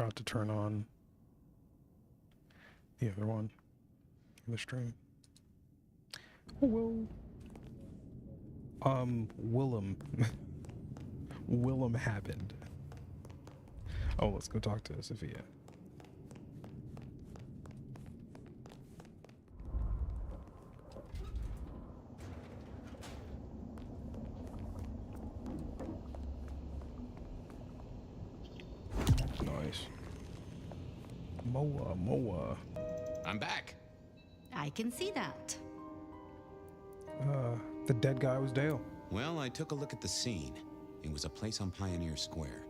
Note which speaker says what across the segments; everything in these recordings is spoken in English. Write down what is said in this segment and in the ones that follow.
Speaker 1: forgot to turn on the other one in the stream. Oh, well. Willem. Willem happened. Oh, let's go talk to Sophia. Nice. Moa.
Speaker 2: I'm back.
Speaker 3: I can see that.
Speaker 1: The dead guy was Dale.
Speaker 2: Well, I took a look at the scene. It was a place on Pioneer Square.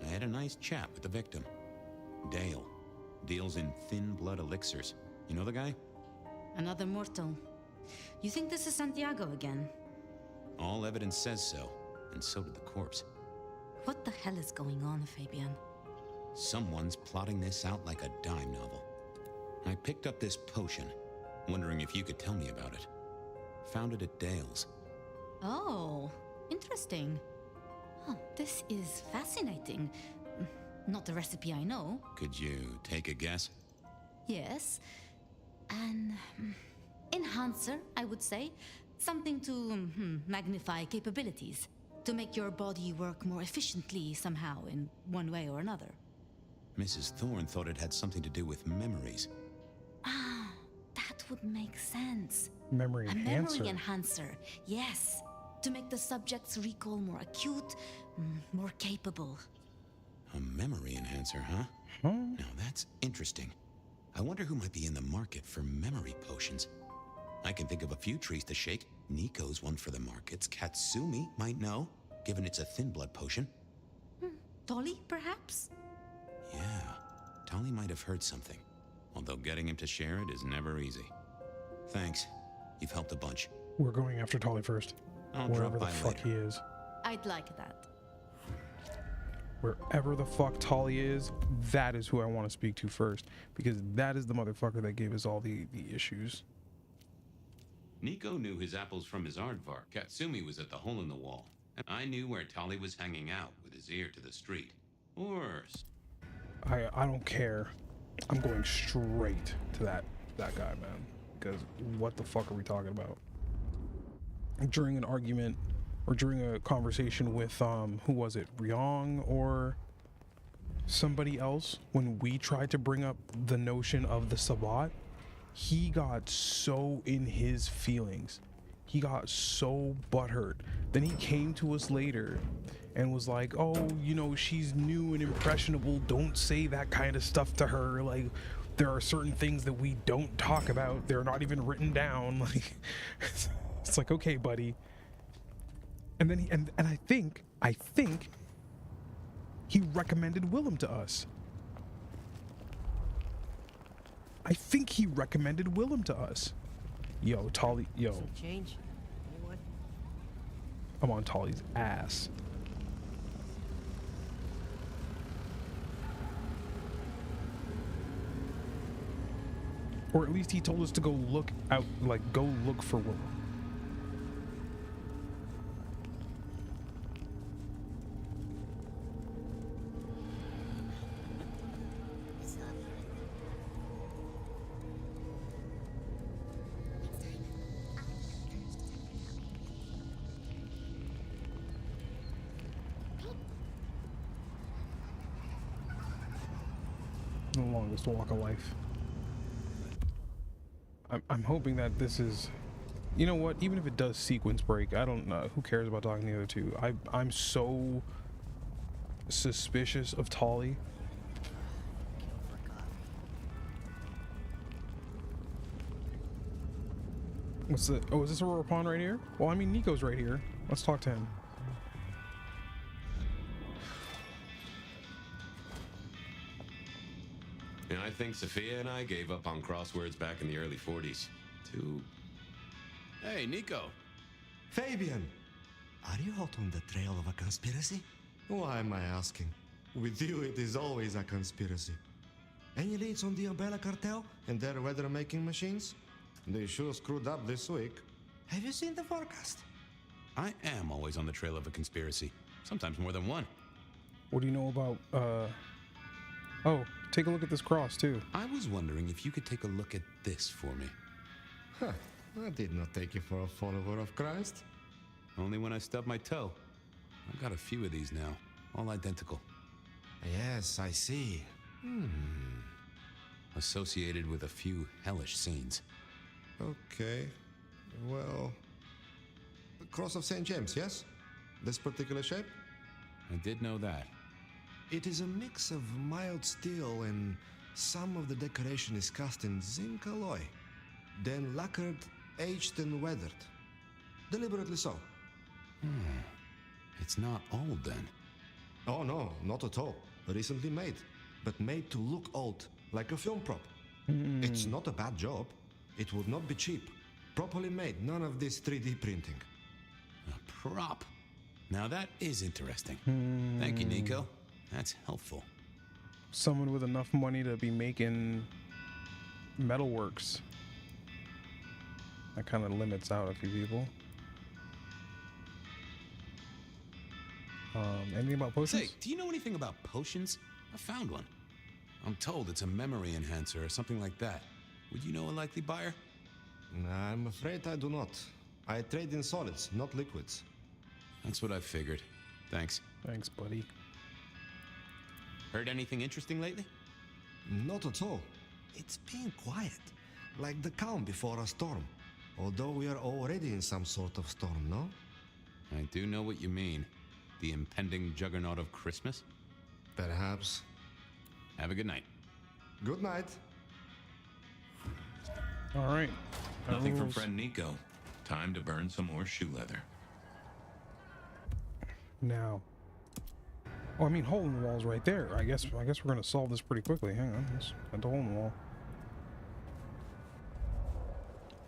Speaker 2: I had a nice chat with the victim. Dale. Deals in thin blood elixirs. You know the guy?
Speaker 3: Another mortal. You think this is Santiago again?
Speaker 2: All evidence says so, and so did the corpse.
Speaker 3: What the hell is going on, Fabian?
Speaker 2: Someone's plotting this out like a dime novel. I picked up this potion, wondering if you could tell me about it. Found it at Dale's.
Speaker 3: Oh, interesting. Oh, this is fascinating. Not the recipe I know.
Speaker 2: Could you take a guess?
Speaker 3: Yes. An enhancer, I would say. Something to magnify capabilities. To make your body work more efficiently somehow in one way or another.
Speaker 2: Mrs. Thorne thought it had something to do with memories.
Speaker 3: Ah, that would make sense.
Speaker 1: Memory
Speaker 3: A
Speaker 1: enhancer.
Speaker 3: memory enhancer, yes. To make the subject's recall more acute, more capable.
Speaker 2: A memory enhancer, huh? Now that's interesting. I wonder who might be in the market for memory potions. I can think of a few trees to shake. Nico's one for the markets. Katsumi might know, given it's a thin blood potion.
Speaker 3: Tolly, perhaps?
Speaker 2: Yeah, Tolly might have heard something. Although getting him to share it is never easy. Thanks. You've helped a bunch.
Speaker 1: We're going after Tolly first.
Speaker 2: I'll
Speaker 1: Wherever
Speaker 2: drop
Speaker 1: the
Speaker 2: by
Speaker 1: fuck
Speaker 2: later.
Speaker 1: he is.
Speaker 3: I'd like that.
Speaker 1: Wherever the fuck Tolly is, that is who I want to speak to first. Because that is the motherfucker that gave us all the issues.
Speaker 2: Nico knew his apples from his aardvark. Katsumi was at the hole in the wall. And I knew where Tolly was hanging out with his ear to the street. Or...
Speaker 1: I don't care. I'm going straight to that guy, man. Because what the fuck are we talking about? During an argument or during a conversation with who was it, Ryong or somebody else, when we tried to bring up the notion of the sabbat, he got so in his feelings. He got so butthurt. Then he came to us later and was like, oh, you know, she's new and impressionable. Don't say that kind of stuff to her. Like, there are certain things that we don't talk about. They're not even written down. Like, it's like, okay, buddy. And then and I think he recommended Willem to us. I think he recommended Willem to us. Yo, Tolly, yo.
Speaker 4: Some change? Anyone?
Speaker 1: I'm on Tolly's ass. Or at least he told us to go look out, like, go look for Willem. The longest walk of life. I'm hoping that this is, you know what, even if it does sequence break, I don't know, who cares about talking to the other two. I'm so suspicious of Tolly. What's the, oh, is this Aurora Pond right here? Well, I mean, Nico's right here. Let's talk to him.
Speaker 2: And I think Sophia and I gave up on crosswords back in the early 40s. Hey, Nico.
Speaker 5: Fabian! Are you hot on the trail of a conspiracy? Why am I asking? With you, it is always a conspiracy. Any leads on the Umbrella Cartel and their weather-making machines? They sure screwed up this week. Have you seen the forecast?
Speaker 2: I am always on the trail of a conspiracy. Sometimes more than one.
Speaker 1: What do you know about, Oh, take a look at this cross too.
Speaker 2: I was wondering if you could take a look at this for me.
Speaker 5: Huh. I did not take you for a follower of Christ.
Speaker 2: Only when I stubbed my toe. I've got a few of these now, all identical.
Speaker 5: Yes, I see.
Speaker 2: Associated with a few hellish scenes.
Speaker 5: Okay. Well, the Cross of St. James, yes? This particular shape?
Speaker 2: I did know that.
Speaker 5: It is a mix of mild steel and some of the decoration is cast in zinc alloy. Then lacquered, aged and weathered. Deliberately so.
Speaker 2: It's not old then.
Speaker 5: Oh no, not at all. Recently made. But made to look old, like a film prop. It's not a bad job. It would not be cheap. Properly made, none of this 3D printing.
Speaker 2: A prop. Now that is interesting. Thank you, Nico. That's helpful.
Speaker 1: Someone with enough money to be making metalworks. That kind of limits out a few people. Anything about potions?
Speaker 2: Say, do you know anything about potions? I found one. I'm told it's a memory enhancer or something like that. Would you know a likely buyer?
Speaker 5: I'm afraid I do not. I trade in solids, not liquids.
Speaker 2: That's what I figured. Thanks.
Speaker 1: Thanks, buddy.
Speaker 2: Heard anything interesting lately?
Speaker 5: Not at all. It's been quiet, like the calm before a storm. Although we are already in some sort of storm, no?
Speaker 2: I do know what you mean. The impending juggernaut of Christmas?
Speaker 5: Perhaps.
Speaker 2: Have a good night.
Speaker 5: Good night.
Speaker 1: All right.
Speaker 4: Nothing from friend Nico. Time to burn some more shoe leather.
Speaker 1: Now. Oh, I mean, hole in the wall's right there. I guess we're gonna solve this pretty quickly. Hang on, let's at the hole in the wall.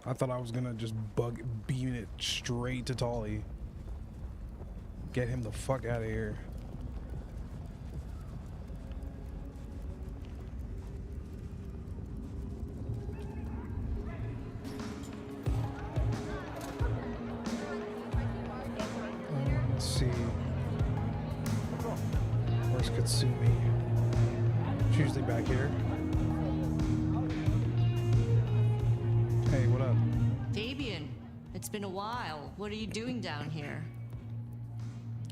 Speaker 1: I thought I was gonna just beam it straight to Tolly. Get him the fuck out of here. Let's see. Where's Katsumi? She's usually back here. Hey, what up?
Speaker 6: Fabian, it's been a while. What are you doing down here?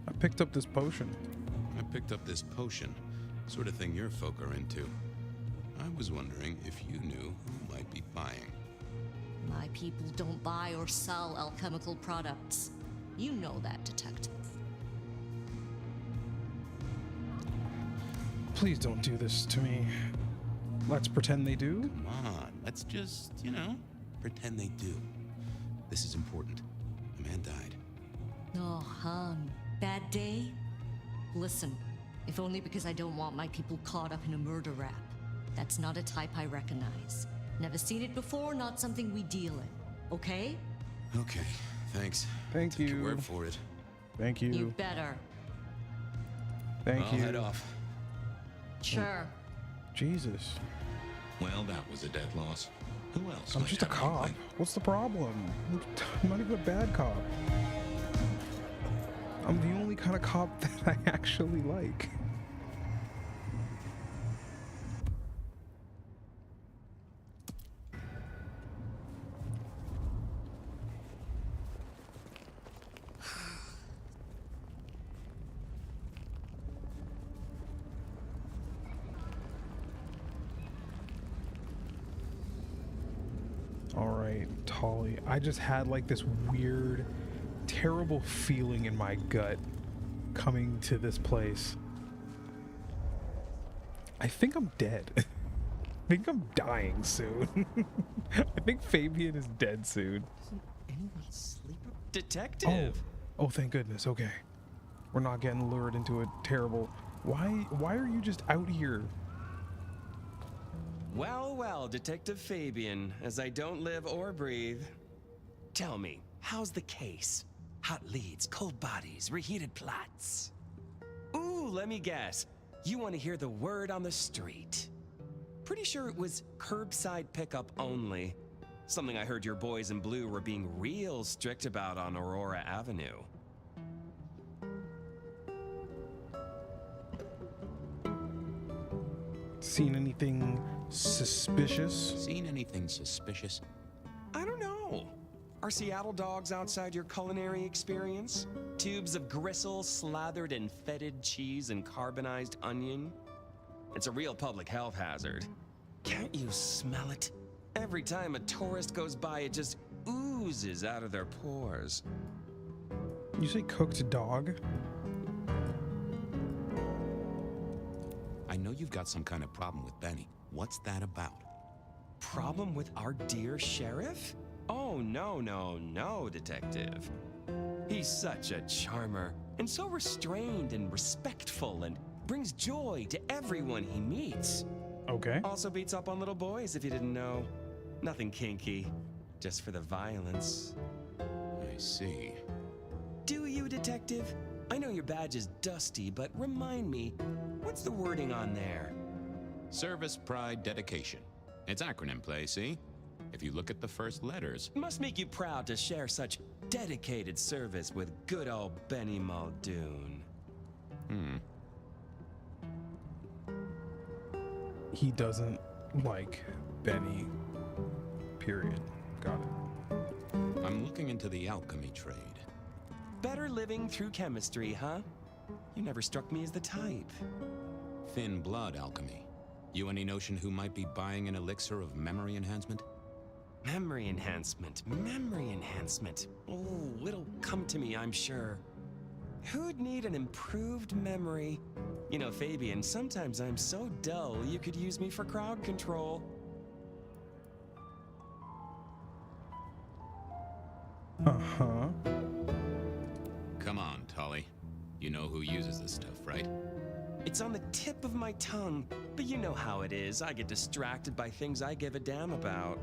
Speaker 1: I picked up this potion.
Speaker 2: I picked up this potion. Sort of thing your folk are into. I was wondering if you knew who might be buying.
Speaker 6: My people don't buy or sell alchemical products. You know that, detective.
Speaker 1: Please don't do this to me. Let's pretend they do.
Speaker 2: Come on, let's just, pretend they do. This is important. A man died.
Speaker 6: Oh, hon. Bad day? Listen, if only because I don't want my people caught up in a murder rap. That's not a type I recognize. Never seen it before, not something we deal in. Okay?
Speaker 2: Okay, thanks.
Speaker 1: Thank
Speaker 2: Take
Speaker 1: you.
Speaker 2: your word for it.
Speaker 1: Thank you.
Speaker 6: You better.
Speaker 1: Thank
Speaker 2: I'll
Speaker 1: you.
Speaker 2: head off.
Speaker 6: Sure.
Speaker 1: Jesus.
Speaker 4: Well, that was a dead loss. Who else?
Speaker 1: I'm
Speaker 4: might
Speaker 1: just a
Speaker 4: have an
Speaker 1: cop.
Speaker 4: inkling?
Speaker 1: What's the problem? I'm not even a bad cop. I'm the only kind of cop that I actually like. Alright, Tolly. I just had like this weird, terrible feeling in my gut coming to this place. I think I'm dead. I think I'm dying soon. I think Fabian is dead soon.
Speaker 6: Anyone sleep?
Speaker 7: Detective!
Speaker 1: Oh, thank goodness. Okay. We're not getting lured into a terrible... Why are you just out here?
Speaker 7: Well, well, Detective Fabian, as I don't live or breathe. Tell me, how's the case? Hot leads, cold bodies, reheated plots. Ooh, let me guess. You want to hear the word on the street. Pretty sure it was curbside pickup only. Something I heard your boys in blue were being real strict about on Aurora Avenue.
Speaker 1: Seen anything suspicious?
Speaker 2: Seen anything suspicious?
Speaker 7: I don't know. Are Seattle dogs outside your culinary experience? Tubes of gristle slathered in fetid cheese and carbonized onion? It's a real public health hazard. Can't you smell it? Every time a tourist goes by, it just oozes out of their pores.
Speaker 1: You say cooked dog?
Speaker 2: I know you've got some kind of problem with Benny. What's that about?
Speaker 7: Problem with our dear sheriff? Oh, no, detective. He's such a charmer, and so restrained and respectful, and brings joy to everyone he meets.
Speaker 1: Okay.
Speaker 7: Also beats up on little boys, if you didn't know. Nothing kinky, just for the violence.
Speaker 2: I see.
Speaker 7: Do you, detective? I know your badge is dusty, but remind me, what's the wording on there?
Speaker 2: Service, pride, dedication. It's acronym play, see? If you look at the first letters.
Speaker 7: Must make you proud to share such dedicated service with good old Benny Muldoon.
Speaker 1: He doesn't like Benny. Period. Got it.
Speaker 2: I'm looking into the alchemy trade.
Speaker 7: Better living through chemistry, huh? You never struck me as the type.
Speaker 2: Thin blood alchemy. You any notion who might be buying an elixir of memory enhancement?
Speaker 7: Memory enhancement. Oh, it'll come to me, I'm sure. Who'd need an improved memory? You know, Fabian, sometimes I'm so dull you could use me for crowd control.
Speaker 1: Uh-huh.
Speaker 2: Come on, Tully. You know who uses this stuff, right?
Speaker 7: It's on the tip of my tongue, but you know how it is. I get distracted by things I give a damn about.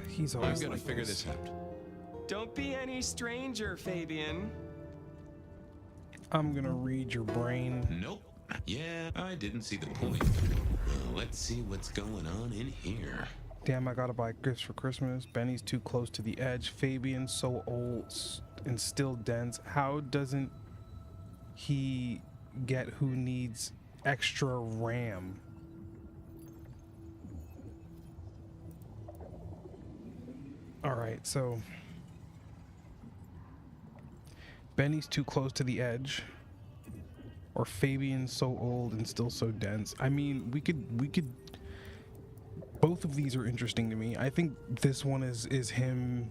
Speaker 1: He's
Speaker 2: I'm
Speaker 1: always
Speaker 2: gonna
Speaker 1: like
Speaker 2: figure this out.
Speaker 7: Don't be any stranger, Fabian.
Speaker 1: I'm gonna read your brain.
Speaker 2: Nope. Yeah, I didn't see the point. Well, let's see what's going on in here.
Speaker 1: Damn, I gotta buy gifts for Christmas. Benny's too close to the edge. Fabian's so old and still dense. How doesn't he get who needs extra RAM? Alright, so Benny's too close to the edge. Or Fabian's so old and still so dense. I mean, we could both of these are interesting to me. I think this one is him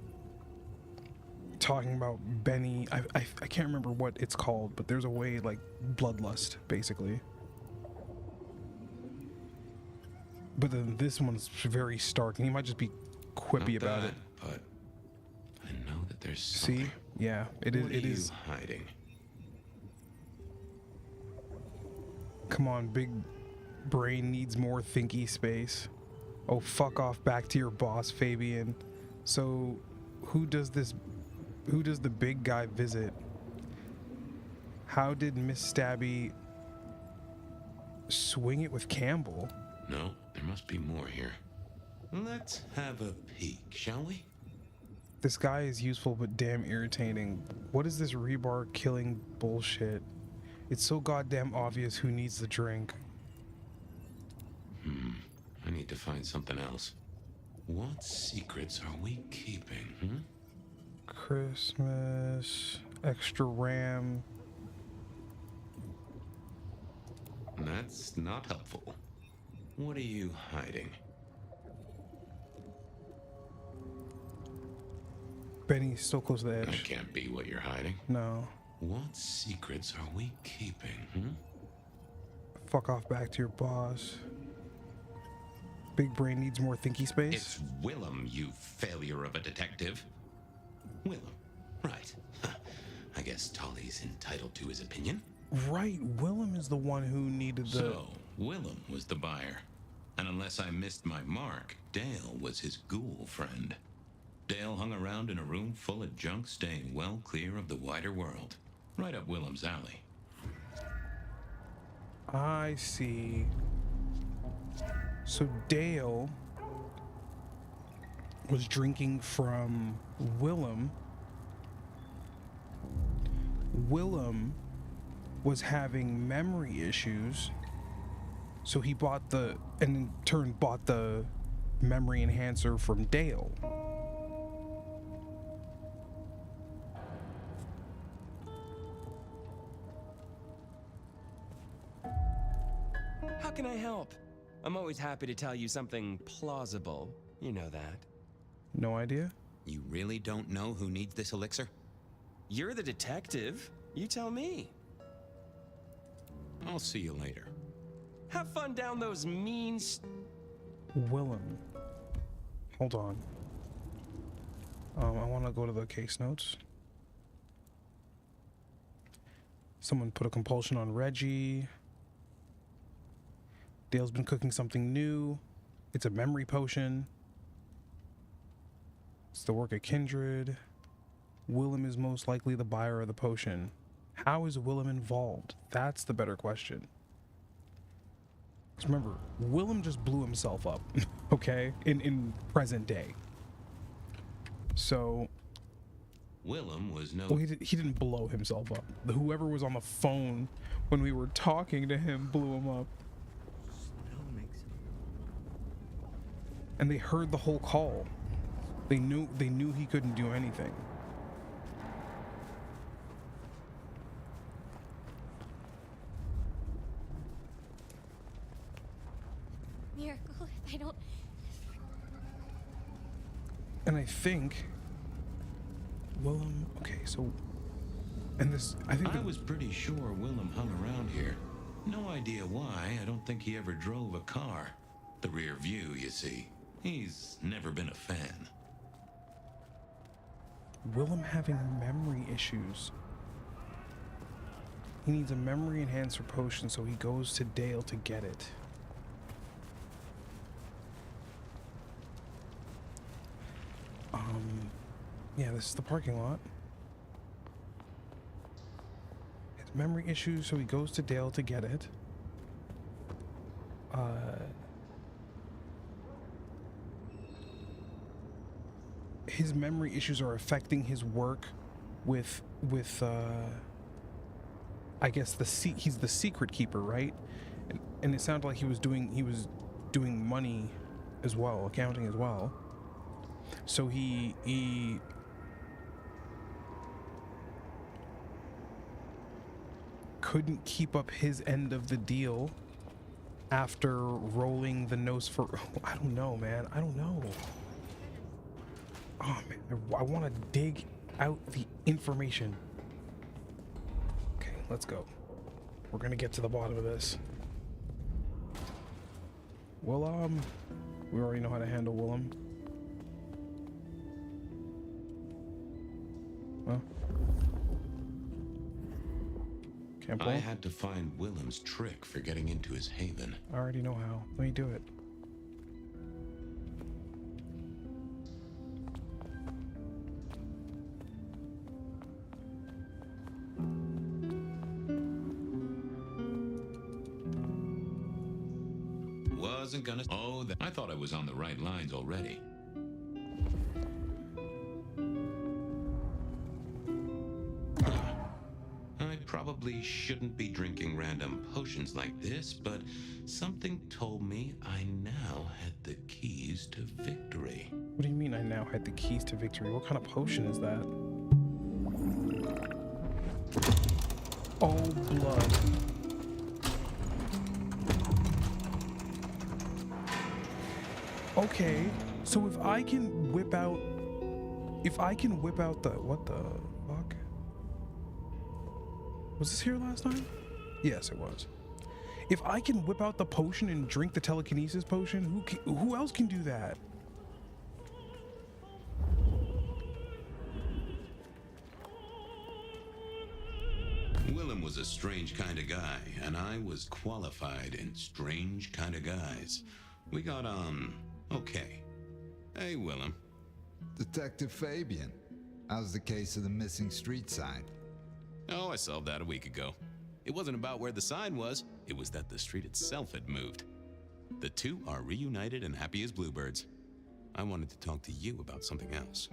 Speaker 1: talking about Benny. I can't remember what it's called, but there's a way, like bloodlust, basically. But then this one's very stark, and he might just be quippy
Speaker 2: Not
Speaker 1: about
Speaker 2: that,
Speaker 1: it.
Speaker 2: But I know that there's something.
Speaker 1: See? Yeah, it is.
Speaker 2: What
Speaker 1: It
Speaker 2: are
Speaker 1: is.
Speaker 2: you hiding?
Speaker 1: Come on, big brain needs more thinky space. Oh, fuck off back to your boss, Fabian. So, who does the big guy visit? How did Miss Stabby swing it with Campbell?
Speaker 2: No, there must be more here. Let's have a peek, shall we?
Speaker 1: This guy is useful but damn irritating. What is this rebar killing bullshit? It's so goddamn obvious who needs the drink.
Speaker 2: I need to find something else. What secrets are we keeping,
Speaker 1: Christmas, extra RAM.
Speaker 2: That's not helpful. What are you hiding?
Speaker 1: Benny's so close to the
Speaker 2: That
Speaker 1: edge.
Speaker 2: can't be what you're hiding.
Speaker 1: No.
Speaker 2: What secrets are we keeping,
Speaker 1: Fuck off back to your boss. Big brain needs more thinky space.
Speaker 2: It's Willem, you failure of a detective. Willem, right. I guess Tully's entitled to his opinion.
Speaker 1: Right, Willem is the one who needed the...
Speaker 2: So, Willem was the buyer. And unless I missed my mark, Dale was his ghoul friend. Dale hung around in a room full of junk, staying well clear of the wider world. Right up Willem's alley.
Speaker 1: I see. So Dale was drinking from Willem Willem was having memory issues, so he bought the, and in turn bought the memory enhancer from Dale.
Speaker 7: How can I help? I'm always happy to tell you something plausible. You know that.
Speaker 1: No idea?
Speaker 2: You really don't know who needs this elixir?
Speaker 7: You're the detective. You tell me.
Speaker 2: I'll see you later.
Speaker 7: Have fun down those mean
Speaker 1: Willem. Hold on. I want to go to the case notes. Someone put a compulsion on Reggie. Dale's been cooking something new. It's a memory potion. It's the work of Kindred. Willem is most likely the buyer of the potion. How is Willem involved? That's the better question. 'Cause remember, Willem just blew himself up, okay? In present day. So...
Speaker 4: Willem was no...
Speaker 1: Well, he didn't blow himself up. Whoever was on the phone when we were talking to him blew him up. And they heard the whole call. They knew he couldn't do anything.
Speaker 6: Miracle, I don't...
Speaker 1: And I think Willem, okay, so, and this, I think
Speaker 4: I was pretty sure Willem hung around here. No idea why. I don't think he ever drove a car. The rear view, you see. He's never been a fan.
Speaker 1: Willem having memory issues. He needs a memory enhancer potion, so he goes to Dale to get it. Yeah, this is the parking lot. His memory issues, so he goes to Dale to get it. His memory issues are affecting his work with I guess he's the secret keeper, right? And it sounded like he was doing money as well, accounting as well. So he couldn't keep up his end of the deal after rolling the nose for... I don't know, man. I don't know. Oh, man. I want to dig out the information. Okay, let's go. We're going to get to the bottom of this. Willem. We already know how to handle Willem. Well. Can't pull.
Speaker 4: I had to find Willem's trick for getting into his haven.
Speaker 1: I already know how. Let me do it.
Speaker 4: Wasn't gonna... Oh, I thought I was on the right lines already. I probably shouldn't be drinking random potions like this, but something told me I now had the keys to victory.
Speaker 1: What do you mean I now had the keys to victory? What kind of potion is that? Oh, blood. Okay, so if I can whip out the, what the fuck? Was this here last time? Yes, it was. If I can whip out the potion and drink the telekinesis potion, who else can do that?
Speaker 4: Willem was a strange kind of guy, and I was qualified in strange kind of guys. We got on okay. Hey, Willem.
Speaker 8: Detective Fabian, how's the case of the missing street sign?
Speaker 2: Oh, I solved that a week ago. It wasn't about where the sign was, it was that the street itself had moved. The two are reunited and happy as bluebirds. I wanted to talk to you about something else.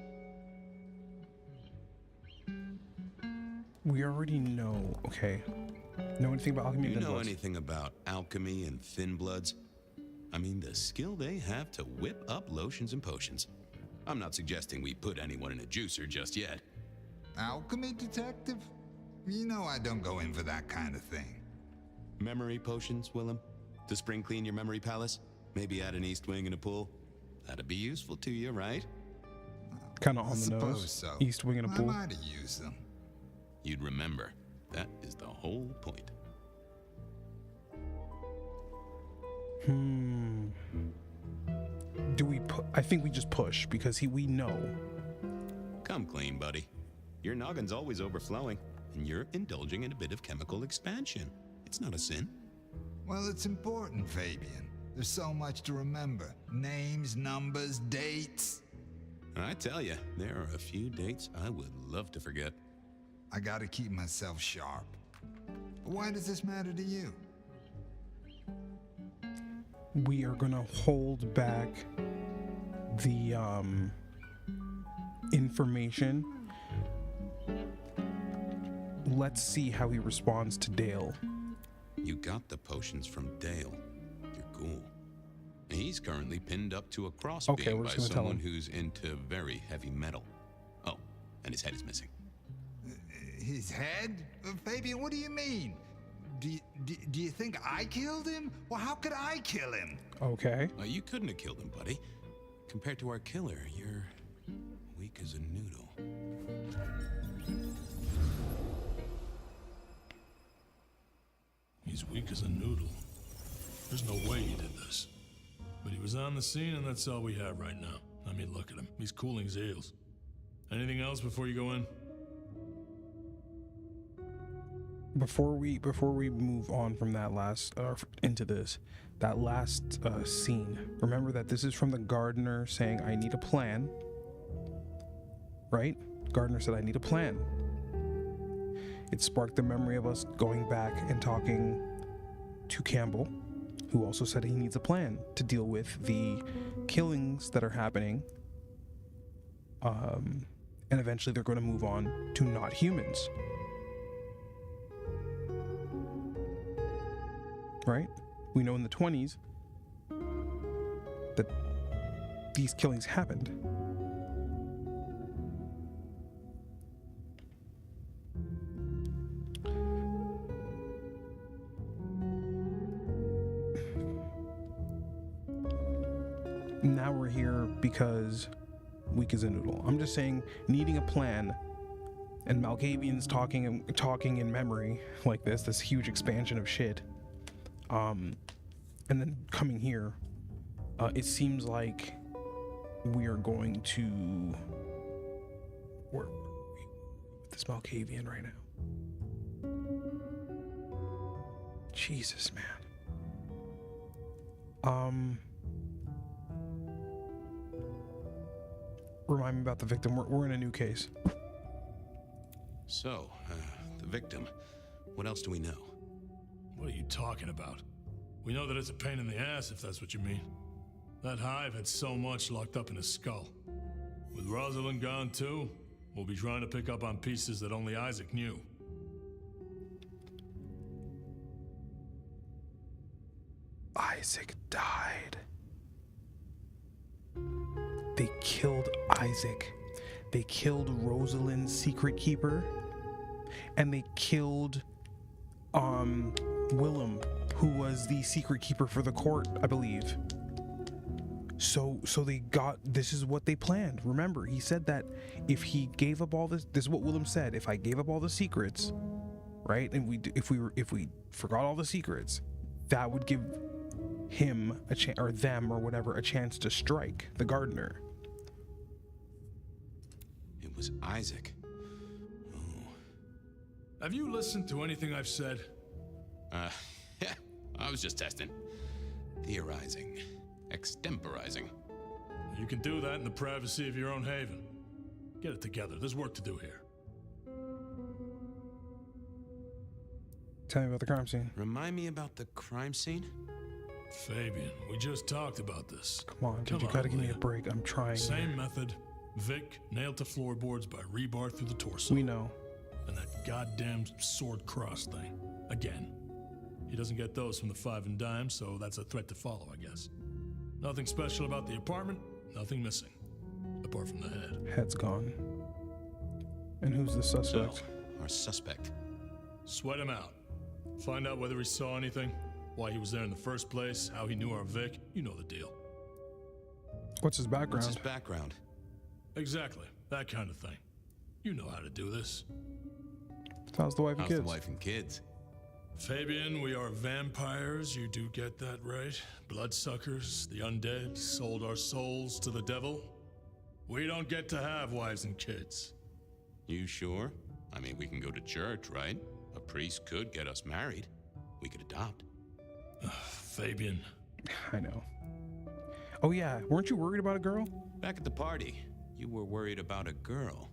Speaker 1: We already know. Okay. Know anything about alchemy?
Speaker 4: You
Speaker 1: and
Speaker 4: know
Speaker 1: bloods?
Speaker 4: anything about alchemy and thin bloods? I mean, the skill they have to whip up lotions and potions. I'm not suggesting we put anyone in a juicer just yet.
Speaker 8: Alchemy detective? You know I don't go in for that kind of thing.
Speaker 4: Memory potions, Willem? To spring clean your memory palace? Maybe add an east wing and a pool? That'd be useful to you, right?
Speaker 1: Kind of
Speaker 8: I
Speaker 1: on the
Speaker 8: suppose
Speaker 1: nose.
Speaker 8: so.
Speaker 1: East wing and a
Speaker 8: I
Speaker 1: pool.
Speaker 8: might have used them.
Speaker 4: You'd remember. That is the whole point.
Speaker 1: Do we I think we just push because we know.
Speaker 4: Come clean, buddy. Your noggin's always overflowing, and you're indulging in a bit of chemical expansion. It's not a sin.
Speaker 8: Well, it's important, Fabian. There's so much to remember. Names, numbers, dates.
Speaker 4: I tell you, there are a few dates I would love to forget.
Speaker 8: I gotta keep myself sharp. But why does this matter to you?
Speaker 1: We are gonna hold back the information. Let's see how he responds to Dale.
Speaker 4: You got the potions from Dale. You're cool. He's currently pinned up to a crossbeam
Speaker 1: Okay, we're
Speaker 4: by
Speaker 1: just gonna tell
Speaker 4: someone
Speaker 1: him.
Speaker 4: who's into very heavy metal. Oh, and his head is missing.
Speaker 8: His head? Fabian, what do you mean? Do you think I killed him? Well, how could I kill him?
Speaker 1: Okay.
Speaker 4: You couldn't have killed him, buddy. Compared to our killer, you're weak as a noodle.
Speaker 9: He's weak as a noodle. There's no way he did this. But he was on the scene, and that's all we have right now. I mean, look at him. He's cooling his heels. Anything else before you go in?
Speaker 1: Before we move on from that last into this, that last scene. Remember that this is from the gardener saying, "I need a plan." Right? Gardner said, "I need a plan." It sparked the memory of us going back and talking to Campbell, who also said he needs a plan to deal with the killings that are happening. And eventually they're going to move on to not humans. Right? We know in the 20s that these killings happened. Now we're here because weak as a noodle. I'm just saying, needing a plan, and Malkavian's talking in memory like this huge expansion of shit. And then coming here, it seems like we are going to work with this Malkavian right now. Jesus, man. Remind me about the victim. We're in a new case.
Speaker 4: So, the victim. What else do we know?
Speaker 9: What are you talking about? We know that it's a pain in the ass, if that's what you mean. That hive had so much locked up in his skull. With Rosalind gone too, we'll be trying to pick up on pieces that only Isaac knew.
Speaker 1: Isaac died. They killed Isaac. They killed Rosalind's secret keeper. And they killed Willem, who was the secret keeper for the court, I believe. So they got, this is what they planned. Remember, he said that if he gave up all this is what Willem said, if I gave up all the secrets, right? And if we forgot all the secrets, that would give him a chance, or them, or whatever, a chance to strike the gardener.
Speaker 4: It was Isaac. Oh.
Speaker 9: Have you listened to anything I've said?
Speaker 4: Yeah, I was just testing. Theorizing. Extemporizing.
Speaker 9: You can do that in the privacy of your own haven. Get it together. There's work to do here.
Speaker 1: Tell me about the crime scene.
Speaker 4: Remind me about the crime scene?
Speaker 9: Fabian, we just talked about this.
Speaker 1: Come on, dude, you gotta give me a break. I'm trying.
Speaker 9: Same method. Vic nailed to floorboards by rebar through the torso.
Speaker 1: We know.
Speaker 9: And that goddamn sword cross thing. Again. He doesn't get those from the Five and Dime, so that's a threat to follow, I guess. Nothing special about the apartment, nothing missing. Apart from the head.
Speaker 1: Head's gone. And who's the suspect?
Speaker 2: So, our suspect.
Speaker 9: Sweat him out. Find out whether he saw anything, why he was there in the first place, how he knew our Vic. You know the deal.
Speaker 1: What's his background?
Speaker 2: What's his background?
Speaker 9: Exactly. That kind of thing. You know how to do this.
Speaker 1: How's the wife and
Speaker 2: How's
Speaker 1: kids?
Speaker 2: the wife and kids?
Speaker 9: Fabian, we are vampires. You do get that right. Bloodsuckers, the undead, sold our souls to the devil. We don't get to have wives and kids.
Speaker 4: You sure? I mean, we can go to church, right? A priest could get us married. We could adopt.
Speaker 9: Fabian.
Speaker 1: I know. Oh yeah, weren't you worried about a girl?
Speaker 4: Back at the party, you were worried about a girl.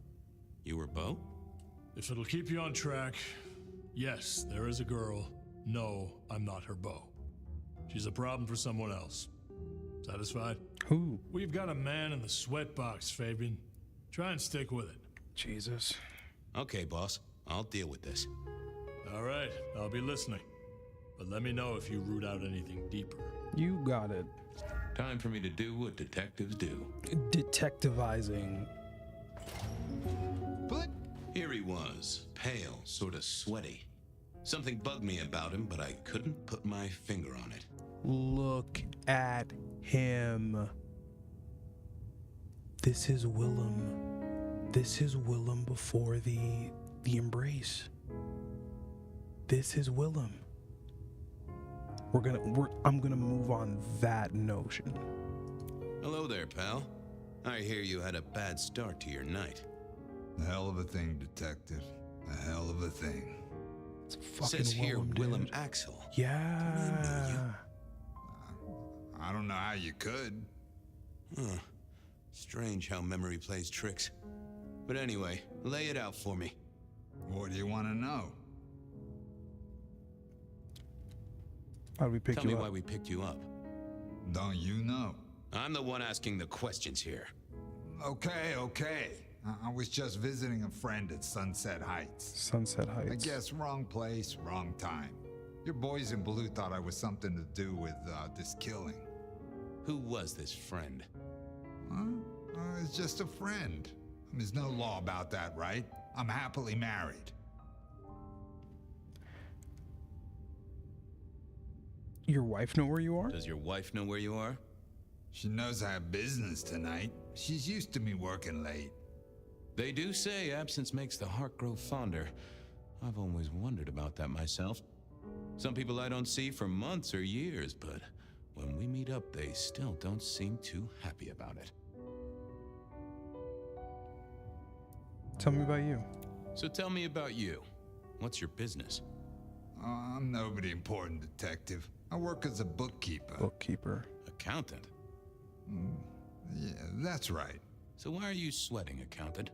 Speaker 4: You were Bo?
Speaker 9: If it'll keep you on track, yes, there is a girl. No, I'm not her beau. She's a problem for someone else. Satisfied?
Speaker 1: Who?
Speaker 9: We've got a man in the sweat box, Fabian. Try and stick with it.
Speaker 1: Jesus.
Speaker 4: Okay, boss. I'll deal with this.
Speaker 9: All right, I'll be listening. But let me know if you root out anything deeper.
Speaker 1: You got it.
Speaker 4: Time for me to do what detectives do.
Speaker 1: Detectivizing.
Speaker 8: But
Speaker 4: Here he was, pale, sort of sweaty. Something bugged me about him, but I couldn't put my finger on it.
Speaker 1: Look at him. This is Willem. This is Willem before the embrace. This is Willem. I'm gonna move on that notion.
Speaker 4: Hello there, pal. I hear you had a bad start to your night.
Speaker 8: a hell of a thing, detective. A hell of a thing.
Speaker 1: It's fucking
Speaker 4: Says here
Speaker 1: Willem,
Speaker 4: Willem
Speaker 1: dude.
Speaker 4: Axel.
Speaker 1: Yeah.
Speaker 8: I don't know how you could.
Speaker 4: Huh. Strange how memory plays tricks. But anyway, lay it out for me.
Speaker 8: What do you want to know?
Speaker 1: How'd we pick
Speaker 4: Tell
Speaker 1: you
Speaker 4: me
Speaker 1: up?
Speaker 4: why we picked you up.
Speaker 8: Don't you know?
Speaker 4: I'm the one asking the questions here.
Speaker 8: Okay. I was just visiting a friend at Sunset Heights.
Speaker 1: Sunset Heights.
Speaker 8: I guess wrong place, wrong time. Your boys in blue thought I was something to do with this killing.
Speaker 4: Who was this friend?
Speaker 8: Huh? It's just a friend. There's no law about that, right? I'm happily married.
Speaker 1: Your wife know where you are?
Speaker 4: Does your wife know where you are?
Speaker 8: She knows I have business tonight. She's used to me working late.
Speaker 4: They do say absence makes the heart grow fonder. I've always wondered about that myself. Some people I don't see for months or years, but when we meet up, they still don't seem too happy about it.
Speaker 1: Tell me about you.
Speaker 4: So tell me about you. What's your business?
Speaker 8: I'm nobody important, detective. I work as a bookkeeper.
Speaker 1: Bookkeeper.
Speaker 4: Accountant.
Speaker 8: Yeah, that's right.
Speaker 4: So why are you sweating, accountant?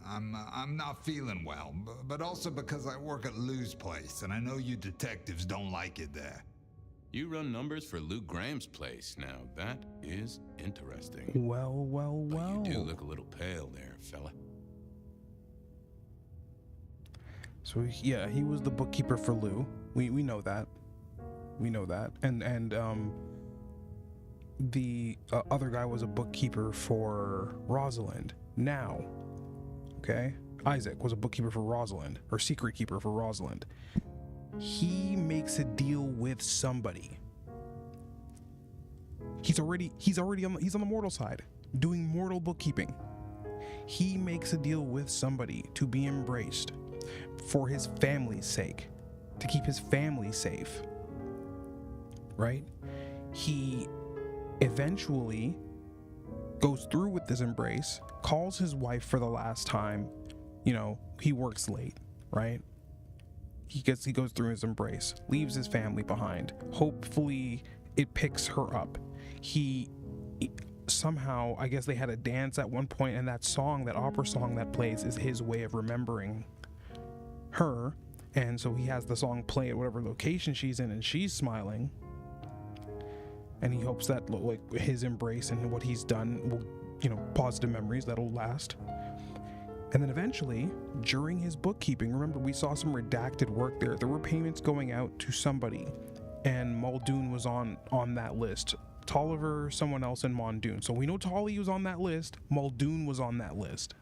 Speaker 8: I'm not feeling well, but also because I work at Lou's place, and I know you detectives don't like it there.
Speaker 4: You run numbers for Lou Graham's place. Now, that is interesting.
Speaker 1: Well.
Speaker 4: But you do look a little pale there, fella.
Speaker 1: So yeah, he was the bookkeeper for Lou. We know that. We know that. And the other guy was a bookkeeper for Rosalind. Now, okay, Isaac was a bookkeeper for Rosalind, or secret keeper for Rosalind. He makes a deal with somebody. He's on the mortal side, doing mortal bookkeeping. He makes a deal with somebody to be embraced for his family's sake, to keep his family safe. Right? He eventually goes through with this embrace, calls his wife for the last time. You know, he works late, right? He goes through his embrace, leaves his family behind. Hopefully it picks her up. He somehow, I guess they had a dance at one point, and that song, that opera song that plays, is his way of remembering her. And so he has the song play at whatever location she's in, and she's smiling. And he hopes that like his embrace and what he's done will, positive memories that'll last. And then eventually, during his bookkeeping, remember we saw some redacted work there. There were payments going out to somebody, and Muldoon was on that list. Tolliver, someone else, and Muldoon. So we know Tolly was on that list. Muldoon was on that list.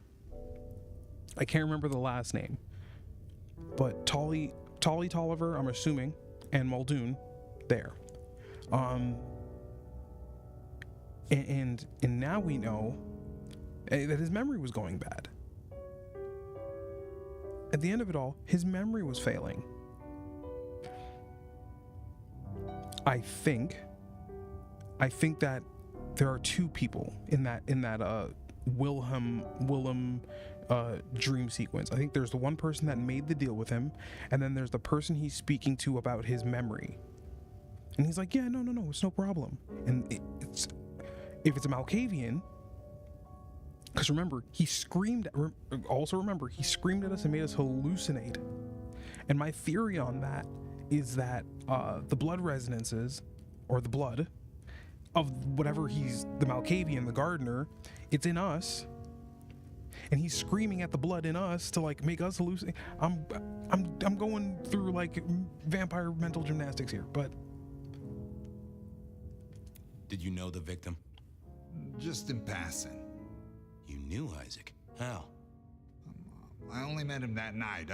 Speaker 1: I can't remember the last name, but Tolliver, I'm assuming, and Muldoon, there. And now we know that his memory was going bad. At the end of it all, his memory was failing. I think that there are two people in that Willem dream sequence. I think there's the one person that made the deal with him, and then there's the person he's speaking to about his memory. And he's like, yeah, no, it's no problem. And if it's a Malkavian, because remember, he screamed at us and made us hallucinate. And my theory on that is that the blood resonances, or the blood of whatever he's, the Malkavian, the gardener, it's in us. And he's screaming at the blood in us to like make us hallucinate. I'm going through like vampire mental gymnastics here, but
Speaker 4: Did you know the victim?
Speaker 8: Just in passing.
Speaker 4: You knew Isaac. How?
Speaker 8: I only met him that night.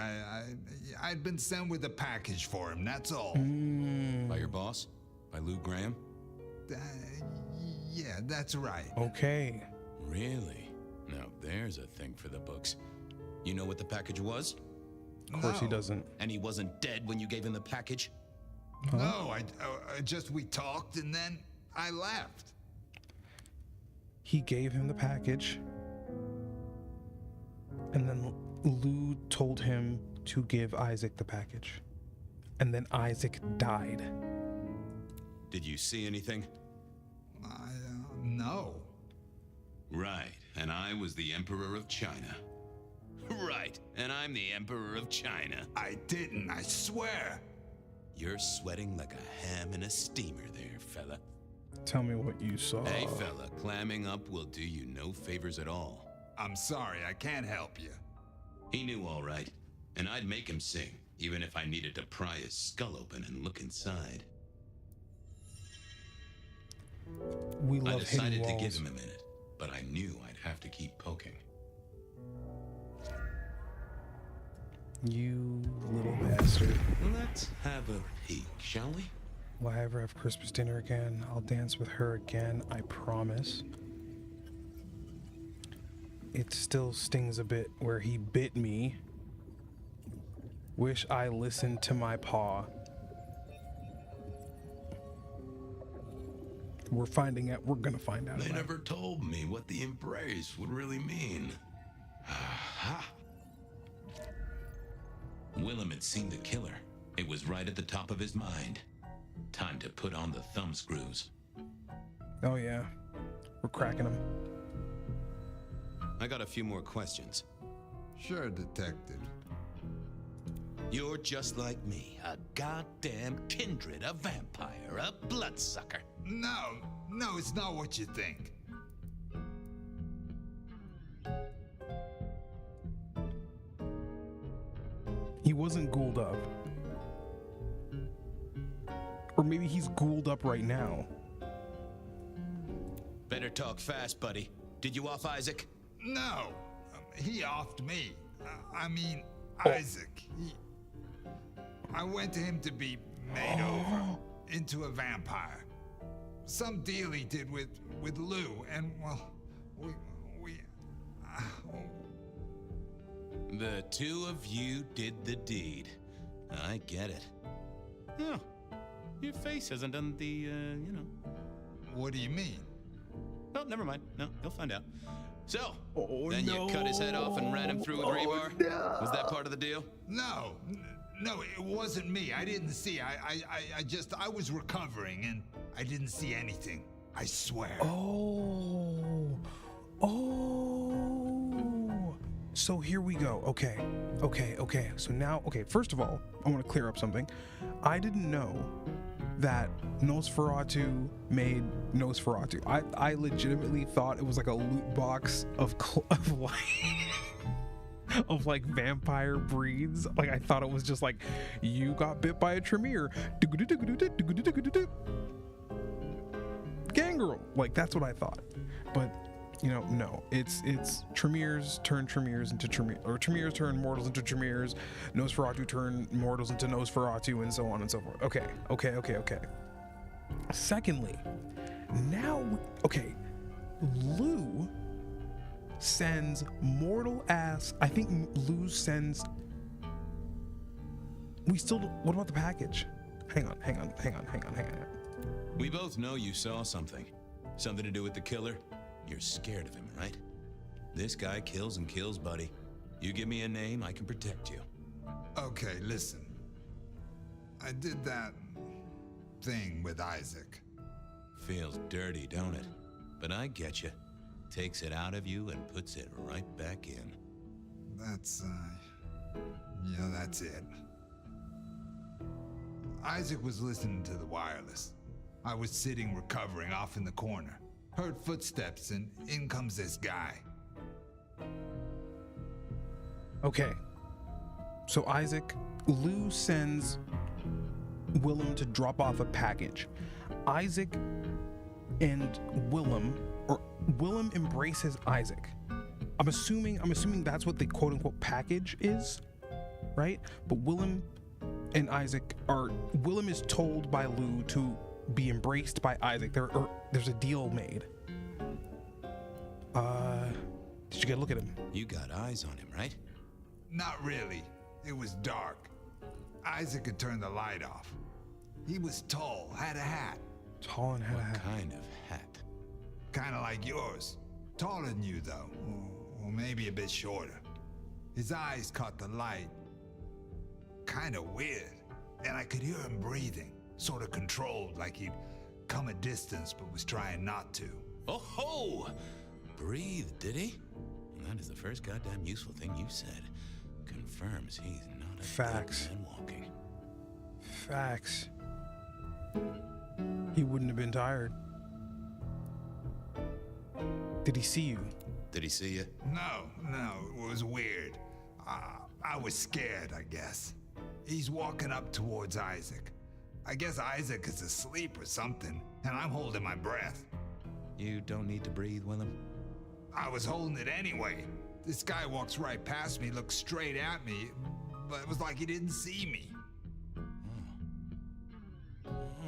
Speaker 8: I'd been sent with a package for him, that's all.
Speaker 4: By your boss? By Lou Graham?
Speaker 8: Yeah, that's right.
Speaker 1: okay.
Speaker 4: Really? Now there's a thing for the books. You know what the package was?
Speaker 1: Of course he
Speaker 8: No.
Speaker 1: doesn't.
Speaker 4: And he wasn't dead when you gave him the package?
Speaker 8: No, we talked and then I left.
Speaker 1: He gave him the package, and then Lou told him to give Isaac the package, and then Isaac died.
Speaker 4: Did you see anything?
Speaker 8: No.
Speaker 4: Right, and I was the Emperor of China. Right, and I'm the Emperor of China.
Speaker 8: I didn't, I swear.
Speaker 4: You're sweating like a ham in a steamer there, fella.
Speaker 1: Tell me what you saw.
Speaker 4: Hey, fella, clamming up will do you no favors at all.
Speaker 8: I'm sorry, I can't help you.
Speaker 4: He knew all right, and I'd make him sing, even if I needed to pry his skull open and look inside.
Speaker 1: We
Speaker 4: I
Speaker 1: love
Speaker 4: decided
Speaker 1: hitting
Speaker 4: to
Speaker 1: walls.
Speaker 4: give him a minute, but I knew I'd have to keep poking.
Speaker 1: You little bastard.
Speaker 4: Let's have a peek, shall we?
Speaker 1: Will I ever have Christmas dinner again? I'll dance with her again, I promise. It still stings a bit where he bit me. Wish I listened to my paw. We're gonna find out.
Speaker 4: They
Speaker 1: about it.
Speaker 4: never told me what the embrace would really mean. Aha! Willem had seen the killer. It was right at the top of his mind. Time to put on the thumb screws.
Speaker 1: Oh yeah, we're cracking them.
Speaker 4: I got a few more questions.
Speaker 8: Sure, detective.
Speaker 4: You're just like me, a goddamn kindred, a vampire, a bloodsucker.
Speaker 8: No, it's not what you think.
Speaker 1: He wasn't ghouled up. Or maybe he's ghouled up right now.
Speaker 4: Better talk fast, buddy. Did you off Isaac?
Speaker 8: No, he offed me. Isaac. I went to him to be made over into a vampire. Some deal he did with Lou, and well, we
Speaker 4: The two of you did the deed. I get it. Oh, your face hasn't done the,
Speaker 8: What do you mean?
Speaker 4: Well, never mind. No, you'll find out. So, then you cut his head off and ran him through a graybar? Was that part of the deal?
Speaker 8: No, it wasn't me. I didn't see. I was recovering and I didn't see anything. I swear.
Speaker 1: Oh. So here we go. Okay. So now, first of all, I want to clear up something. I didn't know that Nosferatu made Nosferatu. I legitimately thought it was like a loot box of of like vampire breeds. Like I thought it was just like you got bit by a Tremere. Gangrel. Like that's what I thought. But you know, no, it's Tremeres turn Tremeres into Tremere, or Tremeres turn mortals into Tremeres, Nosferatu turn mortals into Nosferatu, and so on and so forth. Okay. Secondly, now, okay, Lou sends mortal ass. I think Lou sends. What about the package? Hang on.
Speaker 4: We both know you saw something. Something to do with the killer? You're scared of him, right? This guy kills and kills, buddy. You give me a name, I can protect you.
Speaker 8: Okay, listen. I did that thing with Isaac.
Speaker 4: Feels dirty, don't it? But I get you. Takes it out of you and puts it right back in.
Speaker 8: That's it. Isaac was listening to the wireless. I was sitting recovering off in the corner. Heard footsteps and in comes this guy.
Speaker 1: Okay. So Lou sends Willem to drop off a package. Isaac and Willem embraces Isaac. I'm assuming that's what the quote unquote package is, right? But Willem is told by Lou to be embraced by Isaac. There's a deal made. Did you get a look at him?
Speaker 4: You got eyes on him, right?
Speaker 8: Not really. It was dark. Isaac had turned the light off. He was tall, had a hat.
Speaker 1: Tall and had a hat.
Speaker 4: What kind of hat?
Speaker 8: Kind of like yours. Taller than you, though. Or maybe a bit shorter. His eyes caught the light. Kind of weird. And I could hear him breathing. Sort of controlled, like he'd come a distance but was trying not to.
Speaker 4: Oh ho! Breathe, did he? That is the first goddamn useful thing you said. Confirms he's not a
Speaker 1: Facts.
Speaker 4: dead man walking.
Speaker 1: Facts. He wouldn't have been tired. Did he see you?
Speaker 4: Did he see you?
Speaker 8: No, it was weird. I was scared, I guess. He's walking up towards Isaac. I guess Isaac is asleep or something, and I'm holding my breath.
Speaker 4: You don't need to breathe, Willem.
Speaker 8: I was holding it anyway. This guy walks right past me, looks straight at me, but it was like he didn't see me.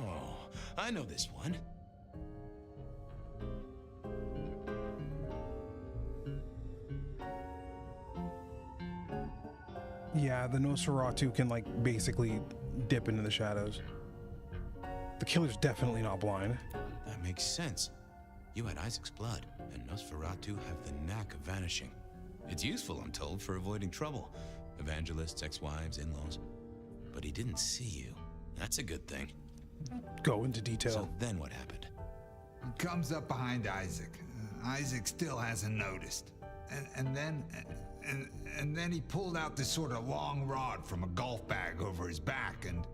Speaker 4: Oh, I know this one.
Speaker 1: Yeah, the Nosferatu can like basically dip into the shadows. The killer's definitely not blind.
Speaker 4: That makes sense. You had Isaac's blood, and Nosferatu have the knack of vanishing. It's useful, I'm told, for avoiding trouble. Evangelists, ex-wives, in-laws. But he didn't see you. That's a good thing.
Speaker 1: Go into detail.
Speaker 4: So then what happened?
Speaker 8: He comes up behind Isaac. Isaac still hasn't noticed. And then he pulled out this sort of long rod from a golf bag over his back, and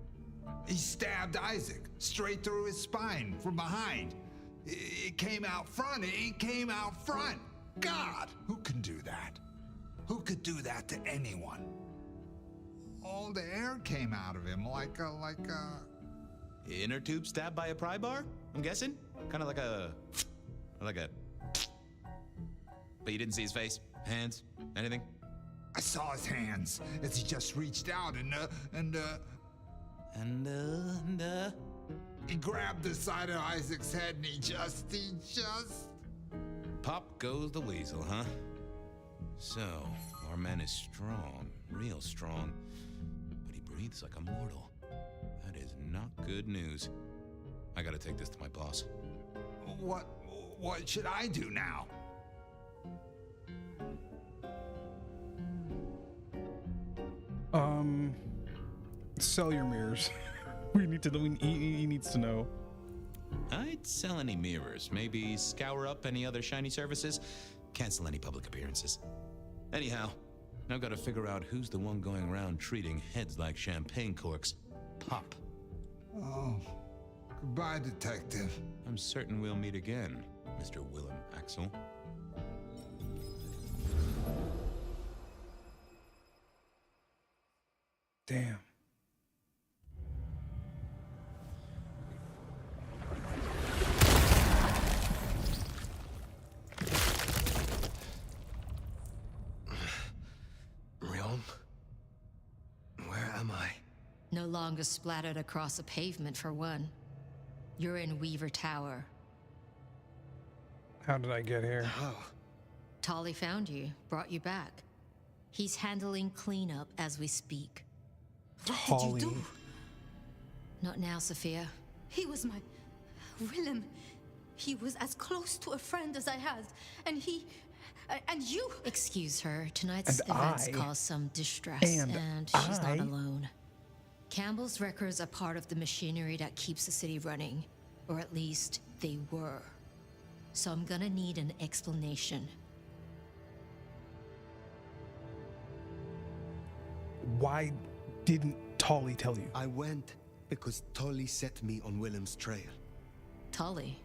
Speaker 8: he stabbed Isaac straight through his spine from behind. It came out front. It came out front. God, who can do that? Who could do that to anyone? All the air came out of him like a...
Speaker 4: Inner tube stabbed by a pry bar, I'm guessing? Kind of like a... But you didn't see his face? Hands? Anything?
Speaker 8: I saw his hands as he just reached out and he grabbed the side of Isaac's head and he just...
Speaker 4: Pop goes the weasel, huh? So, our man is strong, real strong, but he breathes like a mortal. That is not good news. I gotta take this to my boss.
Speaker 8: What should I do now?
Speaker 1: Sell your mirrors. He needs to know.
Speaker 4: I'd sell any mirrors, maybe scour up any other shiny surfaces, cancel any public appearances. Anyhow, I've got to figure out who's the one going around treating heads like champagne corks. Pop.
Speaker 8: Oh, goodbye, detective.
Speaker 4: I'm certain we'll meet again, Mr. Willem Axel.
Speaker 1: Damn.
Speaker 7: Realm? Where am I?
Speaker 6: No longer splattered across a pavement, for one. You're in Weaver Tower.
Speaker 1: How did I get here?
Speaker 7: Oh.
Speaker 6: Tolly found you, brought you back. He's handling cleanup as we speak.
Speaker 3: What did you do?
Speaker 6: Not now, Sophia.
Speaker 3: He was my... Willem. He was as close to a friend as I had. And he... and you...
Speaker 6: Excuse her. Tonight's
Speaker 1: And
Speaker 6: events
Speaker 1: I-
Speaker 6: caused some distress, and she's not alone. Campbell's records are part of the machinery that keeps the city running. Or at least, they were. So I'm gonna need an explanation.
Speaker 1: Why didn't Tolly tell you?
Speaker 10: I went because Tolly set me on Willem's trail.
Speaker 6: Tolly?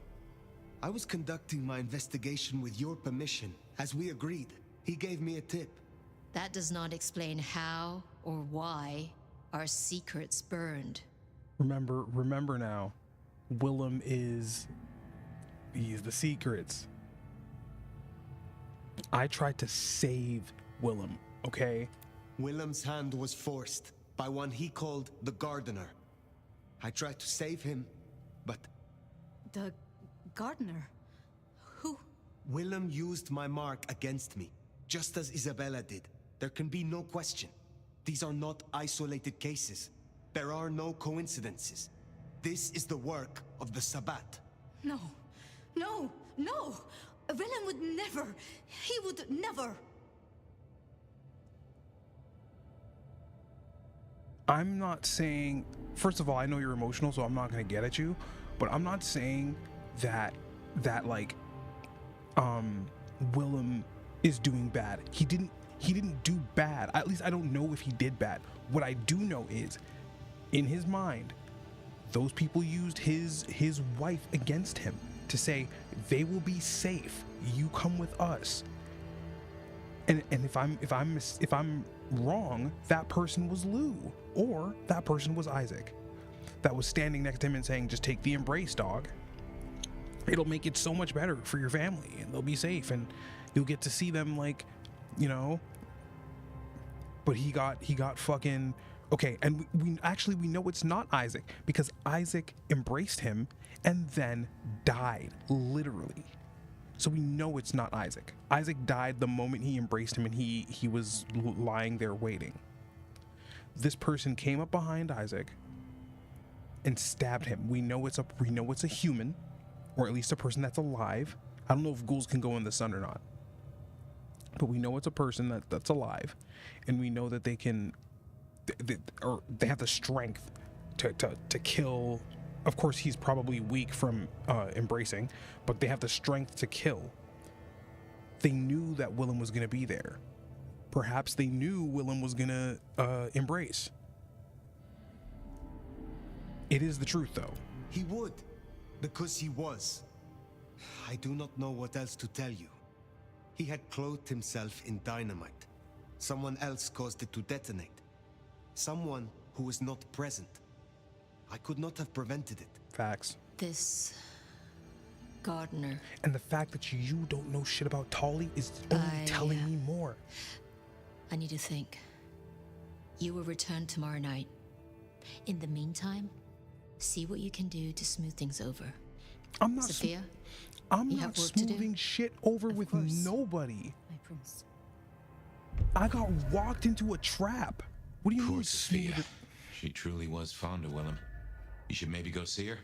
Speaker 10: I was conducting my investigation with your permission, as we agreed. He gave me a tip.
Speaker 6: That does not explain how or why our secrets burned.
Speaker 1: Remember now. Willem is... He's the secrets. I tried to save Willem, okay?
Speaker 10: Willem's hand was forced by one he called the Gardener. I tried to save him, but
Speaker 3: The gardener? Who?
Speaker 10: Willem used my mark against me, just as Isabella did. There can be no question. These are not isolated cases. There are no coincidences. This is the work of the Sabbat.
Speaker 3: No. No. No. Willem would never. He would never.
Speaker 1: I'm not saying... First of all, I know you're emotional, so I'm not going to get at you. But I'm not saying that like, Willem is doing bad. He didn't do bad. At least I don't know if he did bad. What I do know is, in his mind, those people used his wife against him to say, they will be safe. You come with us. And if I'm wrong, that person was Lou, or that person was Isaac, that was standing next to him and saying, just take the embrace, dog. It'll make it so much better for your family, and they'll be safe, and you'll get to see them, like, you know. But he got fucking... Okay, and we know it's not Isaac, because Isaac embraced him and then died, literally. So we know it's not Isaac. Isaac died the moment he embraced him, and he was lying there waiting. This person came up behind Isaac and stabbed him. We know it's a human, or at least a person that's alive. I don't know if ghouls can go in the sun or not, but we know it's a person that's alive, and we know that they can, or they have the strength to kill. Of course, he's probably weak from embracing, but they have the strength to kill. They knew that Willem was going to be there. Perhaps they knew Willem was going to embrace. It is the truth, though.
Speaker 10: He would, because he was. I do not know what else to tell you. He had clothed himself in dynamite. Someone else caused it to detonate. Someone who was not present. I could not have prevented it.
Speaker 1: Facts.
Speaker 6: This... gardener.
Speaker 1: And the fact that you don't know shit about Tolly is only telling me more.
Speaker 6: I need to think. You will return tomorrow night. In the meantime, see what you can do to smooth things over.
Speaker 1: I'm not...
Speaker 6: Sophia?
Speaker 1: I'm
Speaker 6: you
Speaker 1: not
Speaker 6: have work to do?
Speaker 1: smoothing shit over
Speaker 6: Of
Speaker 1: with
Speaker 6: course.
Speaker 1: nobody.
Speaker 6: My prince.
Speaker 1: I got walked into a trap. What do you
Speaker 4: Poor
Speaker 1: mean?
Speaker 4: Sophia. She truly was fond of Willem. You should maybe go see her.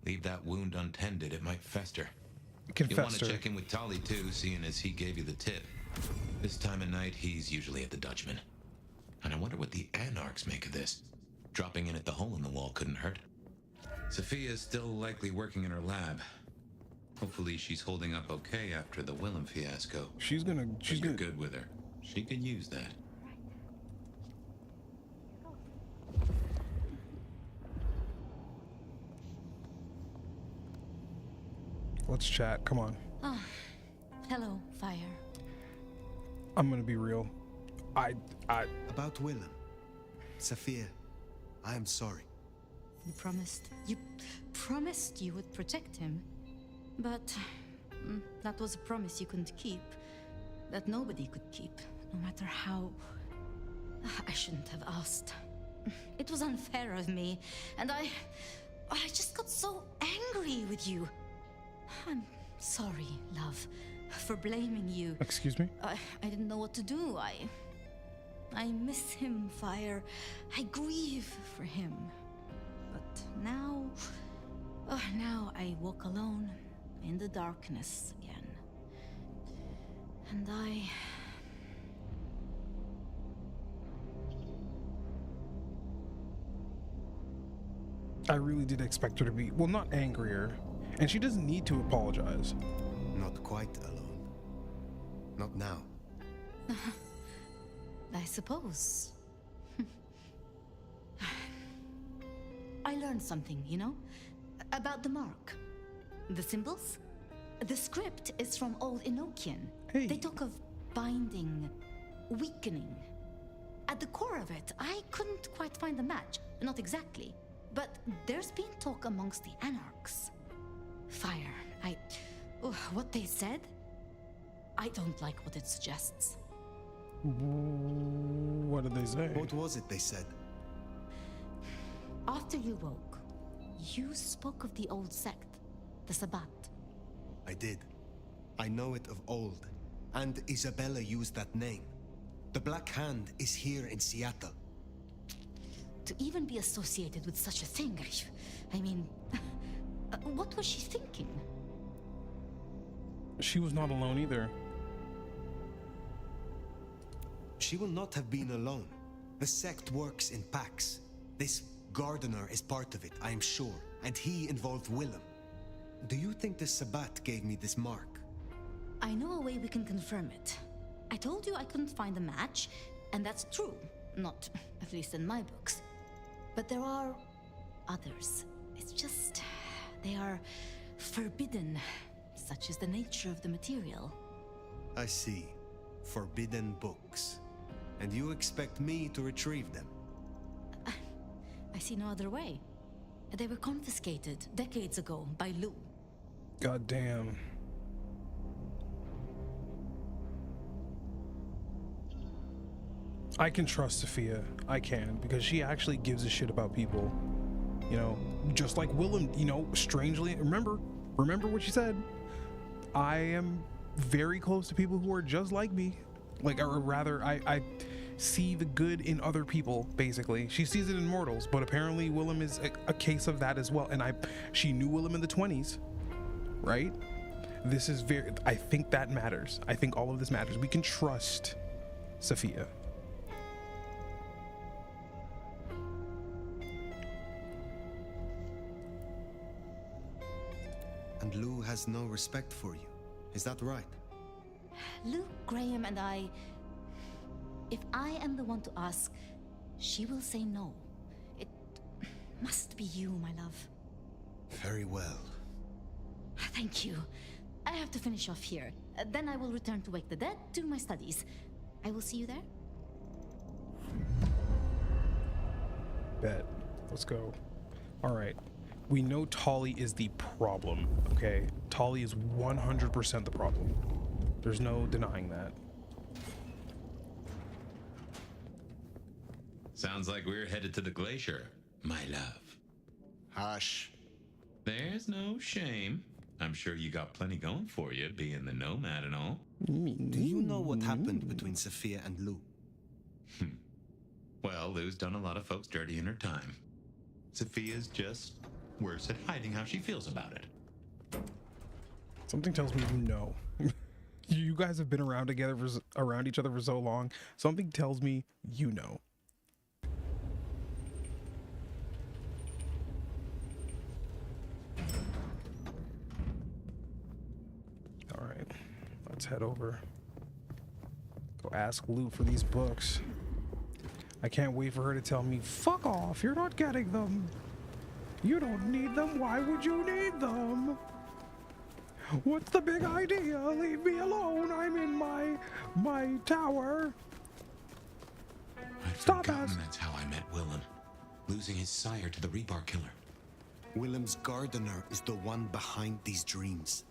Speaker 4: Leave that wound untended, it might fester. You'll want
Speaker 1: Confess
Speaker 4: to
Speaker 1: her.
Speaker 4: check in with Tolly too, seeing as he gave you the tip. This time of night, he's usually at the Dutchman. And I wonder what the Anarchs make of this. Dropping in at the hole in the wall couldn't hurt. Sophia's still likely working in her lab. Hopefully she's holding up okay after the Willem fiasco.
Speaker 1: She's gonna
Speaker 4: good with her. She can use that.
Speaker 1: Let's chat. Come on.
Speaker 3: Hello, Fire.
Speaker 1: I'm gonna be real. I
Speaker 10: About Willem. Sophia, I am sorry.
Speaker 3: You promised you would protect him. But that was a promise you couldn't keep. That nobody could keep, no matter how... I shouldn't have asked. It was unfair of me, and I just got so angry with you. I'm sorry, love, for blaming you.
Speaker 1: Excuse me?
Speaker 3: I didn't know what to do. I miss him, Fire. I grieve for him. But now... now I walk alone in the darkness again. And
Speaker 1: I really did expect her to be, well, not angrier. And she doesn't need to apologize.
Speaker 10: Not quite alone. Not now.
Speaker 3: I suppose. I learned something, you know? About the mark. The symbols? The script is from Old Enochian.
Speaker 1: Hey.
Speaker 3: They talk of binding, weakening. At the core of it, I couldn't quite find the match. Not exactly. But there's been talk amongst the Anarchs. Fire, what they said? I don't like what it suggests.
Speaker 1: What did they say?
Speaker 10: What was it they said?
Speaker 3: After you woke, you spoke of the old sect, the Sabbat.
Speaker 10: I did. I know it of old. And Isabella used that name. The Black Hand is here in Seattle.
Speaker 3: To even be associated with such a thing, I mean, what was she thinking?
Speaker 1: She was not alone either.
Speaker 10: She will not have been alone. The sect works in packs. This gardener is part of it, I am sure, and he involved Willem. Do you think the Sabbat gave me this mark?
Speaker 3: I know a way we can confirm it. I told you I couldn't find a match, and that's true. Not, at least in my books. But there are others. It's just... they are forbidden. Such is the nature of the material.
Speaker 10: I see. Forbidden books. And you expect me to retrieve them?
Speaker 3: I see no other way. They were confiscated decades ago by Lou.
Speaker 1: God damn. I can trust Sophia. I can, because she actually gives a shit about people. You know, just like Willem, you know, strangely, remember what she said. I am very close to people who are just like me. Like, or rather, I see the good in other people, basically. She sees it in mortals, but apparently Willem is a case of that as well. And she knew Willem in the 20s, right? This is I think that matters. I think all of this matters. We can trust Sophia.
Speaker 10: And Lou has no respect for you. Is that right?
Speaker 3: Luke, Graham, and I... If I am the one to ask, she will say no. It must be you, my love.
Speaker 10: Very well.
Speaker 3: Thank you. I have to finish off here. Then I will return to Wake the Dead, do my studies. I will see you there.
Speaker 1: Bet. Let's go. All right. We know Tolly is the problem, okay? Tolly is 100% the problem. There's no denying that.
Speaker 2: Sounds like we're headed to the glacier, my love.
Speaker 10: Hush.
Speaker 2: There's no shame. I'm sure you got plenty going for you, being the nomad and all.
Speaker 10: Do you know what happened between Sophia and Lou?
Speaker 2: Well, Lou's done a lot of folks dirty in her time. Sophia's just worse at hiding how she feels about it.
Speaker 1: Something tells me you know. You guys have been around each other for so long. Something tells me you know. All right, let's head over. Go ask Lou for these books. I can't wait for her to tell me, fuck off, you're not getting them. You don't need them, why would you need them? What's the big idea? Leave me alone, I'm in my tower.
Speaker 2: I'd
Speaker 1: Stop
Speaker 2: forgotten
Speaker 1: us.
Speaker 2: that's how I met Willem, losing his sire to the rebar killer.
Speaker 10: Willem's gardener is the one behind these dreams.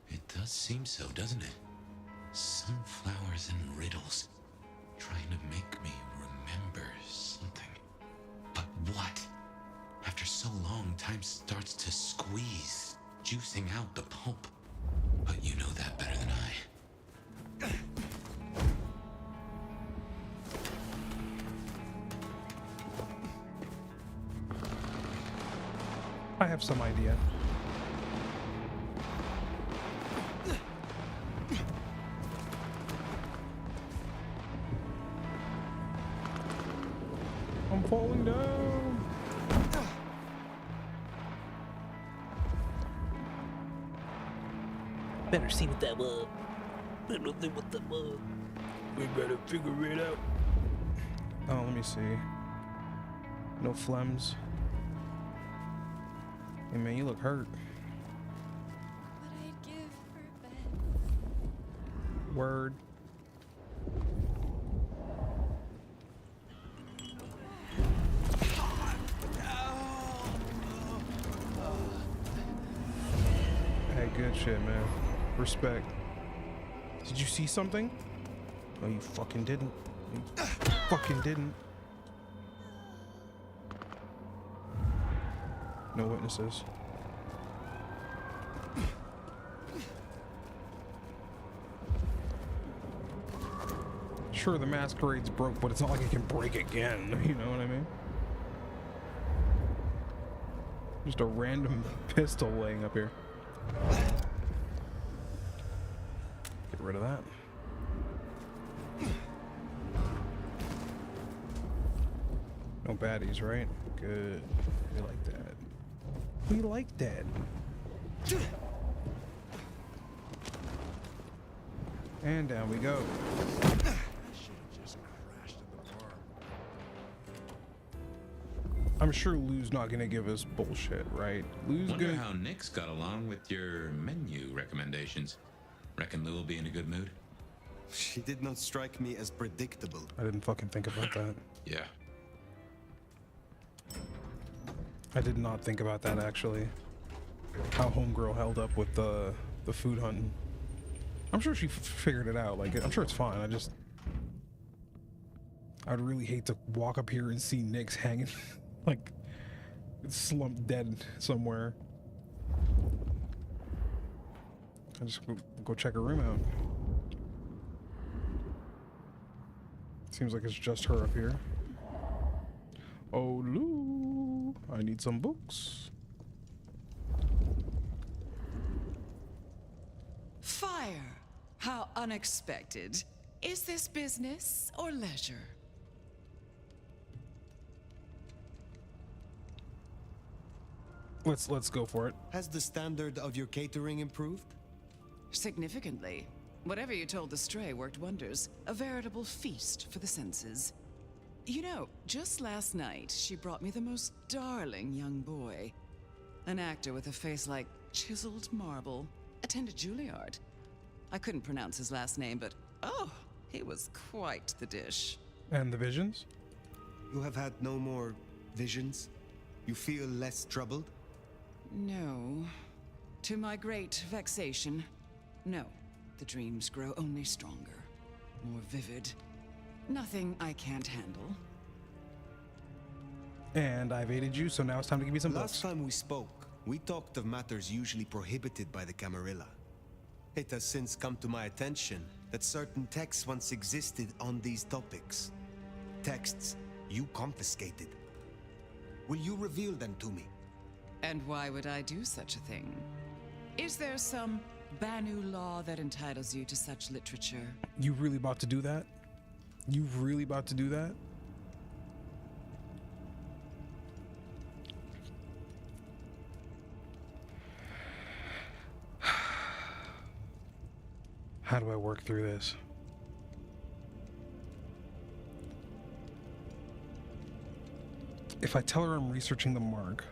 Speaker 2: It does seem so, doesn't it? Sunflowers and riddles, trying to make me remember something. But what? After so long, time starts to squeeze, juicing out the pulp. But you know that better than I.
Speaker 1: I have some idea. I'm falling down.
Speaker 11: Better see what that was. Better see what that was. We better figure it out.
Speaker 1: Oh, let me see. No phlegms. Hey man, you look hurt.
Speaker 12: What I'd give for a bed.
Speaker 1: Word. Hey, good shit, man. Respect. Did you see something? No, you fucking didn't. You fucking didn't. No witnesses. Sure, the masquerade's broke, but it's not like it can break again. You know what I mean? Just a random pistol laying up here. Get rid of that. No baddies, right? Good. We like that. We like that. And down we go. I'm sure Lou's not gonna give us bullshit, right? Lou's
Speaker 2: Wonder
Speaker 1: gonna.
Speaker 2: how Nick's got along with your menu recommendations. Reckon Lou will be in a good mood?
Speaker 10: She did not strike me as predictable.
Speaker 1: I didn't fucking think about that.
Speaker 2: Yeah.
Speaker 1: I did not think about that actually. How homegirl held up with the food hunting. I'm sure she figured it out. Like, I'm sure it's fine. I'd really hate to walk up here and see Nick's hanging, like, slumped dead somewhere. I just go check her room out. Seems like it's just her up here. Oh, Lou, I need some books.
Speaker 13: Fire! How unexpected. Is this business or leisure?
Speaker 1: Let's go for it.
Speaker 10: Has the standard of your catering improved?
Speaker 13: Significantly. Whatever you told the stray worked wonders. A veritable feast for the senses. You know, just last night, she brought me the most darling young boy. An actor with a face like chiseled marble. Attended Juilliard. I couldn't pronounce his last name, but oh, he was quite the dish.
Speaker 1: And the visions?
Speaker 10: You have had no more visions? You feel less troubled?
Speaker 13: No. To my great vexation, no. The dreams grow only stronger, more vivid. Nothing I can't handle.
Speaker 1: And I've aided you, so now it's time to give me some books.
Speaker 10: Last time we spoke, we talked of matters usually prohibited by the Camarilla. It has since come to my attention that certain texts once existed on these topics. Texts you confiscated. Will you reveal them to me?
Speaker 13: And why would I do such a thing? Is there some Banu law that entitles you to such literature?
Speaker 1: You really about to do that? You really about to do that? How do I work through this? If I tell her I'm researching the mark,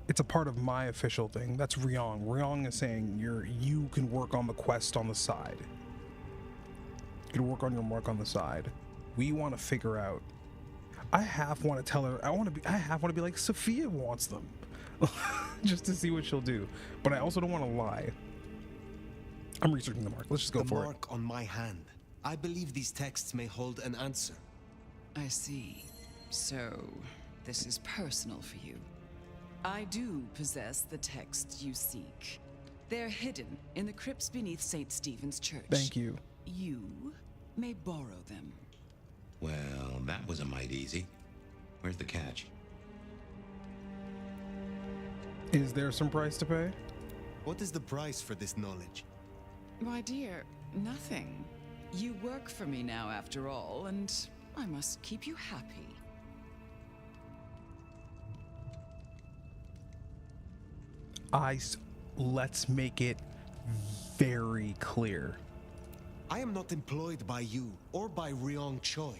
Speaker 1: it's a part of my official thing. That's Ryong. Ryong is saying you can work on the quest on the side. You can work on your mark on the side. we want to figure out. I half want to tell her. I half want to be like, Sophia wants them, just to see what she'll do. But I also don't want to lie. I'm researching the mark. Let's just go for it.
Speaker 10: The mark on my hand. I believe these texts may hold an answer.
Speaker 13: I see. So, this is personal for you. I do possess the texts you seek. They're hidden in the crypts beneath St. Stephen's Church.
Speaker 1: Thank you.
Speaker 13: You may borrow them.
Speaker 2: Well, that was a mite easy. Where's the catch?
Speaker 1: Is there some price to pay?
Speaker 10: What is the price for this knowledge?
Speaker 13: My dear, nothing. You work for me now, after all, and I must keep you happy.
Speaker 1: Let's make it very clear.
Speaker 10: I am not employed by you or by Ryong Choi.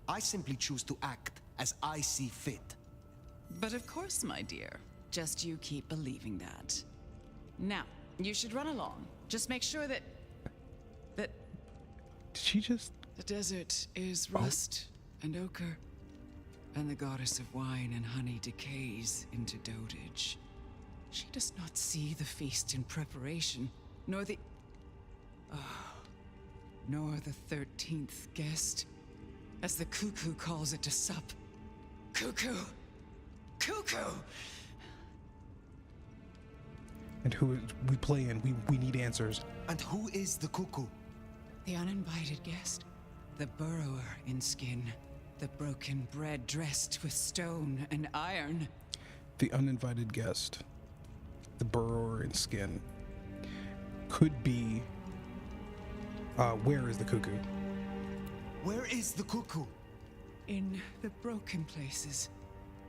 Speaker 10: I simply choose to act as I see fit.
Speaker 13: But of course, my dear. Just you keep believing that. Now, you should run along. Just make sure that...
Speaker 1: Did she just...
Speaker 13: The desert is rust and ochre, and the goddess of wine and honey decays into dotage. She does not see the feast in preparation, nor the... nor the 13th guest, as the cuckoo calls it to sup. Cuckoo! Cuckoo!
Speaker 1: And who we play in? We need answers.
Speaker 10: And who is the cuckoo?
Speaker 13: The uninvited guest. The burrower in skin. The broken bread dressed with stone and iron.
Speaker 1: The uninvited guest. The burrower in skin. Could be... where is the cuckoo?
Speaker 10: Where is the cuckoo?
Speaker 13: In the broken places.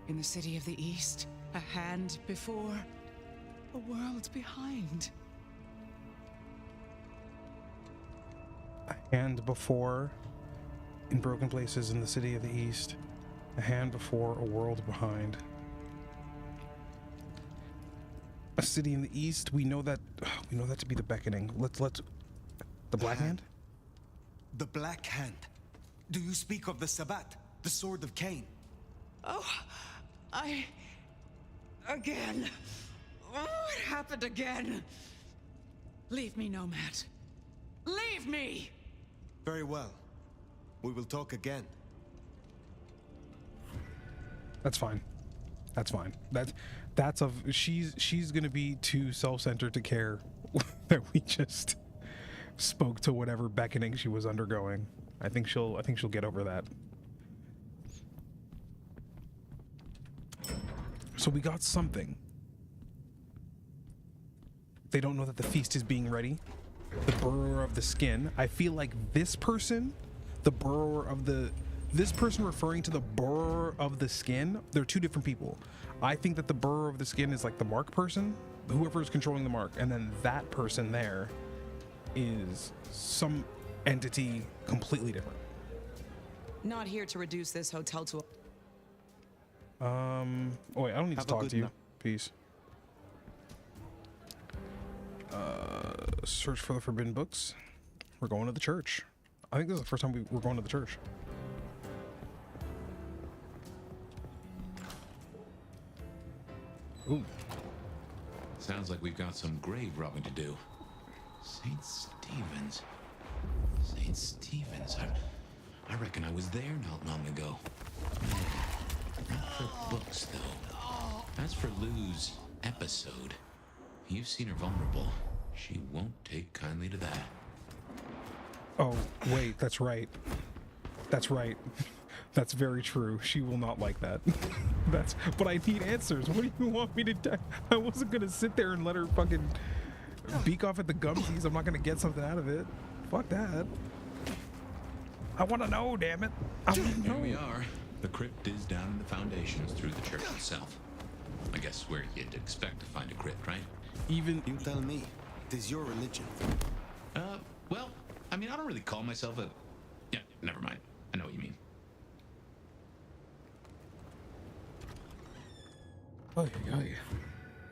Speaker 13: In the city of the East. A hand before. A world behind.
Speaker 1: A hand before, in broken places in the city of the East. A hand before, a world behind. A city in the East. We know that to be the beckoning. Let's the black hand.
Speaker 10: The black hand. Do you speak of the sabbat, the sword of Cain?
Speaker 13: Oh, again. Oh, it happened again. Leave me, Nomad. Leave me!
Speaker 10: Very well. We will talk again.
Speaker 1: That's fine. That's fine. She's gonna be too self-centered to care that we just spoke to whatever beckoning she was undergoing. I think she'll get over that. So we got something. They don't know that the feast is being ready. The burrower of the skin. I feel like this person, this person referring to the burrower of the skin, they're two different people. I think that the burrower of the skin is like the mark person, whoever is controlling the mark, and then that person there is some entity completely different.
Speaker 14: Not here to reduce this hotel to a...
Speaker 1: Oh wait, I don't need to talk to you. Peace. Search for the forbidden books. We're going to the church. I think this is the first time we're going to the church. Ooh.
Speaker 2: Sounds like we've got some grave robbing to do. St. Stephen's. St. Stephen's. I reckon I was there not long ago. Not for books, though. As for Lou's episode, you've seen her vulnerable. She won't take kindly to that.
Speaker 1: Oh, wait, that's right. That's right. That's very true. She will not like that. But I need answers. What do you want me to do? I wasn't gonna sit there and let her fucking beak off at the gumsies. I'm not gonna get something out of it. Fuck that. I wanna know, damn it. I wanna know.
Speaker 2: Here we are. The crypt is down in the foundations through the church itself. I guess where you'd expect to find a crypt, right?
Speaker 10: You tell me. It is your religion.
Speaker 2: Well, I mean, I don't really call myself a... Yeah, never mind. I know what you mean.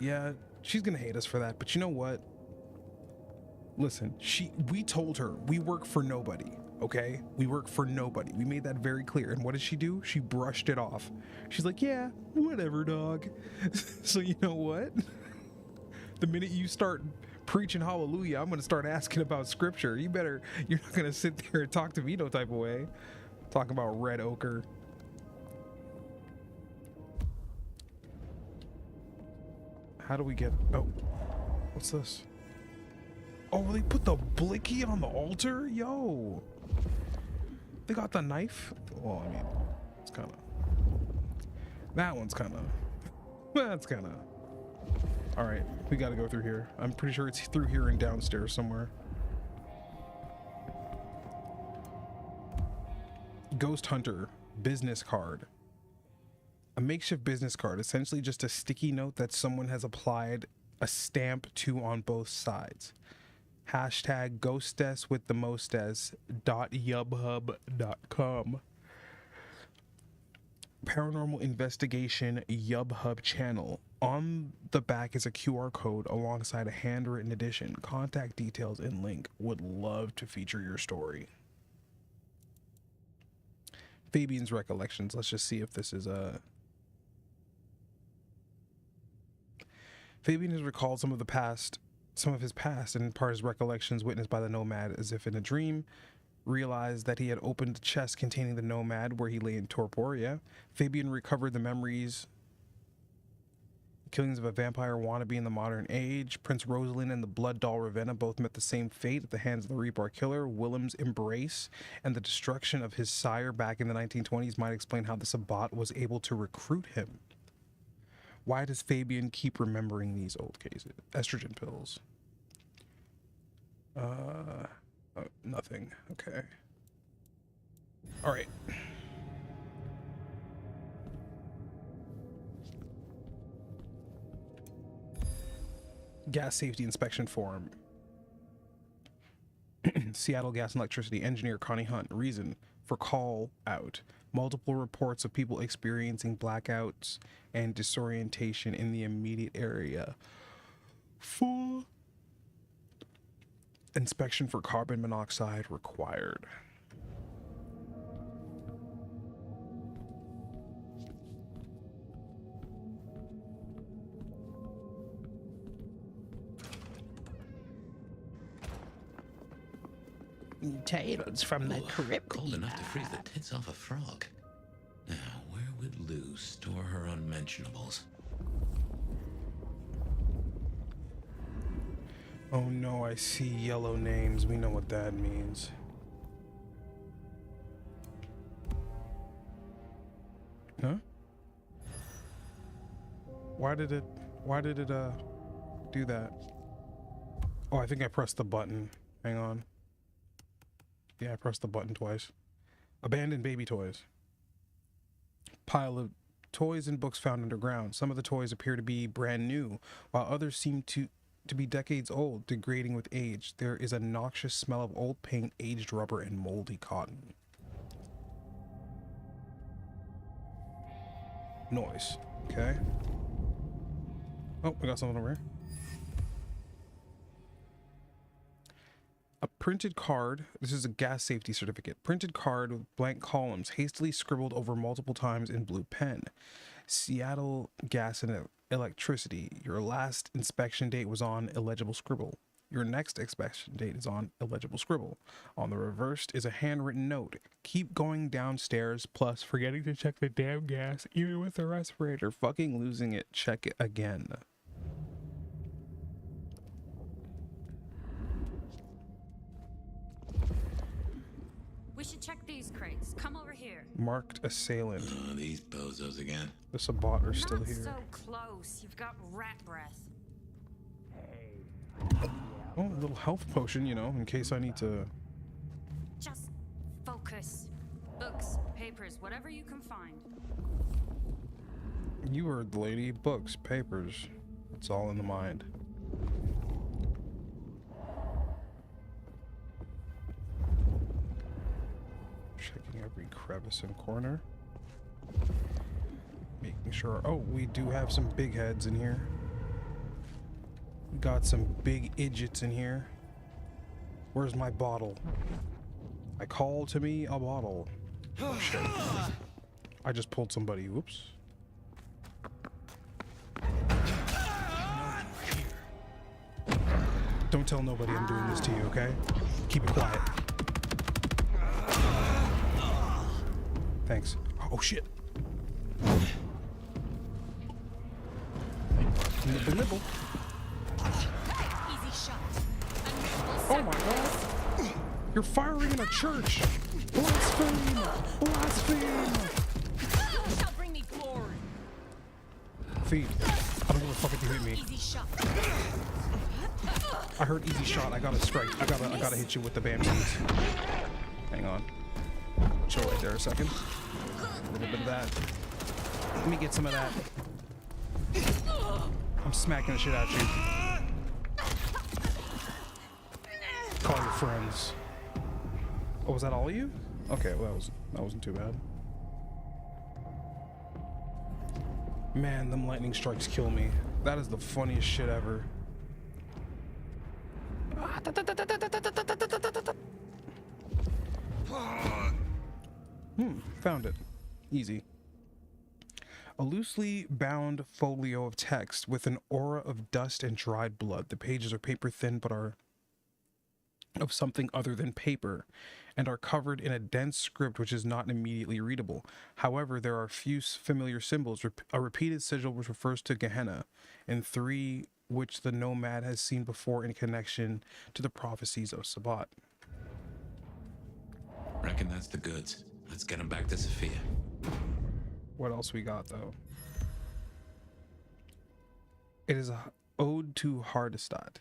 Speaker 1: Yeah, she's gonna hate us for that, but you know what? Listen, we told her we work for nobody. okay? We work for nobody. We made that very clear. And what did she do? She brushed it off. She's like, yeah, whatever, dog. So you know what? The minute you start preaching hallelujah, I'm going to start asking about scripture. You're not going to sit there and talk to me no type of way. Talking about red ochre. How do we get... Oh, what's this? Oh, they put the blicky on the altar? Yo. They got the knife? Well, I mean, it's kind of... That one's kind of... That's kind of... Alright, we gotta go through here. I'm pretty sure it's through here and downstairs somewhere. Ghost Hunter business card. A makeshift business card, essentially just a sticky note that someone has applied a stamp to on both sides. Hashtag ghostess with the mostess.yubhub.com. Paranormal Investigation Yubhub channel. On the back is a QR code alongside a handwritten edition. Contact details and link. Would love to feature your story. Fabian's recollections. Let's just see if this is a... Fabian has recalled some of his past and part of his recollections witnessed by the Nomad as if in a dream. Realized that he had opened the chest containing the Nomad where he lay in torpor. Yeah. Fabian recovered the memories. Killings of a vampire wannabe in the modern age. Prince Rosalind and the blood doll Ravenna both met the same fate at the hands of the Reaper killer. Willem's embrace and the destruction of his sire back in the 1920s might explain how the Sabbat was able to recruit him. Why does Fabian keep remembering these old cases? Estrogen pills. Nothing. Okay. All right. Gas safety inspection form. Seattle Gas and Electricity engineer Connie Hunt. Reason for call out. Multiple reports of people experiencing blackouts and disorientation in the immediate area. Full inspection for carbon monoxide required.
Speaker 15: Tales from the Caribbean.
Speaker 2: Cold enough to freeze the tits off a frog. Now, where would Lou store her unmentionables?
Speaker 1: Oh no, I see yellow names. We know what that means. Huh? Why did it do that? Oh, I think I pressed the button. Hang on. Yeah, I pressed the button twice. Abandoned baby toys. Pile of toys and books found underground. Some of the toys appear to be brand new, while others seem to be decades old, degrading with age. There is a noxious smell of old paint, aged rubber, and moldy cotton. Noise. Okay. Oh, we got something over here. A printed card. This is a gas safety certificate. Printed card with blank columns, hastily scribbled over multiple times in blue pen. Seattle Gas and Electricity. Your last inspection date was on illegible scribble. Your next inspection date is on illegible scribble. On the reversed is a handwritten note. Keep going downstairs, plus forgetting to check the damn gas, even with the respirator. Fucking losing it. Check it again.
Speaker 16: We should check these crates. Come over here.
Speaker 1: Marked assailant.
Speaker 2: Oh, these bozos again.
Speaker 1: The Sabbat are still here.
Speaker 16: Not so close. You've got rat breath.
Speaker 1: Oh, a little health potion, you know, in case I need to...
Speaker 16: Just focus. Books, papers, whatever you can find.
Speaker 1: You heard the lady. Books, papers. It's all in the mind. Checking every crevice and corner. Making sure... Oh, we do have some big heads in here. We got some big idiots in here. Where's my bottle? I call to me a bottle. Oh, shit. I just pulled somebody. Whoops. Don't tell nobody I'm doing this to you, okay? Keep it quiet. Thanks. Oh, shit. Nibble, nibble.
Speaker 12: Easy shot.
Speaker 1: Oh my god. You're firing in a church. Blaspheme. Blaspheme.
Speaker 12: Shall bring me glory.
Speaker 1: Feed. I don't give a fuck if you hit me.
Speaker 12: Easy shot.
Speaker 1: I heard easy shot. I gotta strike. I gotta hit you with the bam seeds. Hang on. Chill right there a second. A little bit of that. Let me get some of that. I'm smacking the shit out you. Call your friends. Oh, was that all of you? Okay, well that wasn't too bad. Man, them lightning strikes kill me. That is the funniest shit ever. Found it. Easy. A loosely bound folio of text with an aura of dust and dried blood. The pages are paper thin but are of something other than paper and are covered in a dense script which is not immediately readable. However, there are few familiar symbols. A repeated sigil which refers to Gehenna, and 3 which the nomad has seen before in connection to the prophecies of Sabbat.
Speaker 2: Reckon that's the goods. Let's get them back to Sophia.
Speaker 1: What else we got, though? It is a ode to Hardestadt.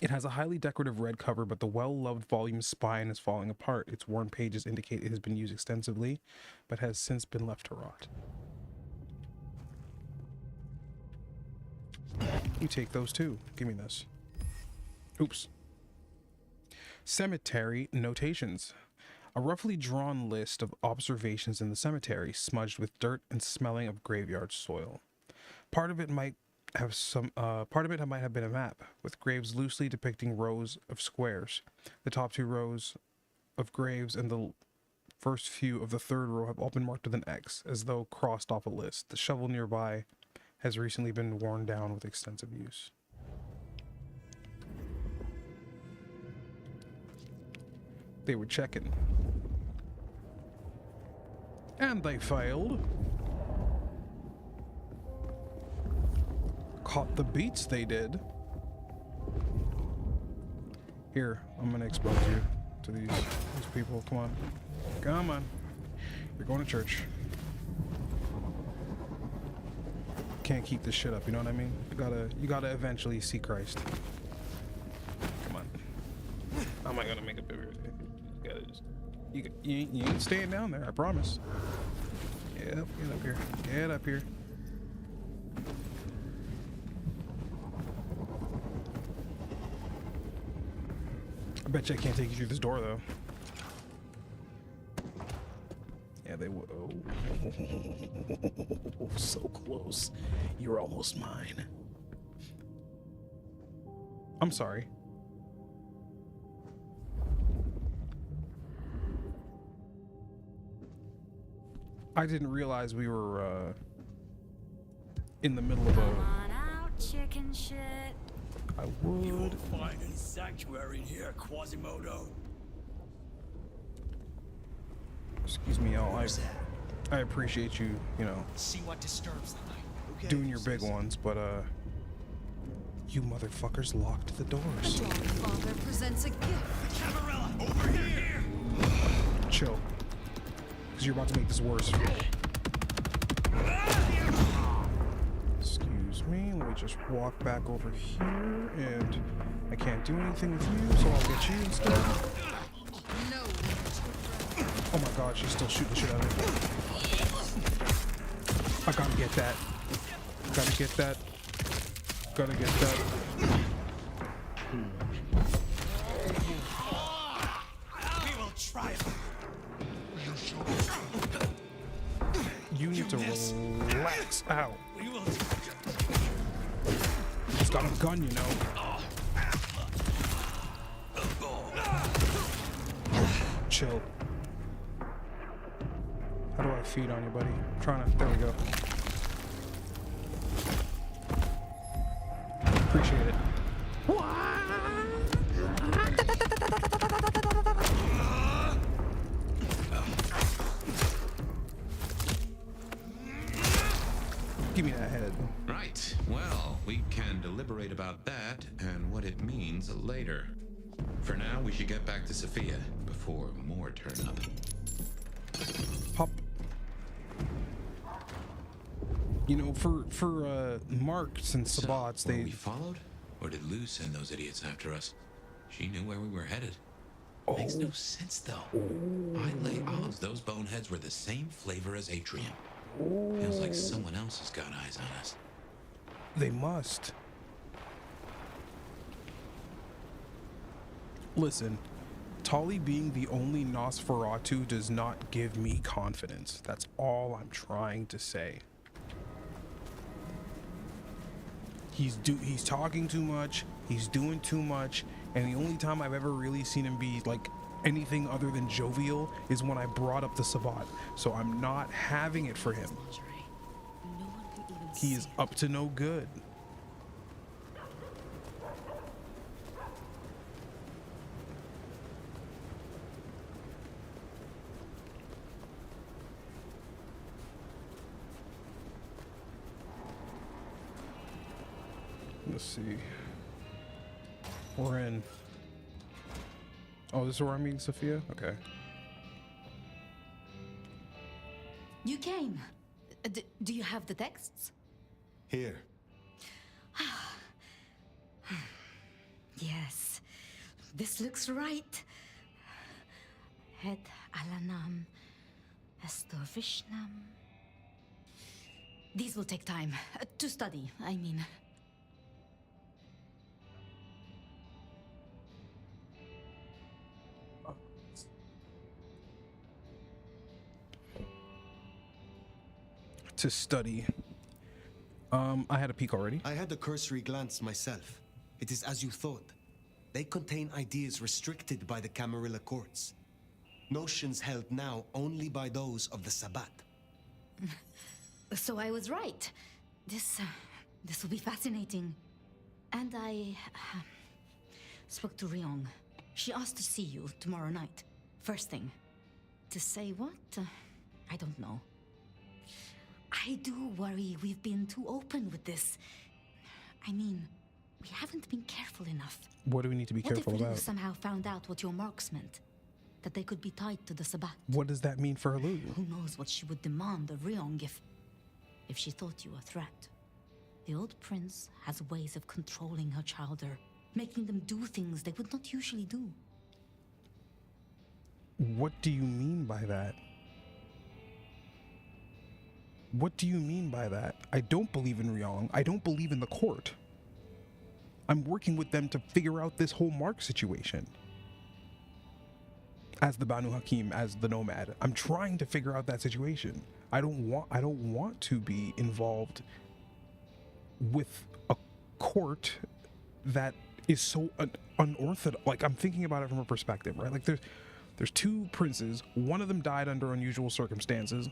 Speaker 1: It has a highly decorative red cover, but the well-loved volume's spine is falling apart. Its worn pages indicate it has been used extensively, but has since been left to rot. You take those too. Give me this. Oops. Cemetery notations. A roughly drawn list of observations in the cemetery, smudged with dirt and smelling of graveyard soil. Part of it might have been a map, with graves loosely depicting rows of squares. The top 2 rows of graves and the first few of the 3rd row have all been marked with an X, as though crossed off a list. The shovel nearby has recently been worn down with extensive use. They were checking. And they failed. Caught the beats they did. Here, I'm gonna expose you to these people. Come on. Come on. You're going to church. Can't keep this shit up, you know what I mean? You gotta eventually see Christ. Come on. How am I gonna make a bigger? You ain't staying down there, I promise. Yep, get up here. Get up here. I bet you I can't take you through this door, though. Yeah, they will. Oh, so close. You're almost mine. I'm sorry. I didn't realize we were in the middle of a.
Speaker 16: Come on out, chicken shit.
Speaker 1: I would.
Speaker 11: You won't find any sanctuary in here, Quasimodo.
Speaker 1: Excuse me, y'all. I appreciate you, you know,
Speaker 11: See what disturbs the night. Okay.
Speaker 1: doing your big ones, but you motherfuckers locked the doors.
Speaker 6: The Father presents a gift.
Speaker 11: Camarilla, over here!
Speaker 1: Chill, because you're about to make this worse. Excuse me. Let me just walk back over here, and I can't do anything with you, so I'll get you instead.
Speaker 6: No.
Speaker 1: Oh my God, she's still shooting the shit out of me. I gotta get that. Gotta get that. Gotta get that.
Speaker 11: We will try.
Speaker 1: You need to relax out.
Speaker 11: We will.
Speaker 1: He's got a gun, you know. chill. How do I feed on you, buddy? I'm trying to. There we go. Appreciate it. Give me that head.
Speaker 2: Right. Well, we can deliberate about that and what it means later. For now, we should get back to Sophia before more turn up.
Speaker 1: Pop. You know, for marks and sabbats,
Speaker 2: we followed, or did Lou send those idiots after us? She knew where we were headed. Makes no sense, though. I lay odds those boneheads were the same flavor as Atrium. Feels like someone else has got eyes on us.
Speaker 1: They must. Listen, Tali being the only Nosferatu does not give me confidence. That's all I'm trying to say. He's talking too much, he's doing too much, and the only time I've ever really seen him be like anything other than jovial is when I brought up the Sabbat. So I'm not having it for him. He is up to no good. Let's see. We're in. Oh, this is where I'm meeting Sophia? Okay.
Speaker 3: You came. Do you have the texts?
Speaker 10: Here.
Speaker 3: Yes. This looks right. Het Alanam Estorvishnam. These will take time. To study, I mean.
Speaker 1: To study. I had a peek already.
Speaker 10: I had a cursory glance myself. It is as you thought. They contain ideas restricted by the Camarilla courts. Notions held now only by those of the Sabbat.
Speaker 3: So I was right. This will be fascinating. And I spoke to Ryong. She asked to see you tomorrow night. First thing. To say what? I don't know. I do worry we've been too open with this. I mean, we haven't been careful enough.
Speaker 1: What do we need to be careful
Speaker 3: What if Lou
Speaker 1: about?
Speaker 3: somehow found out what your marks meant? That they could be tied to the Sabbat?
Speaker 1: What does that mean for Lou?
Speaker 3: Who knows what she would demand of Ryong if she thought you a threat. The old prince has ways of controlling her chowder, making them do things they would not usually do.
Speaker 1: What do you mean by that? What do you mean by that? I don't believe in Ryong. I don't believe in the court. I'm working with them to figure out this whole Mark situation. As the Banu Hakim, as the Nomad, I'm trying to figure out that situation. I don't want to be involved with a court that is so unorthodox. Like, I'm thinking about it from a perspective, right? Like, there's two princes. One of them died under unusual circumstances.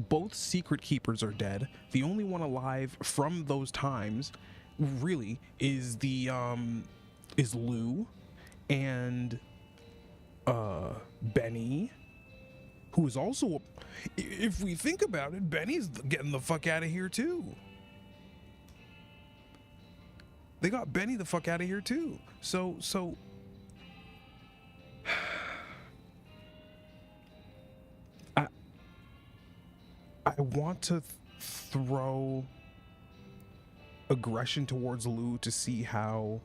Speaker 1: Both secret keepers are dead. The only one alive from those times, really, is is Lou and Benny, who is also, if we think about it, Benny's getting the fuck out of here too. They got Benny the fuck out of here too. So I want to throw aggression towards Lou to see how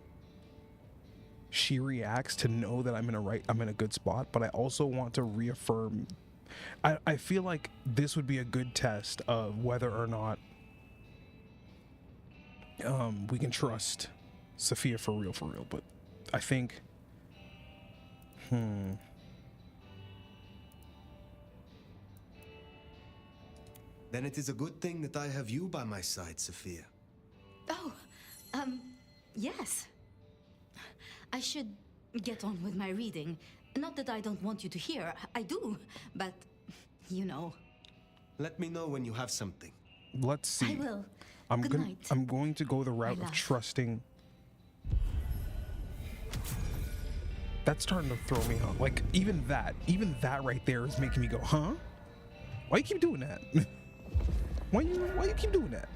Speaker 1: she reacts, to know that I'm in a good spot, but I also want to reaffirm. I feel like this would be a good test of whether or not we can trust Sophia for real, but I think
Speaker 10: Then it is a good thing that I have you by my side, Sophia.
Speaker 3: Oh, yes. I should get on with my reading. Not that I don't want you to hear. I do. But, you know.
Speaker 10: Let me know when you have something.
Speaker 1: Let's see.
Speaker 3: I will.
Speaker 1: I'm
Speaker 3: Good
Speaker 1: gonna.
Speaker 3: night.
Speaker 1: I'm going to go the route of
Speaker 3: love.
Speaker 1: trusting. That's starting to throw me off. Like even that right there is making me go, huh? Why you keep doing that? Why you keep doing that?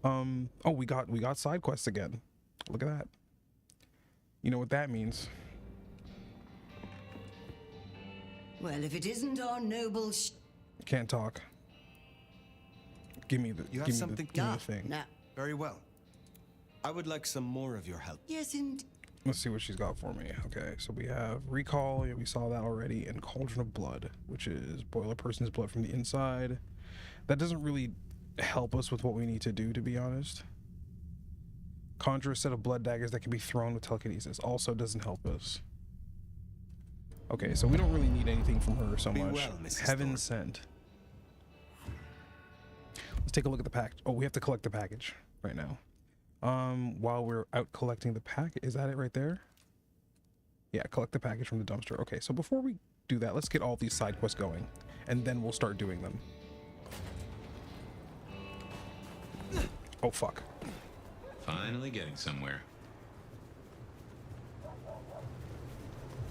Speaker 1: Oh, we got side quests again. Look at that. You know what that means?
Speaker 6: Well, if it isn't our noble
Speaker 1: Can't talk. Give me the.
Speaker 10: You have
Speaker 1: give me
Speaker 10: something?
Speaker 1: the, give me the thing.
Speaker 6: Nah.
Speaker 10: Very well. I would like some more of your help.
Speaker 6: Yes, and
Speaker 1: Let's see what she's got for me. Okay, so we have recall. Yeah, we saw that already, and cauldron of blood, which is boil a person's blood from the inside. That doesn't really help us with what we need to do, to be honest. Conjure a set of blood daggers that can be thrown with telekinesis. Also doesn't help us. Okay, so we don't really need anything from her so
Speaker 10: Be
Speaker 1: much.
Speaker 10: well, Mrs.
Speaker 1: Heaven
Speaker 10: Thorne.
Speaker 1: sent. Let's take a look at the package. Oh, we have to collect the package right now. While we're out collecting the package, is that it right there? Yeah, collect the package from the dumpster. Okay, so before we do that, let's get all these side quests going, and then we'll start doing them. Oh, fuck.
Speaker 4: Finally getting somewhere.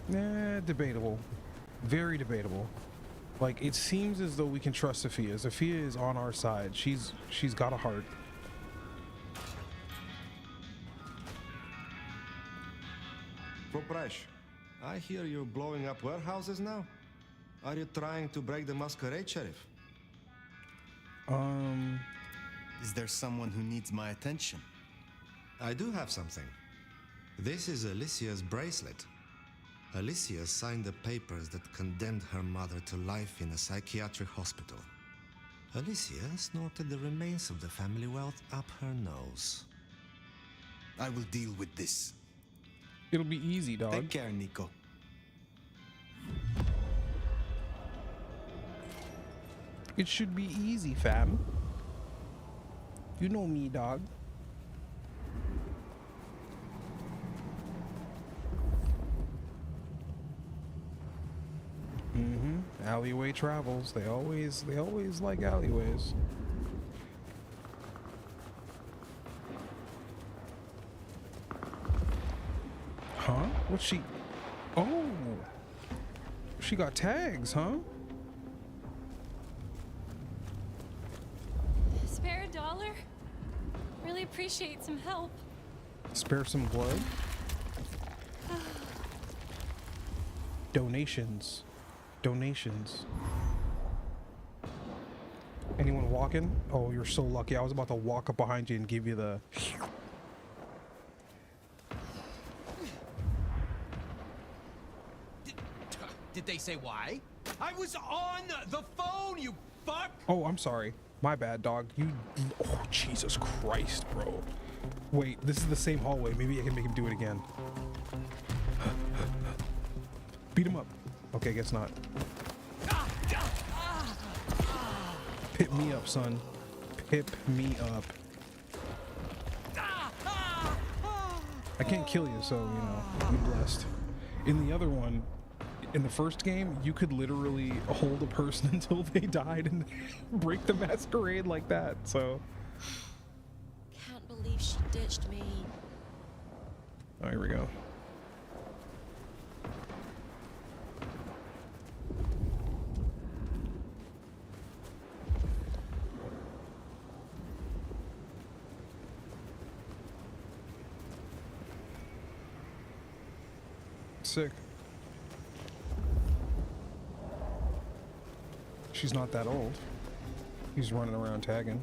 Speaker 1: Nah, debatable. Very debatable. Like, it seems as though we can trust Sophia. Sophia is on our side. She's got a heart.
Speaker 5: Popresh, I hear you're blowing up warehouses now. Are you trying to break the masquerade, Sheriff?
Speaker 10: Is there someone who needs my attention?
Speaker 5: I do have something. This is Alicia's bracelet. Alicia signed the papers that condemned her mother to life in a psychiatric hospital. Alicia snorted the remains of the family wealth up her nose.
Speaker 10: I will deal with this.
Speaker 1: It'll be easy, dog.
Speaker 10: Take care, Nico.
Speaker 1: It should be easy, fam. You know me, dog. Alleyway travels. They always like alleyways. Huh? What's she? Oh, she got tags, huh?
Speaker 12: Spare a dollar? Really appreciate some help.
Speaker 1: Spare some blood. Donations. Donations. Anyone walking? Oh, you're so lucky. I was about to walk up behind you and give you the...
Speaker 17: Did they say why? I was on the phone, you fuck!
Speaker 1: Oh, I'm sorry. My bad, dog. You... Oh, Jesus Christ, bro. Wait, this is the same hallway. Maybe I can make him do it again. Beat him up. Okay, guess not. Pip me up, son. Pip me up. I can't kill you, so, you know, be blessed. In the other one, in the first game, you could literally hold a person until they died and break the masquerade like that, so.
Speaker 6: can't believe she ditched me.
Speaker 1: Oh, here we go. Sick. She's not that old. He's running around tagging.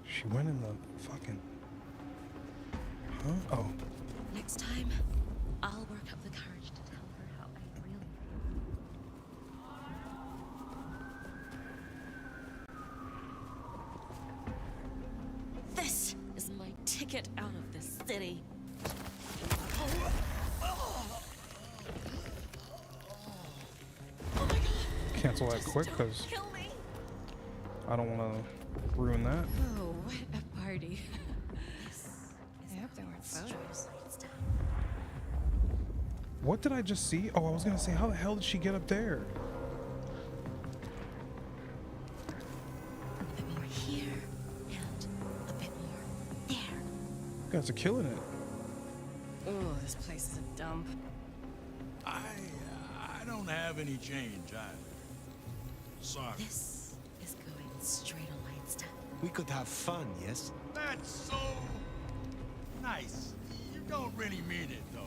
Speaker 1: She went in the fucking... Huh? Oh.
Speaker 6: Next time, I'll work up the courage to tell her how I really feel. This is my ticket out of this city.
Speaker 1: Cancel that quick, because I don't want to ruin that.
Speaker 12: Oh, what a party.
Speaker 14: photos.
Speaker 1: What did I just see? Oh, I was gonna say, how the hell did she get up there?
Speaker 6: A bit more here, and a bit more there.
Speaker 1: You guys are killing it.
Speaker 14: Oh, this place is a dump.
Speaker 9: I don't have any change. Sorry.
Speaker 6: This is going straight to Leinster.
Speaker 10: We could have fun, yes?
Speaker 9: That's so nice. You don't really mean it, though,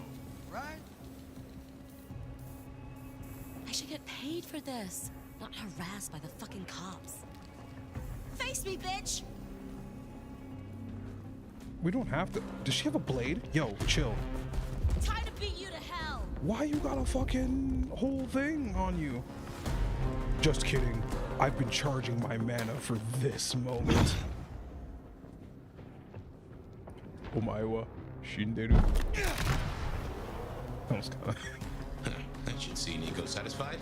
Speaker 9: right?
Speaker 6: I should get paid for this, not harassed by the fucking cops. Face me, bitch!
Speaker 1: We don't have to. Does she have a blade? Yo, chill.
Speaker 6: Time to beat you to hell!
Speaker 1: Why you got a fucking whole thing on you? Just kidding. I've been charging my mana for this moment. Omaewa shinderu. That was kinda...
Speaker 2: That should see Nico satisfied.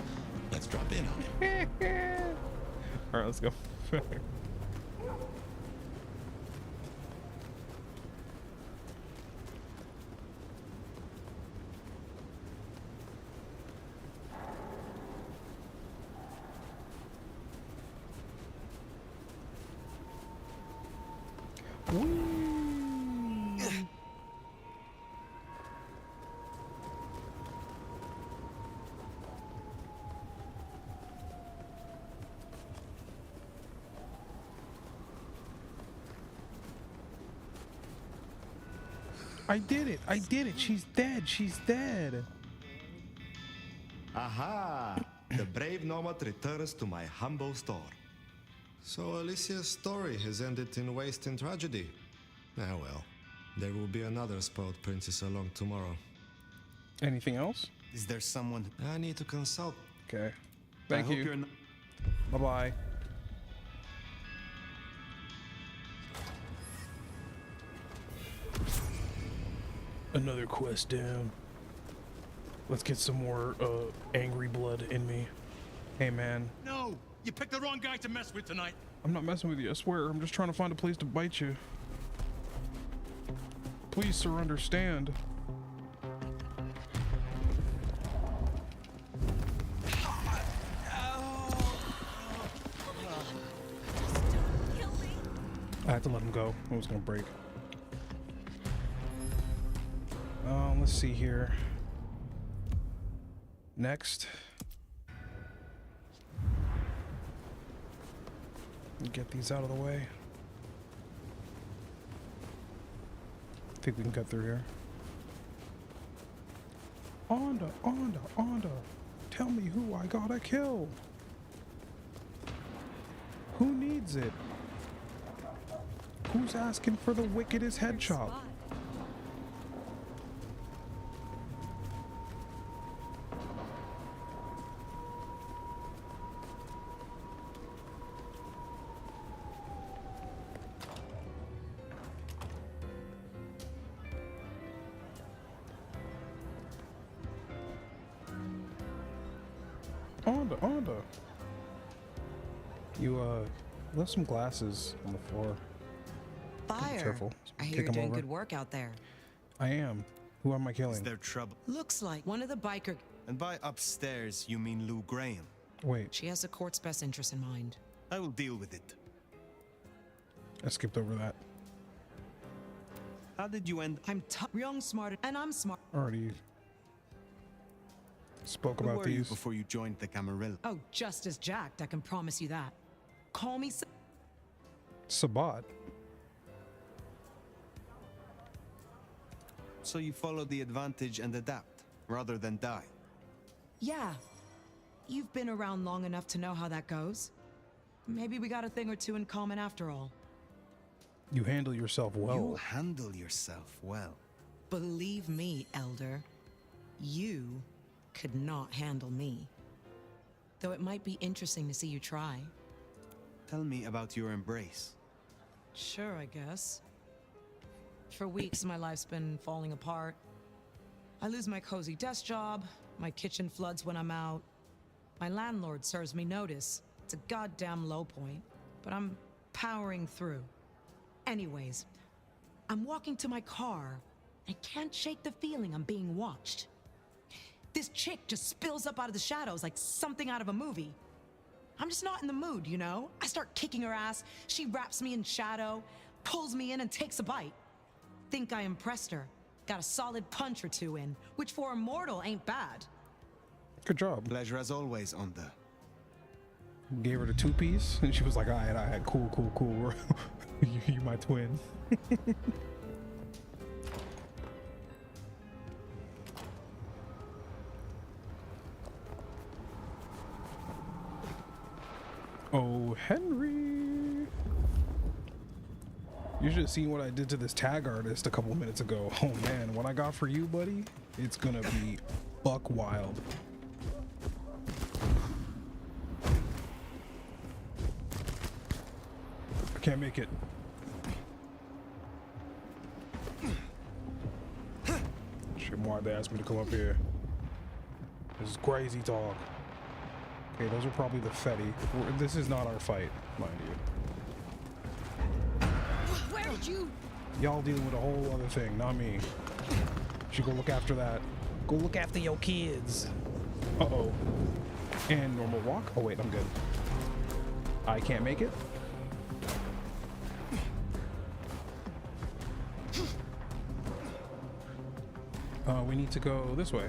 Speaker 2: Let's drop in on him.
Speaker 1: Alright, let's go. I did it! I did it! She's dead! She's dead!
Speaker 5: Aha! The brave nomad returns to my humble store. So Alicia's story has ended in waste and tragedy. Ah well, there will be another spoiled princess along tomorrow.
Speaker 1: Anything else?
Speaker 10: Is there someone...
Speaker 5: I need to consult.
Speaker 1: Okay. Thank you. Bye-bye. Another quest down. Let's get some more angry blood in me. Hey man.
Speaker 9: No! You picked the wrong guy to mess with tonight.
Speaker 1: I'm not messing with you, I swear. I'm just trying to find a place to bite you. Please, sir, understand. I had to let him go. It was gonna break. Let's see here. Next. Get these out of the way. I think we can cut through here. Onda, Onda, Onda. Tell me who I gotta kill. Who needs it? Who's asking for the wickedest head chop? Onda. You, left some glasses on the floor.
Speaker 14: Fire.
Speaker 1: Careful.
Speaker 14: I hear
Speaker 1: Kick
Speaker 14: you're
Speaker 1: 'em
Speaker 14: doing
Speaker 1: over.
Speaker 14: good work out there.
Speaker 1: I am. Who am I killing?
Speaker 10: Is there trouble?
Speaker 14: Looks like one of the biker...
Speaker 10: And by upstairs, you mean Lou Graham?
Speaker 1: Wait.
Speaker 14: She has the court's best interest in mind.
Speaker 10: I will deal with it.
Speaker 1: I skipped over that.
Speaker 10: How did you end?
Speaker 14: I'm young, smart, and I'm smart.
Speaker 1: Already spoke
Speaker 10: Who
Speaker 1: about
Speaker 10: were you
Speaker 1: these.
Speaker 10: before you joined the Camarilla?
Speaker 14: Oh, just as jacked, I can promise you that. Call me...
Speaker 1: Sabbat.
Speaker 10: So you follow the advantage and adapt, rather than die.
Speaker 14: Yeah. You've been around long enough to know how that goes. Maybe we got a thing or two in common after all.
Speaker 1: You handle yourself well.
Speaker 10: You handle yourself well.
Speaker 14: Believe me, Elder. You could not handle me. Though it might be interesting to see you try.
Speaker 10: Tell me about your embrace.
Speaker 14: Sure, I guess. For weeks, my life's been falling apart. I lose my cozy desk job, my kitchen floods when I'm out. My landlord serves me notice. It's a goddamn low point, but I'm powering through. Anyways, I'm walking to my car I can't shake the feeling I'm being watched. This chick just spills up out of the shadows like something out of a movie. I'm just not in the mood, you know? I start kicking her ass, she wraps me in shadow, pulls me in and takes a bite. Think I impressed her. Got a solid punch or two in, which for a mortal ain't bad.
Speaker 1: Good job.
Speaker 10: Pleasure as always, Onda.
Speaker 1: Gave her the 2-piece, and she was like, alright, cool. you my twin. Oh, Henry. You should have seen what I did to this tag artist a couple minutes ago. Oh man, what I got for you, buddy, it's gonna be buck wild. I can't make it. Shit, why'd they ask me to come up here? This is crazy talk. Okay, those are probably the Fetty. This is not our fight, mind you.
Speaker 12: Where did you?
Speaker 1: Y'all dealing with a whole other thing, not me. Should go look after that. Go look after your kids. Uh-oh. And normal walk. Oh wait, I'm good. I can't make it. We need to go this way.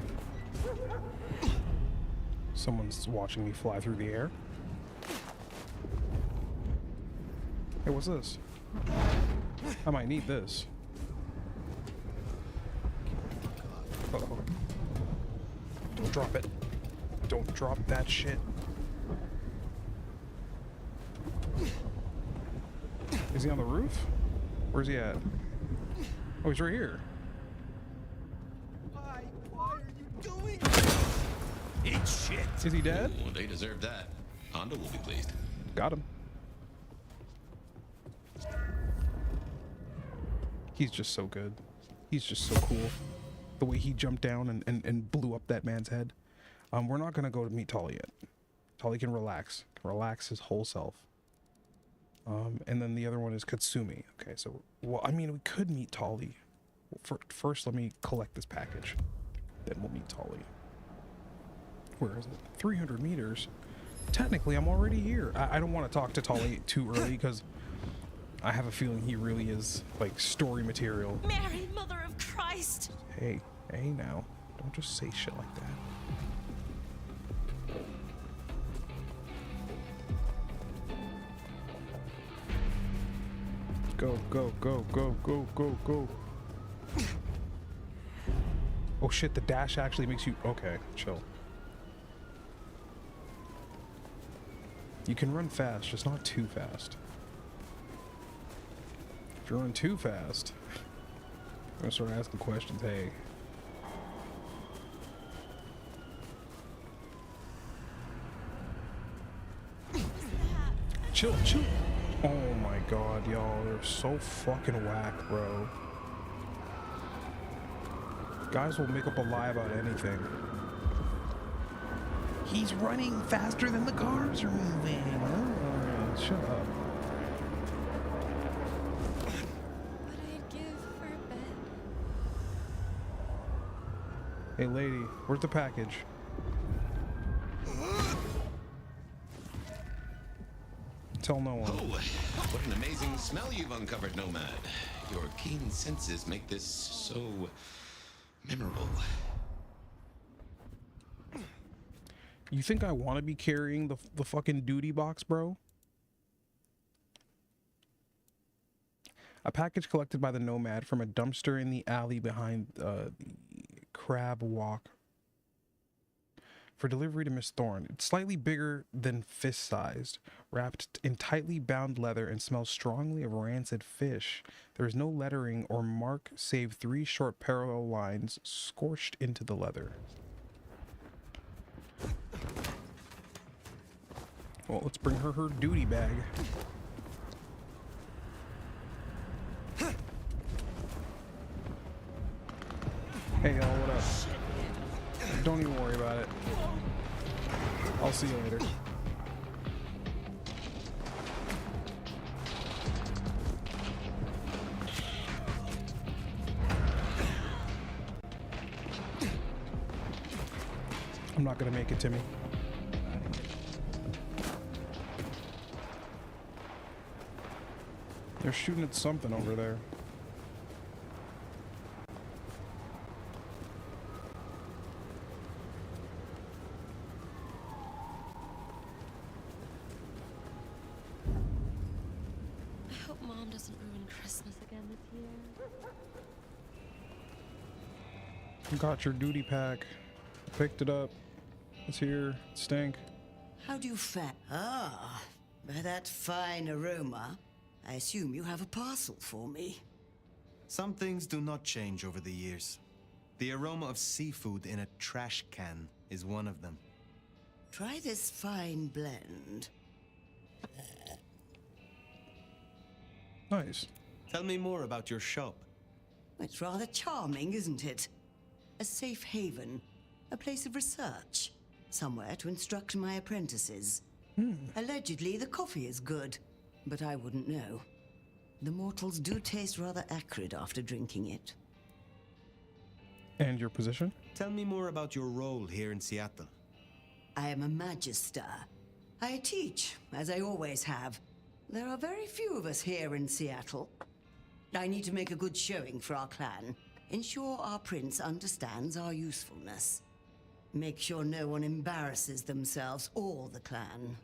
Speaker 1: Someone's watching me fly through the air. Hey, what's this? I might need this. Uh-oh. Don't drop it. Don't drop that shit. Is he on the roof? Where's he at? Oh, he's right here.
Speaker 17: Why are you doing?
Speaker 1: Eat shit. Is he dead?
Speaker 2: Well, they deserve that. Honda will be pleased.
Speaker 1: Got him. He's just so good. He's just so cool. The way he jumped down and blew up that man's head. We're not gonna go to meet Tali yet. Tali can relax. Relax his whole self. And then the other one is Katsumi. Okay, so, well, I mean, we could meet Tali. First, let me collect this package. Then we'll meet Tali. Where is it? 300 meters? Technically, I'm already here. I don't want to talk to Tali too early because I have a feeling he really is, like, story material.
Speaker 12: Mary, Mother of Christ!
Speaker 1: Hey now. Don't just say shit like that. Go. Oh shit, the dash actually makes you... Okay, chill. You can run fast, just not too fast. If you run too fast, I'm gonna start asking questions. Hey. Chill. Oh my god, y'all, they're so fucking whack, bro. Guys will make up a lie about anything. He's running faster than the cars are moving. Oh, shut up.
Speaker 12: What I'd give for a bed.
Speaker 1: Hey lady, where's the package? Tell no one.
Speaker 2: Oh, what an amazing smell you've uncovered, Nomad. Your keen senses make this so memorable.
Speaker 1: You think I want to be carrying the fucking duty box, bro? A package collected by the Nomad from a dumpster in the alley behind the Crab Walk for delivery to Miss Thorne. It's slightly bigger than fist-sized, wrapped in tightly bound leather, and smells strongly of rancid fish. There is no lettering or mark save 3 short parallel lines scorched into the leather. Well, let's bring her duty bag. Hey y'all, what up? Don't even worry about it. I'll see you later. not gonna make it, Timmy. They're shooting at something over there.
Speaker 6: I hope Mom doesn't ruin Christmas again this year.
Speaker 1: Got your duty pack. Picked it up. It's here. Stink.
Speaker 18: How do you fare? Ah, by that fine aroma, I assume you have a parcel for me.
Speaker 10: Some things do not change over the years. The aroma of seafood in a trash can is one of them.
Speaker 18: Try this fine blend.
Speaker 1: Nice.
Speaker 10: Tell me more about your shop.
Speaker 18: It's rather charming, isn't it? A safe haven, a place of research, somewhere to instruct my apprentices. Allegedly, the coffee is good, but I wouldn't know. The mortals do taste rather acrid after drinking it.
Speaker 1: And your position?
Speaker 10: Tell me more about your role here in Seattle.
Speaker 18: I am a magister. I teach, as I always have. There are very few of us here in Seattle. I need to make a good showing for our clan. Ensure our prince understands our usefulness. Make sure no one embarrasses themselves or the clan.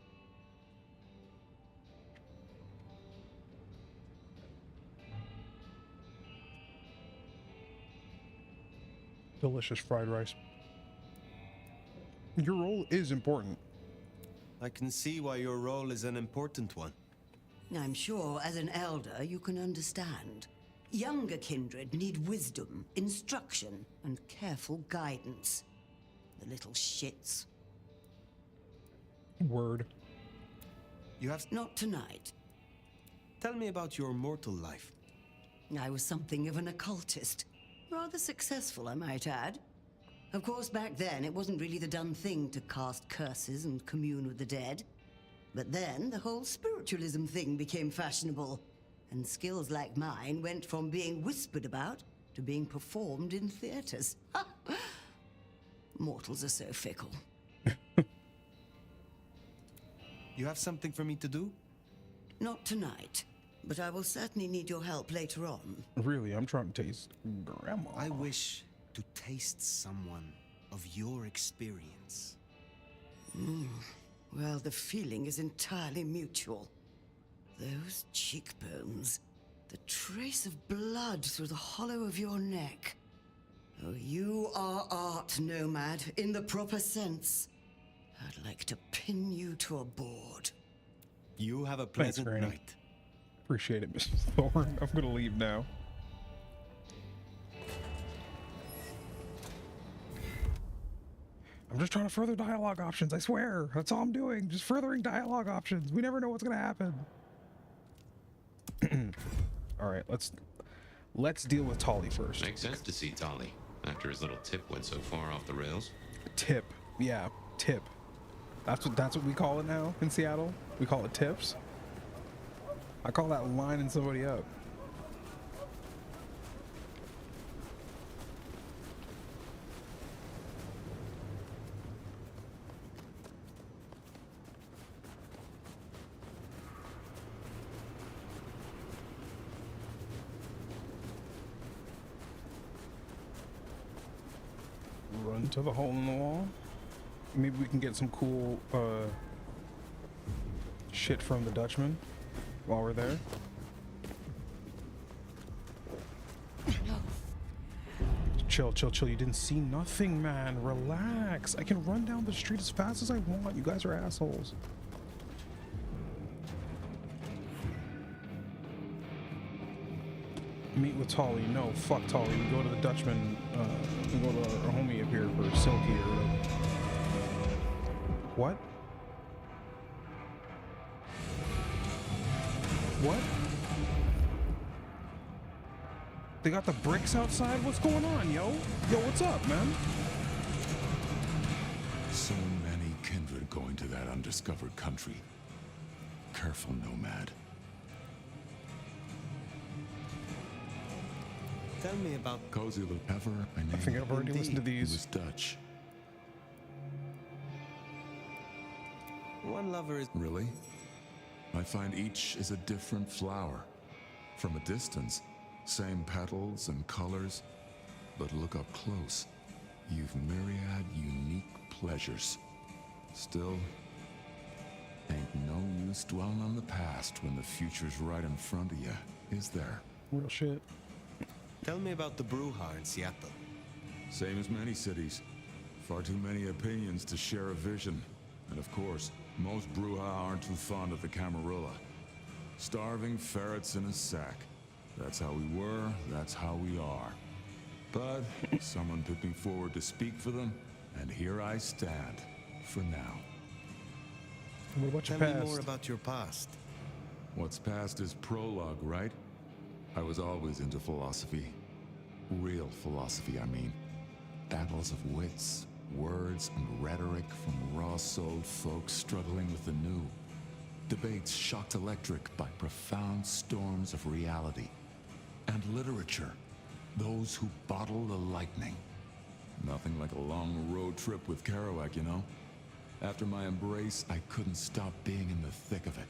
Speaker 1: Delicious fried rice. Your role is important.
Speaker 10: I can see why your role is an important one.
Speaker 18: I'm sure as an elder you can understand. Younger kindred need wisdom, instruction, and careful guidance. The little shits.
Speaker 1: Word.
Speaker 10: You have...
Speaker 18: Not tonight.
Speaker 10: Tell me about your mortal life.
Speaker 18: I was something of an occultist. Rather successful, I might add. Of course, back then, it wasn't really the done thing to cast curses and commune with the dead. But then, the whole spiritualism thing became fashionable. And skills like mine went from being whispered about to being performed in theaters. Mortals are so fickle.
Speaker 10: You have something for me to do?
Speaker 18: Not tonight, but I will certainly need your help later on.
Speaker 1: Really, I'm trying to taste grandma.
Speaker 10: I wish to taste someone of your experience.
Speaker 18: Well, the feeling is entirely mutual. Those cheekbones, the trace of blood through the hollow of your neck. Oh, you are art, Nomad, in the proper sense. I'd like to pin you to a board.
Speaker 10: You have a pleasant night.
Speaker 1: Appreciate it, Mrs. Thorne. I'm gonna leave now. I'm just trying to further dialogue options, I swear. That's all I'm doing. Just furthering dialogue options. We never know what's gonna happen. Alright, let's deal with Tolly first.
Speaker 2: Makes sense to see Tolly, after his little tip went so far off the rails.
Speaker 1: Tip. Yeah, tip. That's what we call it now in Seattle. We call it tips. I call that lining somebody up. Run to the hole in the wall. Maybe we can get some cool shit from the Dutchman while we're there. Chill, chill, chill. You didn't see nothing, man. Relax. I can run down the street as fast as I want. You guys are assholes. Meet with Tolly. No, fuck Tolly. We go to the Dutchman. We go to our homie up here for Silky or whatever. What? What? They got the bricks outside? What's going on, yo? Yo, what's up, man?
Speaker 19: So many kindred going to that undiscovered country. Careful, Nomad.
Speaker 10: Tell me about
Speaker 19: Cozy Ever,
Speaker 1: I think I've already listened to these.
Speaker 19: He was Dutch.
Speaker 10: One lover is...
Speaker 19: Really? I find each is a different flower. From a distance, same petals and colors, but look up close. You've myriad unique pleasures. Still, ain't no use dwelling on the past when the future's right in front of you, is there?
Speaker 1: Real shit.
Speaker 10: Tell me about the Bruja in Seattle.
Speaker 19: Same as many cities. Far too many opinions to share a vision. And of course, most Bruja aren't too fond of the Camarilla. Starving ferrets in a sack. That's how we were, that's how we are. But someone put me forward to speak for them, and here I stand, for now.
Speaker 1: What about your
Speaker 10: Tell
Speaker 1: past?
Speaker 10: me more about your past.
Speaker 19: What's past is prologue, right? I was always into philosophy. Real philosophy, I mean. Battles of wits, words, and rhetoric from raw-souled folks struggling with the new. Debates shocked electric by profound storms of reality. And literature, those who bottle the lightning. Nothing like a long road trip with Kerouac, you know? After my embrace, I couldn't stop being in the thick of it.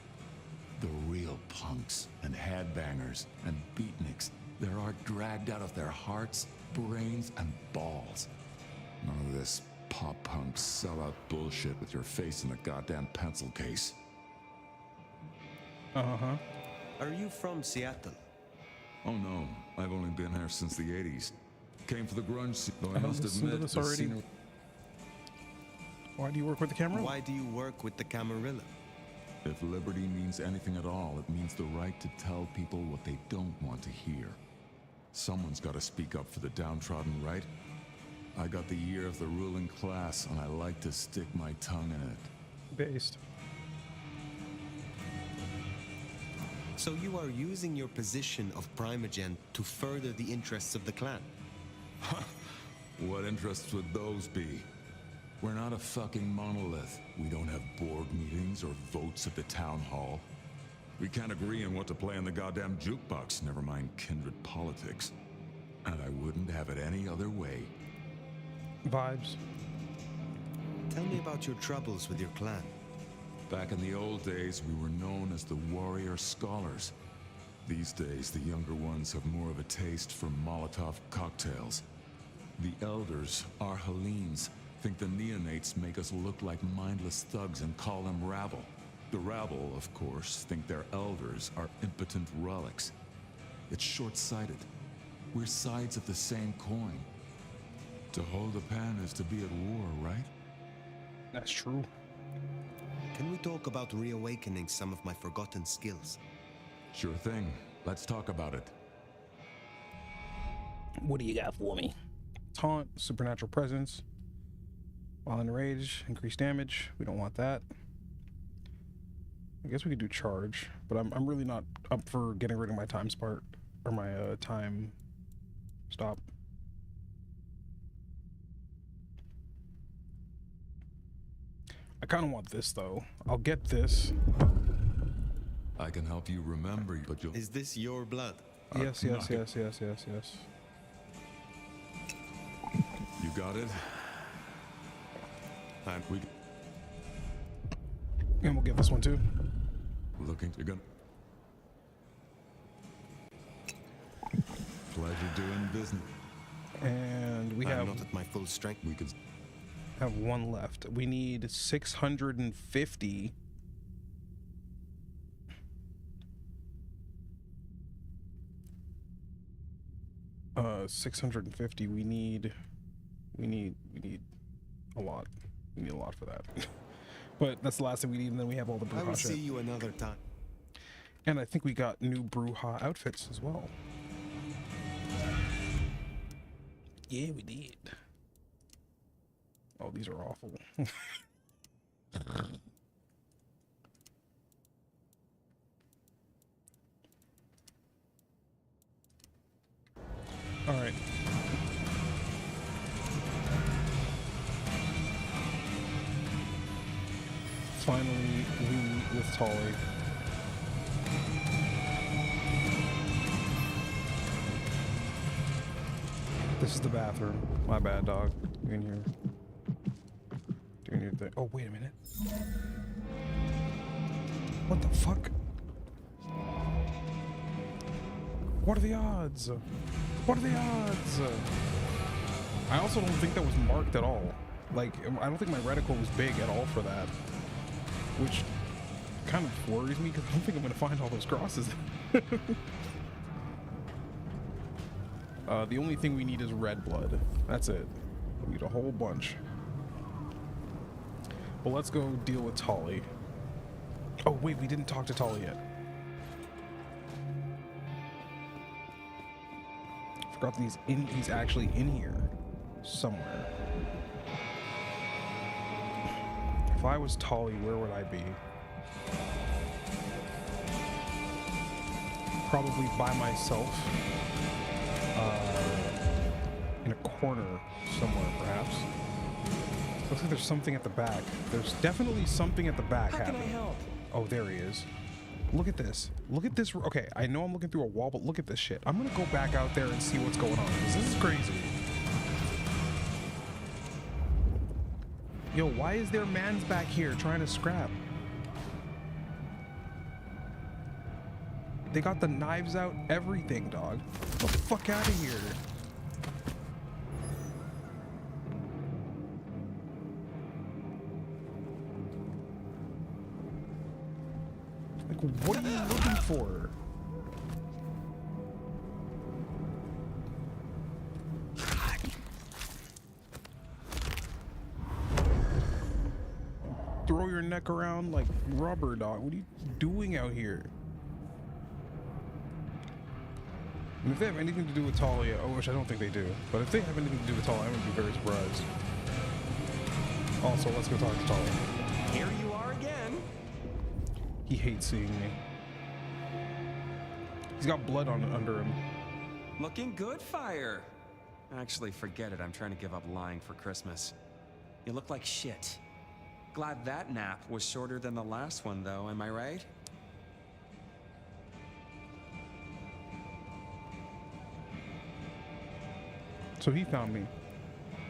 Speaker 19: The real punks and headbangers and beatniks, their art dragged out of their hearts, brains, and balls. None of this pop-punk sellout bullshit with your face in a goddamn pencil case.
Speaker 1: Uh-huh.
Speaker 10: Are you from Seattle?
Speaker 19: Oh no, I've only been here since the 80s. Came for the grunge scene, though I must
Speaker 1: listened to
Speaker 19: admit,
Speaker 1: this
Speaker 19: the
Speaker 1: already.
Speaker 19: scenery...
Speaker 1: Why do you work with the Camarilla?
Speaker 10: Why do you work with the Camarilla?
Speaker 19: If liberty means anything at all, it means the right to tell people what they don't want to hear. Someone's got to speak up for the downtrodden, right? I got the ear of the ruling class, and I like to stick my tongue in it.
Speaker 1: Based.
Speaker 10: So you are using your position of primogent to further the interests of the clan?
Speaker 19: What interests would those be? We're not a fucking monolith. We don't have board meetings or votes at the town hall. We can't agree on what to play in the goddamn jukebox, never mind kindred politics. And I wouldn't have it any other way.
Speaker 1: Vibes.
Speaker 10: Tell me about your troubles with your clan.
Speaker 19: Back in the old days, we were known as the warrior scholars. These days, the younger ones have more of a taste for Molotov cocktails. The elders, our Hellenes, think the neonates make us look like mindless thugs and call them rabble. The rabble, of course, think their elders are impotent relics. It's short-sighted. We're sides of the same coin. To hold a pen is to be at war, right?
Speaker 1: That's true.
Speaker 10: Can we talk about reawakening some of my forgotten skills?
Speaker 19: Sure thing. Let's talk about it.
Speaker 1: What do you got for me? Taunt, supernatural presence, violent rage, increased damage. We don't want that. I guess we could do charge, but I'm really not up for getting rid of my time spark or my time stop. I kind of want this though. I'll get this.
Speaker 19: I can help you remember, but you'll...
Speaker 10: Is this your blood?
Speaker 1: Yes. You
Speaker 19: got it? And we...
Speaker 1: And we'll get this one too.
Speaker 19: Looking to go... Pleasure doing business.
Speaker 1: And we have...
Speaker 10: not at my full strength.
Speaker 19: We could...
Speaker 1: have one left. We need 650. 650. We need a lot. We need a lot for that. But that's the last thing we need, and then we have all the Bruja
Speaker 10: I will
Speaker 1: shit.
Speaker 10: see you another time.
Speaker 1: And I think we got new Bruja outfits as well. Yeah, we did. Oh, these are awful. All right. Finally, we meet with Tolly. This is the bathroom. My bad, dog. You in here. Doing your thing. Oh, wait a minute. What the fuck? What are the odds? What are the odds? I also don't think that was marked at all. Like, I don't think my reticle was big at all for that. Which kind of worries me because I don't think I'm going to find all those crosses. The only thing we need is red blood. That's it. We need a whole bunch. Well, let's go deal with Tolly. Oh, wait, we didn't talk to Tolly yet. Forgot that he's actually in here somewhere. If I was Tolly, where would I be? Probably by myself. In a corner somewhere, perhaps. Looks like there's something at the back. There's definitely something at the back happening.
Speaker 7: How can I help?
Speaker 1: Oh, there he is. Look at this. Look at this. Okay, I know I'm looking through a wall, but look at this shit. I'm gonna go back out there and see what's going on, because this is crazy. Yo, why is there mans back here trying to scrap? They got the knives out, everything, dog. Get the fuck out of here. Like, what are you looking for? Throw your neck around like rubber, dog. What are you doing out here? And if they have anything to do with Talia, which I don't think they do, but if they have anything to do with Talia, I'm gonna be very surprised. Also, let's go talk to Talia.
Speaker 7: Here you are again.
Speaker 1: He hates seeing me. He's got blood under him.
Speaker 7: Looking good, Fire. Actually, forget it. I'm trying to give up lying for Christmas. You look like shit. Glad that nap was shorter than the last one, though, am I right?
Speaker 1: So he found me.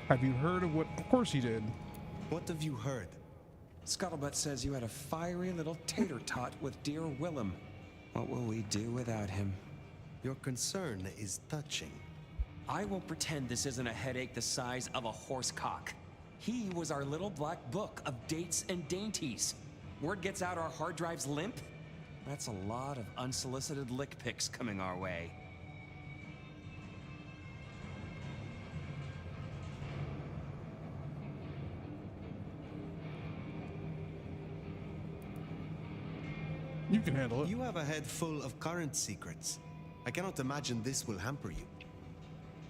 Speaker 1: Have you heard of what? Of course he did.
Speaker 10: What have you heard?
Speaker 7: Scuttlebutt says you had a fiery little tater tot with dear Willem. What will we do without him?
Speaker 10: Your concern is touching.
Speaker 7: I won't pretend this isn't a headache the size of a horse cock. He was our little black book of dates and dainties. Word gets out our hard drives limp? That's a lot of unsolicited lick pics coming our way.
Speaker 1: You can handle it.
Speaker 10: You have a head full of current secrets. I cannot imagine this will hamper you.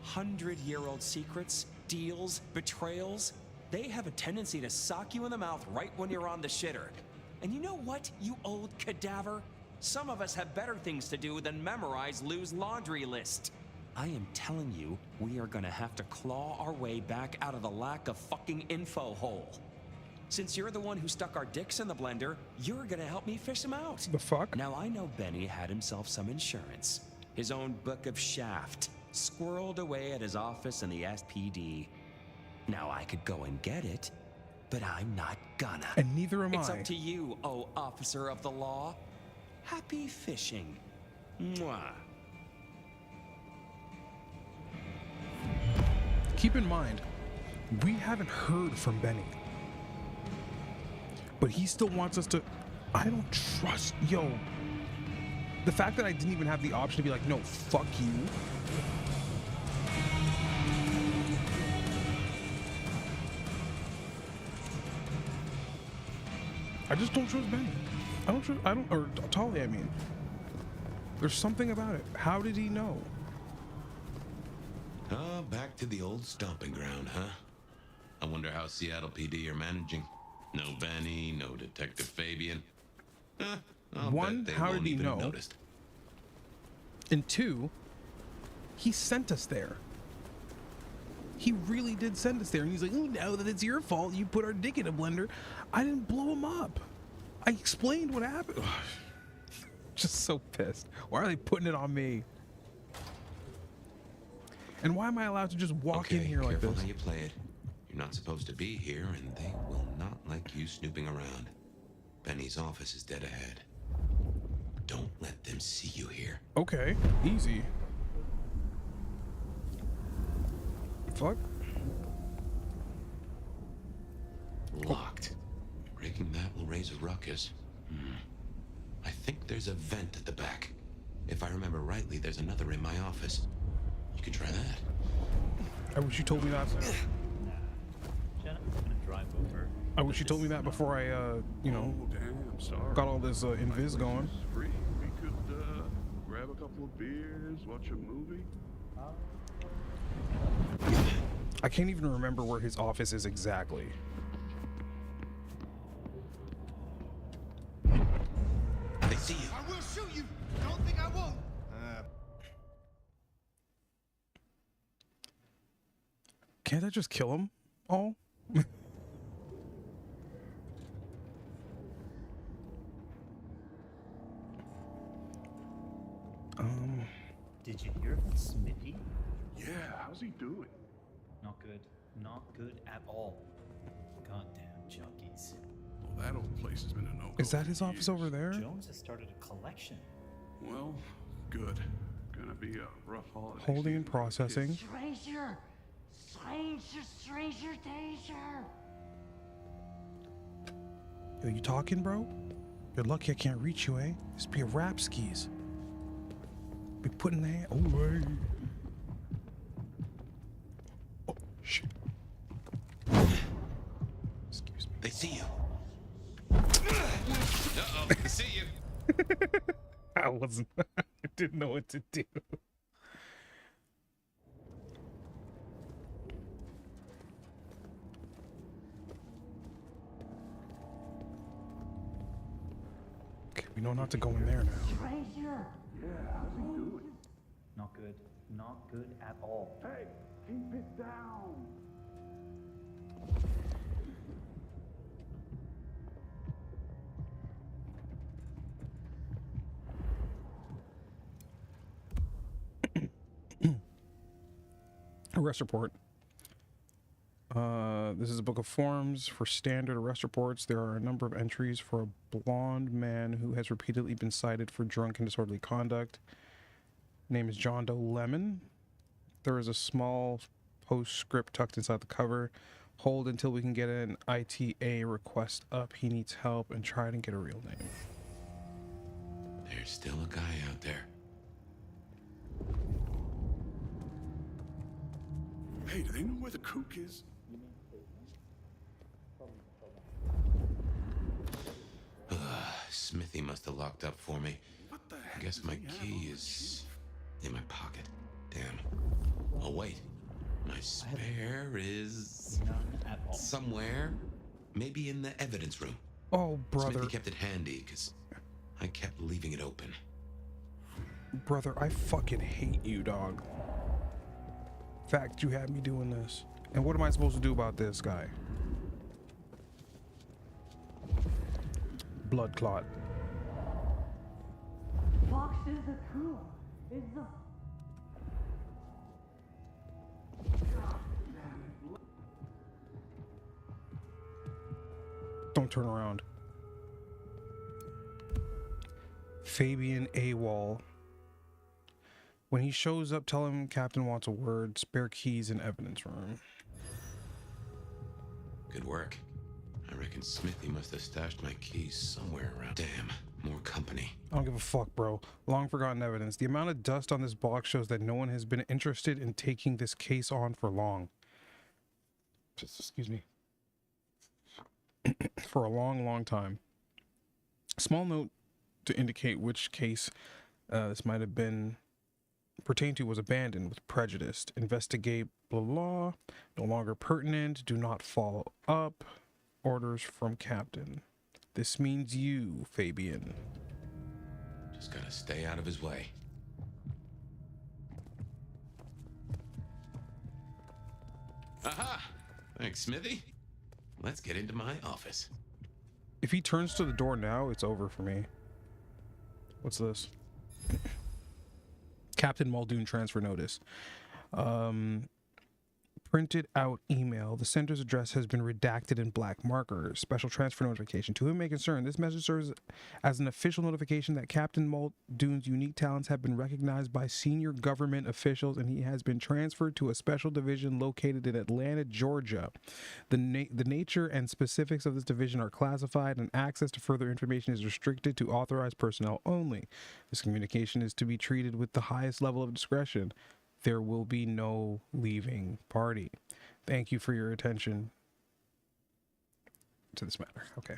Speaker 7: 100-year-old secrets, deals, betrayals, they have a tendency to sock you in the mouth right when you're on the shitter. And you know what, you old cadaver? Some of us have better things to do than memorize Lou's laundry list. I am telling you, we are gonna have to claw our way back out of the lack of fucking info hole. Since you're the one who stuck our dicks in the blender, you're gonna help me fish them out.
Speaker 1: The fuck?
Speaker 7: Now I know Benny had himself some insurance. His own book of shaft, squirreled away at his office in the SPD. Now I could go and get it, but I'm not gonna.
Speaker 1: And neither am I.
Speaker 7: It's up to you, oh officer of the law. Happy fishing. Mwah.
Speaker 1: Keep in mind, we haven't heard from Benny. But he still wants us to... I don't trust... Yo. The fact that I didn't even have the option to be like, no, fuck you. I just don't trust Benny. Or Talia, I mean. There's something about it. How did he know?
Speaker 2: Oh, back to the old stomping ground, huh? I wonder how Seattle PD are managing. No Benny, no Detective Fabian.
Speaker 1: One, how did he know?
Speaker 2: Noticed.
Speaker 1: And two, he sent us there. He really did send us there. And he's like, oh, now that it's your fault, you put our dick in a blender. I didn't blow him up. I explained what happened. Just so pissed. Why are they putting it on me? And why am I allowed to just walk in here like this?
Speaker 2: Careful how you play it. You're not supposed to be here, and they will not like you snooping around. Benny's office is dead ahead. let them see you here.
Speaker 1: Okay, easy. Fuck.
Speaker 2: Locked. Breaking that will raise a ruckus. I think there's a vent at the back. If I remember rightly, there's another in my office. You could try that.
Speaker 1: I wish you told me that.
Speaker 20: Jenna's gonna drive over.
Speaker 1: I wish you told me that before I, you know, got all this invis going.
Speaker 21: Free. We could grab a couple of beers, watch a movie.
Speaker 1: I can't even remember where his office is exactly.
Speaker 2: They see you.
Speaker 17: I will shoot you. Don't think I won't.
Speaker 1: Can't I just kill them all?
Speaker 20: Did you hear about Smithy?
Speaker 21: Yeah, how's he doing?
Speaker 20: Not good. Not good at all. Goddamn junkies.
Speaker 21: Well, that old place has been a no-go.
Speaker 1: Is that his office over there?
Speaker 20: Jones has started a collection.
Speaker 21: Well, good. Gonna be a rough holiday.
Speaker 1: Holding and processing.
Speaker 15: Stranger! Stranger danger!
Speaker 1: Yo, you talking, bro? You're lucky I can't reach you, eh? This be a rap skis. Be putting the hand. Oh, hey. Oh, shit. Excuse me.
Speaker 2: They see you. Uh-oh, they see you.
Speaker 1: I wasn't. I didn't know what to do. Okay, we know not to go in there now.
Speaker 15: Stranger!
Speaker 21: Yeah, how's he doing?
Speaker 20: Not good. Not good at all.
Speaker 21: Hey, keep it down.
Speaker 1: Arrest report. This is a book of forms for standard arrest reports. There are a number of entries for a blonde man who has repeatedly been cited for drunk and disorderly conduct. Name is John Doe Lemon. There is a small postscript tucked inside the cover. Hold until we can get an ITA request up. He needs help and try to get a real name.
Speaker 2: There's still a guy out there.
Speaker 21: Hey, do they know where the kook is?
Speaker 2: Smithy must have locked up for me. I guess my key is in my pocket. Damn. Oh, wait. My spare is somewhere. Maybe in the evidence room.
Speaker 1: Oh, brother.
Speaker 2: Smithy kept it handy because I kept leaving it open.
Speaker 1: Brother, I fucking hate you, dog. Fact, you had me doing this. And what am I supposed to do about this guy? Blood clot.
Speaker 15: Fox is the crew. Is the...
Speaker 1: Don't turn around. Fabian AWOL. When he shows up, tell him Captain wants a word. Spare keys in evidence room.
Speaker 2: Good work. I reckon Smithy must have stashed my keys somewhere around. Damn, more company.
Speaker 1: I don't give a fuck, bro. Long forgotten evidence. The amount of dust on this box shows that no one has been interested in taking this case on for long. Excuse me. For a long, long time. Small note to indicate which case this might have been pertained to was abandoned with prejudice. Investigate, blah, blah. No longer pertinent. Do not follow up. Orders from Captain. This means you, Fabian.
Speaker 2: Just gotta stay out of his way. Aha! Thanks, Smithy. Let's get into my office.
Speaker 1: If he turns to the door now, it's over for me. What's this? Captain Muldoon transfer notice. Printed out email. The sender's address has been redacted in black marker. Special transfer notification. To whom it may concern, this message serves as an official notification that Captain Muldoon's unique talents have been recognized by senior government officials and he has been transferred to a special division located in Atlanta, Georgia. The nature and specifics of this division are classified and access to further information is restricted to authorized personnel only. This communication is to be treated with the highest level of discretion. There will be no leaving party. Thank you for your attention to this matter. Okay.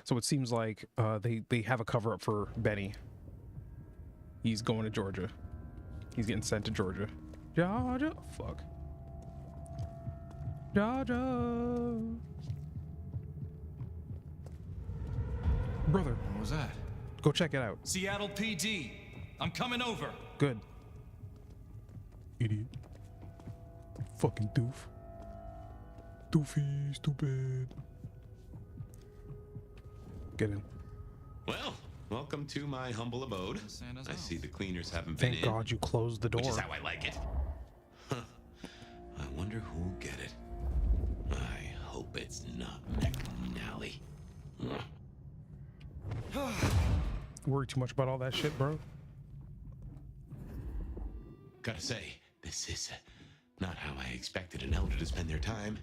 Speaker 1: So it seems like they have a cover up for Benny. He's going to Georgia. He's getting sent to Georgia. Georgia. Fuck. Georgia. Brother.
Speaker 17: What was that?
Speaker 1: Go check it out.
Speaker 17: Seattle PD. I'm coming over.
Speaker 1: Good. Idiot. Fucking doof. Doofy, stupid. Get in.
Speaker 2: Well, welcome to my humble abode. I see the cleaners haven't been in.
Speaker 1: Thank God you closed the door.
Speaker 2: Which is how I like it. Huh. I wonder who'll get it. I hope it's not McNally.
Speaker 1: Worry too much about all that shit, bro.
Speaker 2: Gotta say, this is not how I expected an elder to spend their time.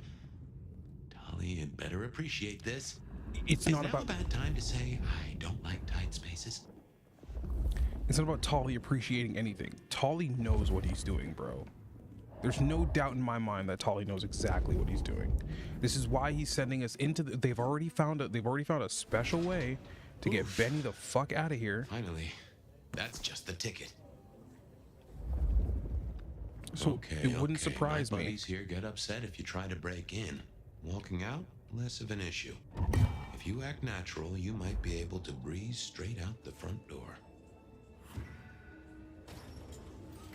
Speaker 2: Tolly had better appreciate this.
Speaker 1: It's not about
Speaker 2: a bad time to say I don't like tight spaces.
Speaker 1: It's not about Tolly appreciating anything. Tolly knows what he's doing, bro. There's no doubt in my mind that Tolly knows exactly what he's doing. This is why he's sending us into the, they've already found a special way to get Benny the fuck out of here.
Speaker 2: Finally, that's just the ticket.
Speaker 1: So it wouldn't surprise
Speaker 2: my
Speaker 1: me.
Speaker 2: buddies here get upset if you try to break in. Walking out, less of an issue. If you act natural, you might be able to breeze straight out the front door.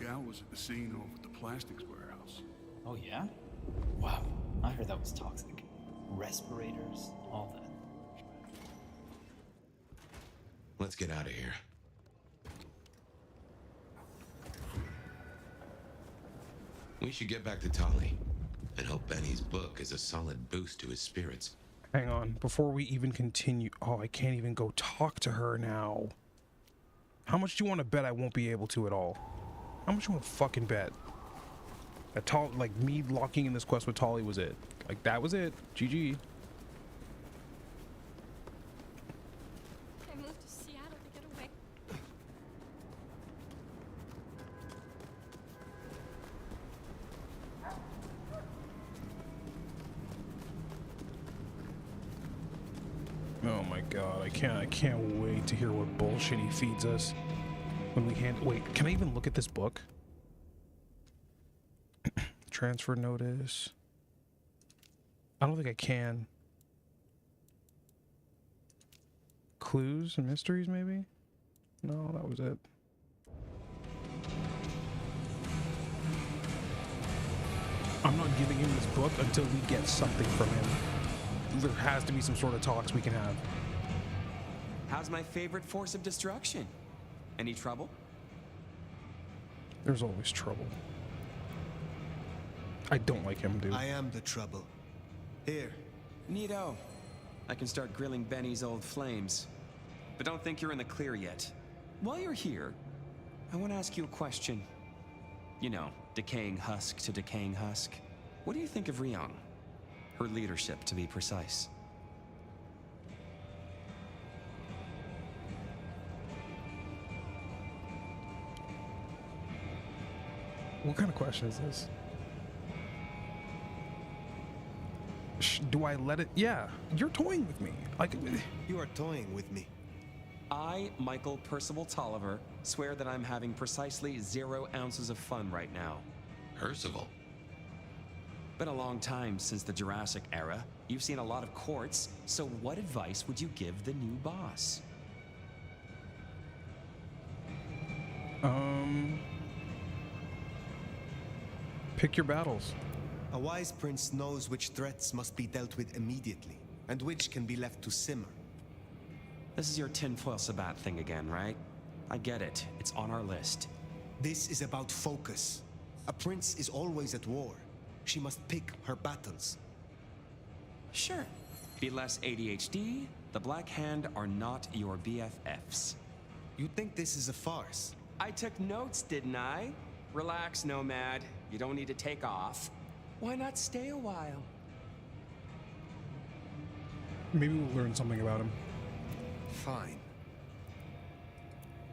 Speaker 21: Gal was at the scene over at the plastics warehouse.
Speaker 20: Oh, yeah? Wow, I heard that was toxic. Respirators, all that.
Speaker 2: Let's get out of here. We should get back to Tolly and hope Benny's book is a solid boost to his spirits.
Speaker 1: Hang on, before we even continue. Oh, I can't even go talk to her now. How much do you want to bet I won't be able to at all? How much you want to fucking bet? That like me locking in this quest with Tolly was it. Like that was it. GG.
Speaker 12: I moved to Seattle to get away.
Speaker 1: Oh my god, I can't wait to hear what bullshit he feeds us. When we wait, can I even look at this book? Transfer notice. I don't think I can. Clues and mysteries, maybe? No, that was it. I'm not giving him this book until we get something from him. There has to be some sort of talks we can have.
Speaker 7: How's my favorite force of destruction? Any trouble?
Speaker 1: There's always trouble. I don't like him, dude.
Speaker 10: I am the trouble. Here.
Speaker 7: Neato. I can start grilling Benny's old flames. But don't think you're in the clear yet. While you're here, I want to ask you a question. You know, decaying husk to decaying husk. What do you think of Ryong? Her leadership, to be precise.
Speaker 1: What kind of question is this? Do I let it? Yeah, you're toying with me. Like,
Speaker 10: you are toying with me.
Speaker 7: I, Michael Percival Tolliver, swear that I'm having precisely 0 ounces of fun right now.
Speaker 2: Percival?
Speaker 7: Been a long time since the Jurassic era. You've seen a lot of courts, so what advice would you give the new boss?
Speaker 1: Pick your battles.
Speaker 10: A wise prince knows which threats must be dealt with immediately, and which can be left to simmer.
Speaker 7: This is your tinfoil sabbat thing again, right? I get it. It's on our list.
Speaker 10: This is about focus. A prince is always at war. She must pick her battles.
Speaker 7: Sure. Be less ADHD. The Black Hand are not your BFFs.
Speaker 10: You think this is a farce?
Speaker 7: I took notes, didn't I? Relax, Nomad. You don't need to take off. Why not stay a while?
Speaker 1: Maybe we'll learn something about him.
Speaker 10: Fine.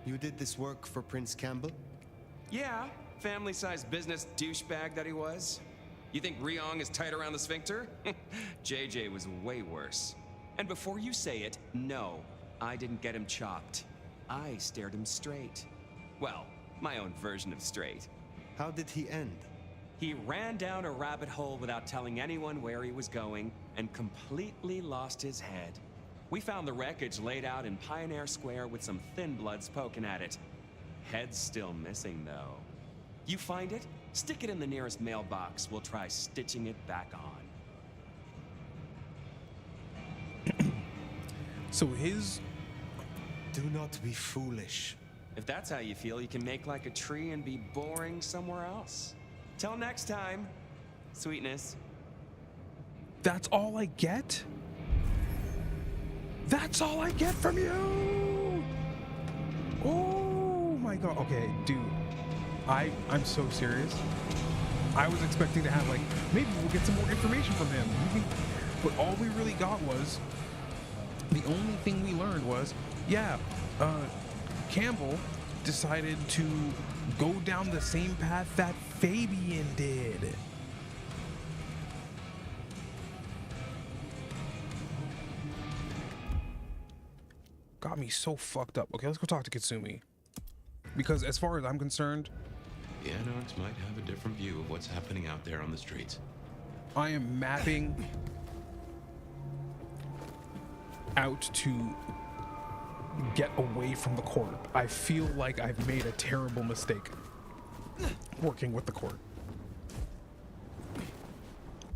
Speaker 10: You did this work for Prince Campbell?
Speaker 7: Yeah, family-sized business douchebag that he was. You think Ryong is tight around the sphincter? JJ was way worse. And before you say it, no, I didn't get him chopped. I stared him straight. Well, my own version of straight.
Speaker 10: How did he end?
Speaker 7: He ran down a rabbit hole without telling anyone where he was going and completely lost his head. We found the wreckage laid out in Pioneer Square with some thin bloods poking at it. Head's still missing, though. You find it? Stick it in the nearest mailbox. We'll try stitching it back on.
Speaker 1: So his...
Speaker 10: Do not be foolish.
Speaker 7: If that's how you feel, you can make like a tree and be boring somewhere else. Till next time, sweetness.
Speaker 1: That's all I get? That's all I get from you? Oh my god. Okay, dude. I'm so serious. I was expecting to have, like, maybe we'll get some more information from him. But all we really got was, the only thing we learned was, yeah, Campbell decided to go down the same path that Fabian did. Got me so fucked up. Okay, let's go talk to Kitsumi. Because as far as I'm concerned,
Speaker 2: The Anarchs might have a different view of what's happening out there on the streets.
Speaker 1: I am mapping out to get away from the court. I feel like I've made a terrible mistake working with the court.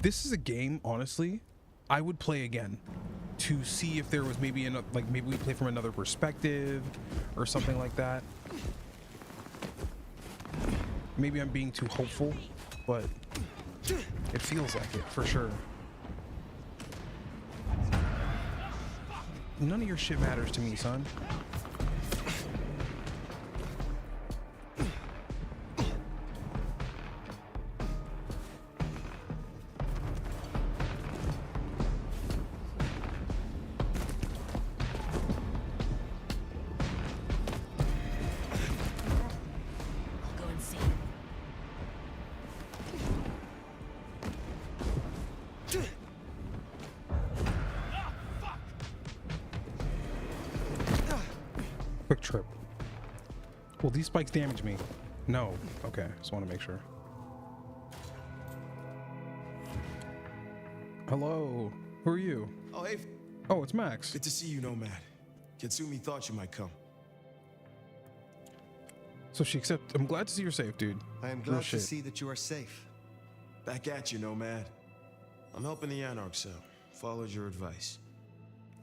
Speaker 1: This is a game, honestly, I would play again to see if there was maybe maybe we play from another perspective or something like that. Maybe I'm being too hopeful, but it feels like it for sure. None of your shit matters to me, son. Quick trip. Will these spikes damage me? No. Okay, just want to make sure. Hello. Who are you?
Speaker 8: Oh, hey.
Speaker 1: Oh, it's Max.
Speaker 8: Good to see you, Nomad. Kitsumi thought you might come.
Speaker 1: So she I'm glad to see you're safe, dude.
Speaker 10: I am glad to see that you are safe.
Speaker 8: Back at you, Nomad. I'm helping the Anarchs out. Followed your advice.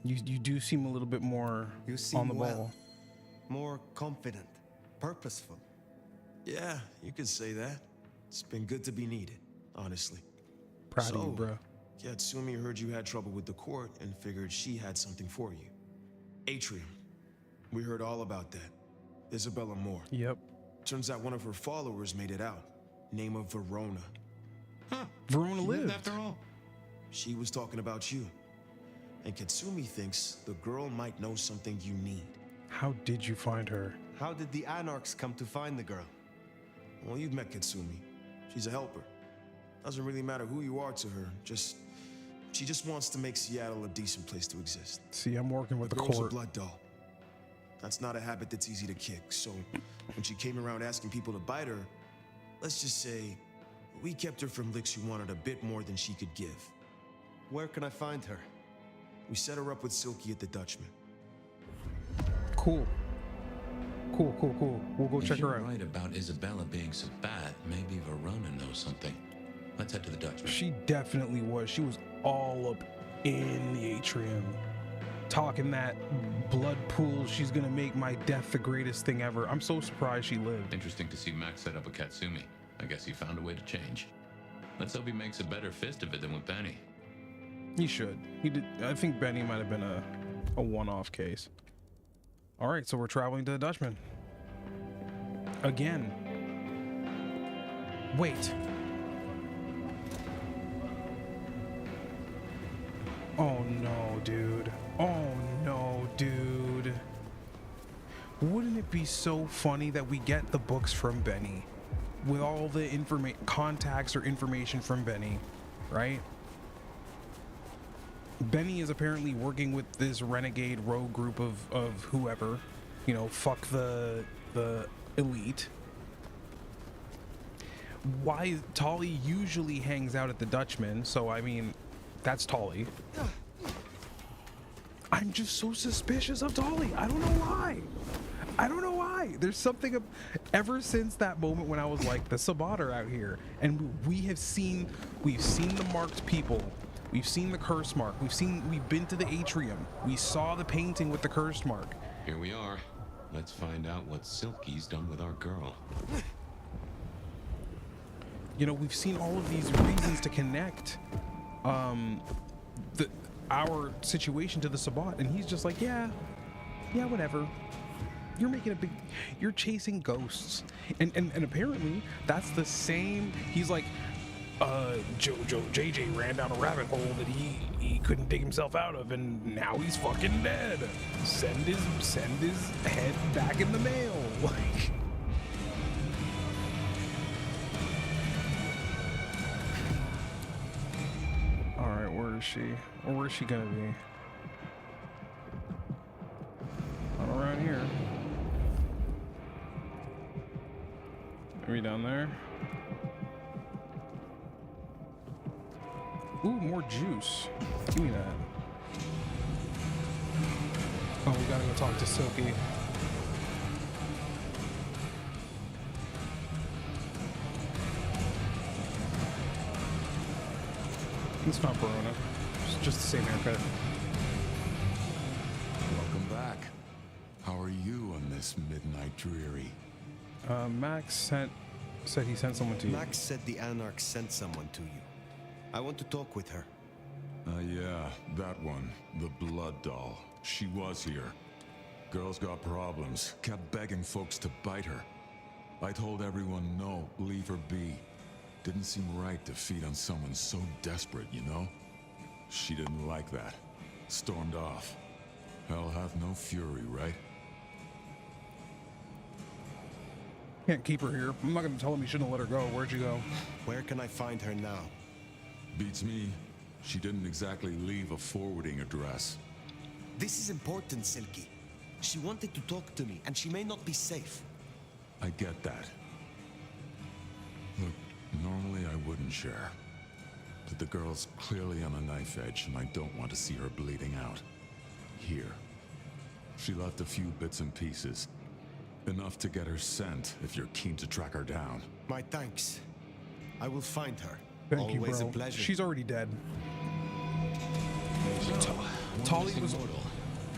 Speaker 1: You do seem a little bit more on the ball.
Speaker 10: More confident, purposeful.
Speaker 8: Yeah, you could say that. It's been good to be needed, honestly.
Speaker 1: Proud of you, bro.
Speaker 8: Kitsumi heard you had trouble with the court and figured she had something for you. Atrium. We heard all about that. Isabella Moore.
Speaker 1: Yep.
Speaker 8: Turns out one of her followers made it out. Name of Verona.
Speaker 2: Huh.
Speaker 1: Verona lived.
Speaker 2: After all.
Speaker 8: She was talking about you. And Kitsumi thinks the girl might know something you need.
Speaker 1: How did you find her?
Speaker 10: How did the Anarchs come to find the girl?
Speaker 8: Well, you've met Kitsumi. She's a helper. Doesn't really matter who you are to her. She just wants to make Seattle a decent place to exist.
Speaker 1: See, I'm working with the
Speaker 8: girl's
Speaker 1: court.
Speaker 8: a blood doll. That's not a habit that's easy to kick. So when she came around asking people to bite her, let's just say we kept her from licks who wanted a bit more than she could give.
Speaker 10: Where can I find her?
Speaker 8: We set her up with Silky at the Dutchman.
Speaker 1: Cool. Cool. We'll go check her out.
Speaker 2: You're right about Isabella being Sabbat. Maybe Verona knows something. Let's head to the Dutchman.
Speaker 1: She definitely was. She was all up in the atrium. Talking that blood pool, she's gonna make my death the greatest thing ever. I'm so surprised she lived.
Speaker 2: Interesting to see Max set up a Katsumi.
Speaker 4: I guess he found a way to change. Let's hope he makes a better fist of it than with Benny.
Speaker 1: He should. He did. I think Benny might have been a one-off case. All right, so we're traveling to the Dutchman. Again. Wait. Oh no, dude. Oh no, dude. Wouldn't it be so funny that we get the books from Benny with all the contacts or information from Benny, right? Benny is apparently working with this renegade rogue group of whoever, you know, fuck the elite. Why Tolly usually hangs out at the Dutchman, so I mean, that's Tolly. I'm just so suspicious of Tolly. I don't know why. I don't know why. There's something ever since that moment when I was like, the Sabbat are out here, and we've seen the marked people. We've seen the curse mark. We've been to the atrium. We saw the painting with the curse mark.
Speaker 2: Here we are. Let's find out what Silky's done with our girl.
Speaker 1: You know, we've seen all of these reasons to connect our situation to the Sabbat, and he's just like, yeah, whatever. You're chasing ghosts, and apparently that's the same. He's like, JJ ran down a rabbit hole that he couldn't dig himself out of, and now he's fucking dead. Send his head back in the mail. Like, all right, where is she? Or where's she gonna be? Not around here. Maybe down there. Ooh, more juice. Give me that. Oh, we gotta go talk to Silky. It's not Verona. It's just the same haircut.
Speaker 19: Welcome back. How are you on this midnight dreary?
Speaker 1: Max said he sent someone to you.
Speaker 10: Max said the Anarch sent someone to you. I want to talk with her.
Speaker 19: Yeah, that one. The blood doll. She was here. Girl's got problems. Kept begging folks to bite her. I told everyone no, leave her be. Didn't seem right to feed on someone so desperate, you know? She didn't like that. Stormed off. Hell hath no fury, right?
Speaker 1: Can't keep her here. I'm not gonna tell him you shouldn't have let her go. Where'd you go?
Speaker 10: Where can I find her now?
Speaker 19: Beats me. She didn't exactly leave a forwarding address.
Speaker 10: This is important, Silky. She wanted to talk to me, and she may not be safe.
Speaker 19: I get that. Look, normally I wouldn't share. But the girl's clearly on a knife edge, and I don't want to see her bleeding out. Here. She left a few bits and pieces. Enough to get her sent, if you're keen to track her down.
Speaker 10: My thanks. I will find her.
Speaker 1: Thank you,
Speaker 10: Always
Speaker 1: bro.
Speaker 10: a pleasure.
Speaker 1: She's already dead.
Speaker 2: So,
Speaker 1: Tolly was
Speaker 2: mortal.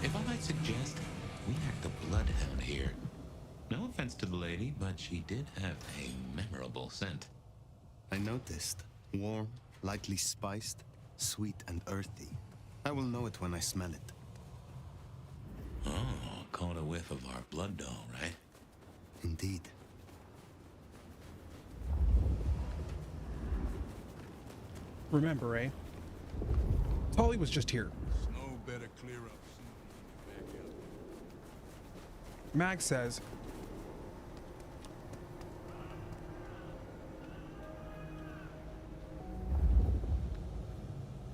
Speaker 2: If I might suggest, we act a bloodhound here. No offense to the lady, but she did have a memorable scent.
Speaker 10: I noticed. Warm, lightly spiced, sweet and earthy. I will know it when I smell it.
Speaker 2: Oh, caught a whiff of our blood doll, right?
Speaker 10: Indeed.
Speaker 1: Remember, eh? Tolly was just here.
Speaker 9: Snow better clear up soon.
Speaker 1: Max says,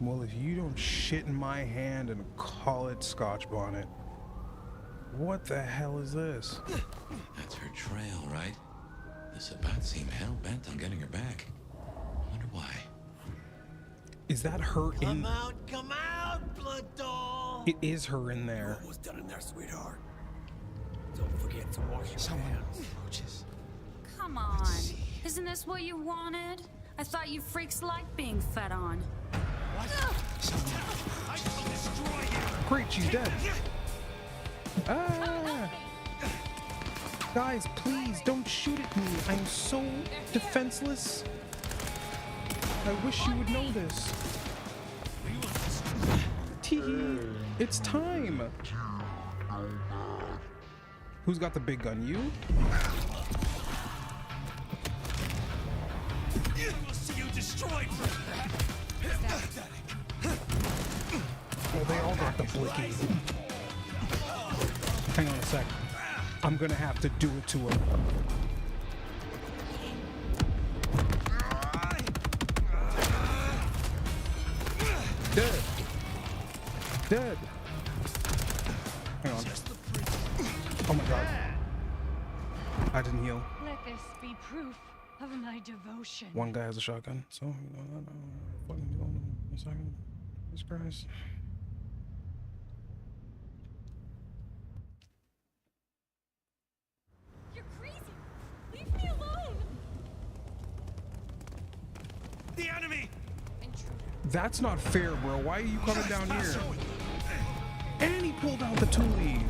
Speaker 1: well, if you don't shit in my hand and call it Scotch Bonnet, what the hell is this?
Speaker 2: That's her trail, right? The sabbats seem hell-bent on getting her back. I wonder why.
Speaker 1: Is that her in?
Speaker 17: Come out, blood doll!
Speaker 1: It is her in there.
Speaker 17: What was done in there, sweetheart? Don't forget to wash your hands. Roaches.
Speaker 16: Come on. Isn't this what you wanted? I thought you freaks liked being fed on.
Speaker 17: What? I shall destroy you!
Speaker 1: Great, she's dead. Ah! Guys, please don't shoot at me. I'm so defenseless. I wish you would know this. Teehee. It's time. Who's got the big gun? You?
Speaker 17: We'll see you destroyed for that.
Speaker 1: Oh, they all got the blicky. Hang on a sec. I'm gonna have to do it to him. Dead. Dead. Hang on. Oh my god. I didn't heal.
Speaker 15: Let this be proof of my devotion.
Speaker 1: One guy has a shotgun, so you know, fucking heal him in a second. Jesus Christ.
Speaker 15: You're crazy. Leave me alone.
Speaker 17: The enemy.
Speaker 1: That's not fair, bro. Why are you coming down here? And he pulled out the toolie.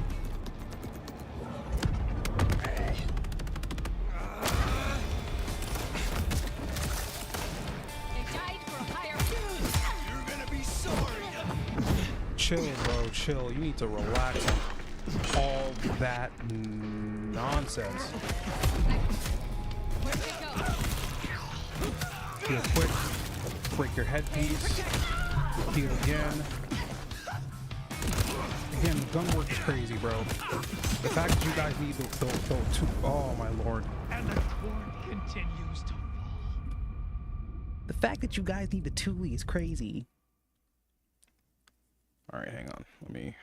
Speaker 17: You're gonna be sorry.
Speaker 1: Chill, bro. Chill. You need to relax on all that nonsense. Heal quick. Break your headpiece. Heal again. Again, the gun work is crazy, bro. The fact that you guys need the two. Oh my lord.
Speaker 17: And the cord continues to fall.
Speaker 1: The fact that you guys need the toolie is crazy. Alright, hang on. Let me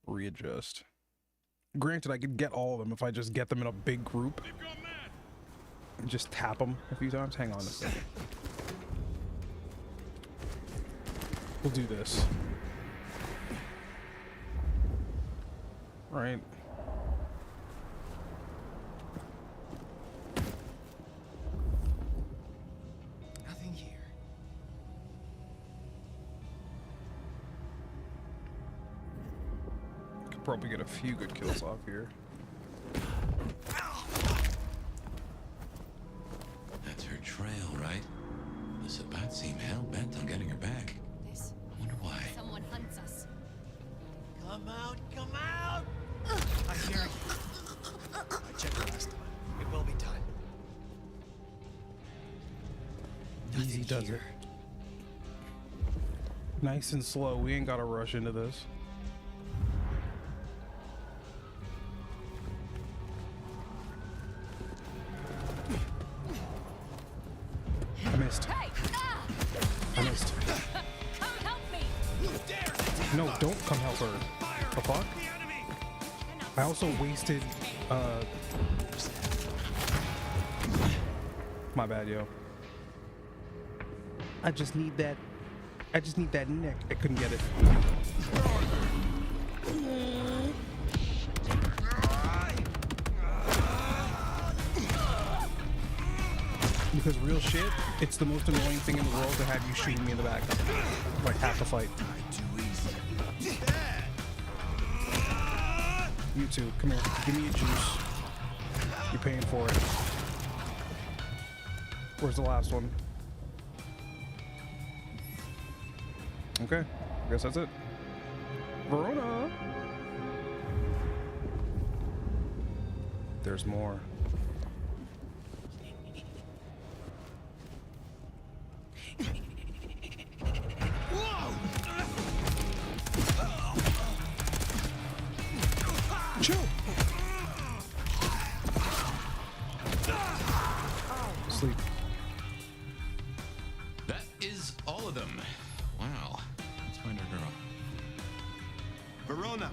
Speaker 1: readjust. Granted, I could get all of them if I just get them in a big group. And just tap them a few times. Hang on a second. We'll do this. Right.
Speaker 17: Nothing here.
Speaker 1: Could probably get a few good kills off here.
Speaker 2: That's her trail, right? The sabbats seem hell-bent on getting her back. I wonder why.
Speaker 15: Someone hunts us.
Speaker 17: Come out, come out! I hear it. I checked last time. It will be done.
Speaker 1: Easy does it. Nice and slow. We ain't gotta rush into this. I missed. I missed.
Speaker 15: Come help me.
Speaker 1: No, don't come help her. The fuck? I also wasted, my bad, yo. I just need that neck. I couldn't get it. Because real shit, it's the most annoying thing in the world to have you shooting me in the back. Like half the fight. You two, come here. Give me a juice. You're paying for it. Where's the last one? Okay, I guess that's it. Verona! There's more. Chill! Sleep.
Speaker 2: That is all of them. Wow. Let's find our girl.
Speaker 10: Verona,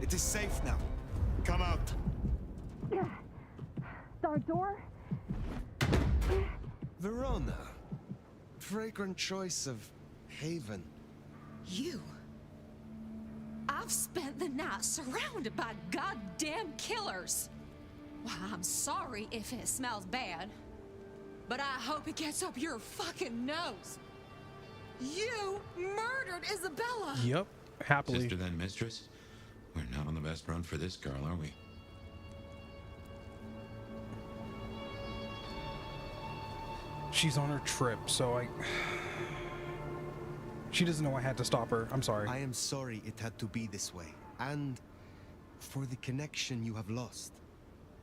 Speaker 10: it is safe now. Come out.
Speaker 15: Our door?
Speaker 10: Verona. Fragrant choice of haven.
Speaker 6: You? I've spent the night surrounded by goddamn killers. Well, I'm sorry if it smells bad, but I hope it gets up your fucking nose. You murdered Isabella!
Speaker 1: Yep, happily.
Speaker 2: Sister then mistress? We're not on the best run for this girl, are we?
Speaker 1: She's on her trip, so she doesn't know I had to stop her. I'm sorry.
Speaker 10: I am sorry it had to be this way, and for the connection you have lost.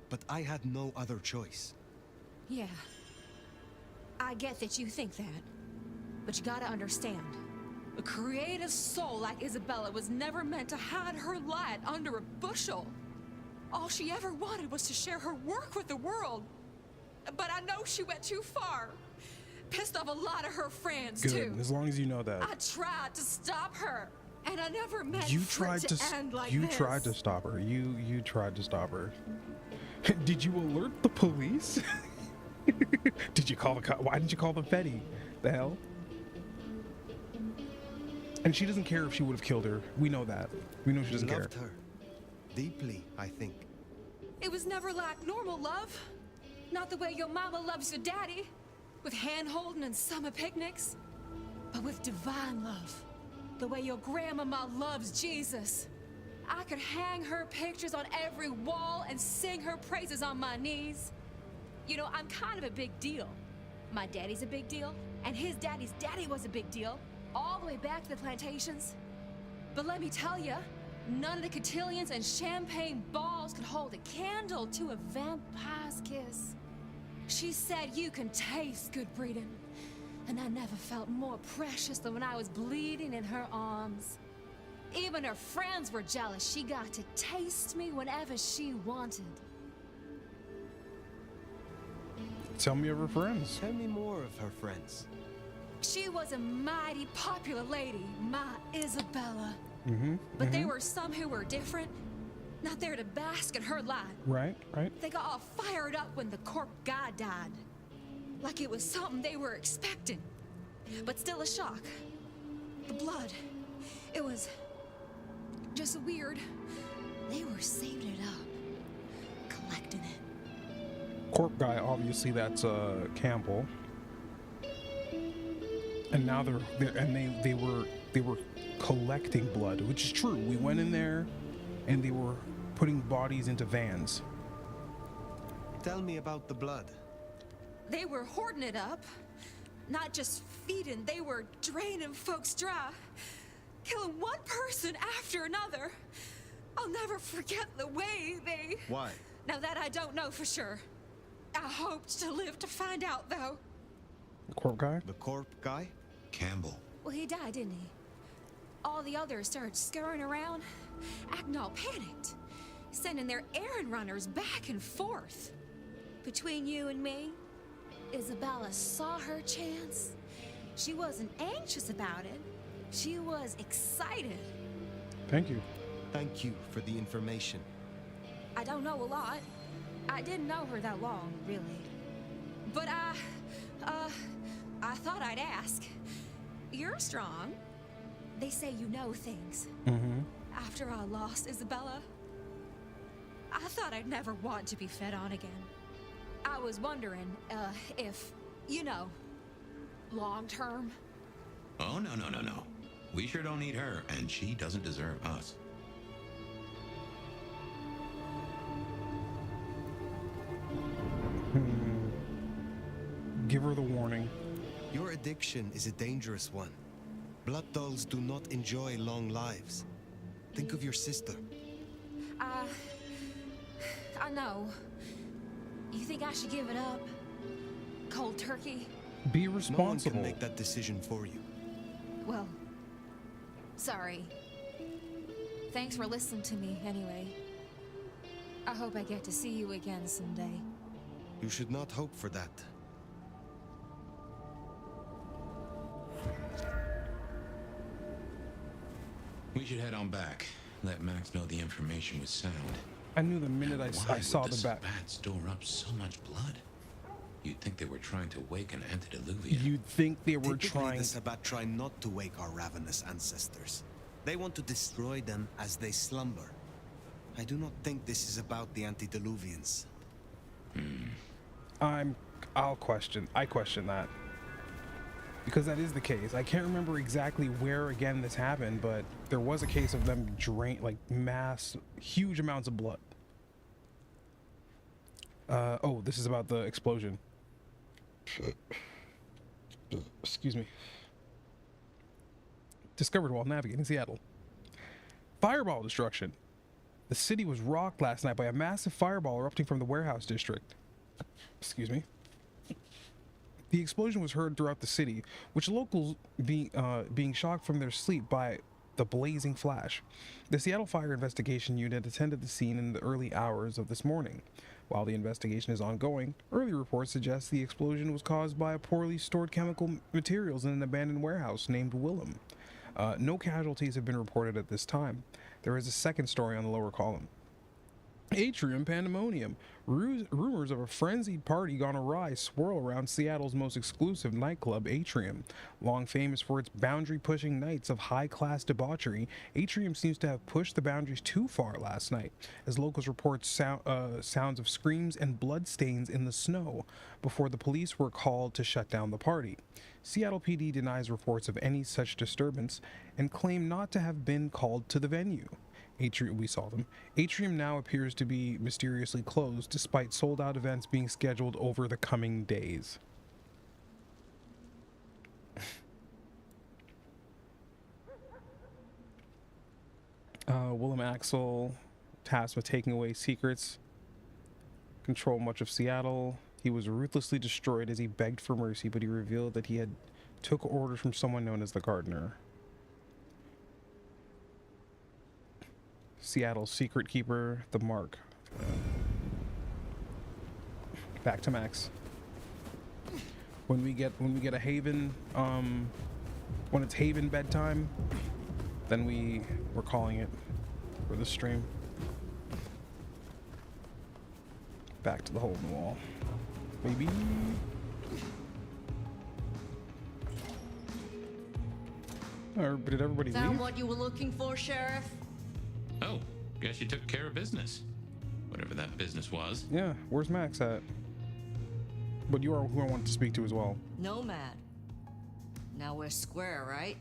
Speaker 10: But I had no other choice.
Speaker 15: Yeah. I get that you think that. But you gotta understand. A creative soul like Isabella was never meant to hide her light under a bushel. All she ever wanted was to share her work with the world. But I know she went too far. Pissed off a lot of her friends,
Speaker 1: Good,
Speaker 15: too.
Speaker 1: as long as you know that.
Speaker 15: I tried to stop her. And I never meant
Speaker 1: You
Speaker 15: for
Speaker 1: tried
Speaker 15: it to end like
Speaker 1: you
Speaker 15: this.
Speaker 1: tried to stop her. You tried to stop her. Did you alert the police? Did you call the cop? Why didn't you call the Fetty? The hell? And she doesn't care if she would have killed her. We know that. We know she doesn't care.
Speaker 10: Loved her. Deeply, I think.
Speaker 15: It was never like normal love. Not the way your mama loves your daddy. With hand-holding and summer picnics. But with divine love. The way your grandmama loves Jesus. I could hang her pictures on every wall and sing her praises on my knees. You know, I'm kind of a big deal. My daddy's a big deal, and his daddy's daddy was a big deal, all the way back to the plantations. But let me tell you, none of the cotillions and champagne balls could hold a candle to a vampire's kiss. She said you can taste good breeding, and I never felt more precious than when I was bleeding in her arms. Even her friends were jealous. She got to taste me whenever she wanted.
Speaker 1: Tell me of her friends.
Speaker 10: Tell me more of her friends.
Speaker 15: She was a mighty popular lady, my Isabella.
Speaker 1: Mm-hmm.
Speaker 15: But there were some who were different, not there to bask in her light.
Speaker 1: Right, right.
Speaker 15: They got all fired up when the corp guy died. Like it was something they were expecting. But still a shock. The blood. It was just weird. They were saving it up. Collecting it.
Speaker 1: Corp guy, obviously that's Campbell. And now they were collecting blood, which is true. We went in there and they were putting bodies into vans.
Speaker 10: Tell me about the blood.
Speaker 15: They were hoarding it up. Not just feeding, they were draining folks dry. Killing one person after another. I'll never forget the way they...
Speaker 10: Why?
Speaker 15: Now that I don't know for sure. I hoped to live to find out, though.
Speaker 1: The corp guy?
Speaker 10: The corp guy?
Speaker 2: Campbell.
Speaker 15: Well, he died, didn't he? All the others started scurrying around, acting all panicked, sending their errand runners back and forth. Between you and me, Isabella saw her chance. She wasn't anxious about it. She was excited.
Speaker 1: Thank you.
Speaker 10: Thank you for the information.
Speaker 15: I don't know a lot. I didn't know her that long, really. But I thought I'd ask. You're strong. They say you know things.
Speaker 1: Mm-hmm.
Speaker 15: After I lost Isabella, I thought I'd never want to be fed on again. I was wondering, if, you know, long term.
Speaker 2: Oh, no. We sure don't need her, and she doesn't deserve us.
Speaker 1: Give her the warning.
Speaker 10: Your addiction is a dangerous one. Blood dolls do not enjoy long lives. Think of your sister.
Speaker 15: I know. You think I should give it up? Cold turkey?
Speaker 1: Be
Speaker 10: No one
Speaker 1: responsible.
Speaker 10: can make that decision for you.
Speaker 15: Well, sorry. Thanks for listening to me, anyway. I hope I get to see you again someday.
Speaker 10: You should not hope for that.
Speaker 2: We should head on back. Let Max know the information was sound.
Speaker 1: I knew the minute I saw the bat.
Speaker 2: Sabbats store up so much blood. You'd think they were trying to wake an antediluvian.
Speaker 1: You'd think they were
Speaker 10: Typically,
Speaker 1: trying.
Speaker 10: the Sabbat try not to wake our ravenous ancestors. They want to destroy them as they slumber. I do not think this is about the antediluvians.
Speaker 1: I question that. Because that is the case. I can't remember exactly where again this happened, but there was a case of them huge amounts of blood. Oh, this is about the explosion. excuse me, discovered while navigating Seattle. Fireball destruction. The city was rocked last night by a massive fireball erupting from the warehouse district. Excuse me. The explosion was heard throughout the city, which locals being shocked from their sleep by the blazing flash. The Seattle Fire Investigation Unit attended the scene in the early hours of this morning. While the investigation is ongoing, early reports suggest the explosion was caused by a poorly stored chemical materials in an abandoned warehouse named Willem. No casualties have been reported at this time. There is a second story on the lower column. Atrium pandemonium. Rumors of a frenzied party gone awry swirl around Seattle's most exclusive nightclub, Atrium. Long famous for its boundary-pushing nights of high-class debauchery, Atrium seems to have pushed the boundaries too far last night, as locals report sounds of screams and bloodstains in the snow before the police were called to shut down the party. Seattle PD denies reports of any such disturbance and claim not to have been called to the venue. We saw them. Atrium now appears to be mysteriously closed, despite sold-out events being scheduled over the coming days. Willem Axel, tasked with taking away secrets, control much of Seattle. He was ruthlessly destroyed as he begged for mercy, but he revealed that he had took orders from someone known as the Gardener. Seattle's secret keeper, the Mark. Back to Max. When we get a Haven, when it's Haven bedtime, then we're calling it for the stream. Back to the hole in the wall, baby. Did everybody leave?
Speaker 6: Found what you were looking for, Sheriff?
Speaker 2: Oh, guess you took care of business. Whatever that business was.
Speaker 1: Yeah, where's Max at? But you are who I wanted to speak to as well.
Speaker 6: Nomad. Now we're square, right?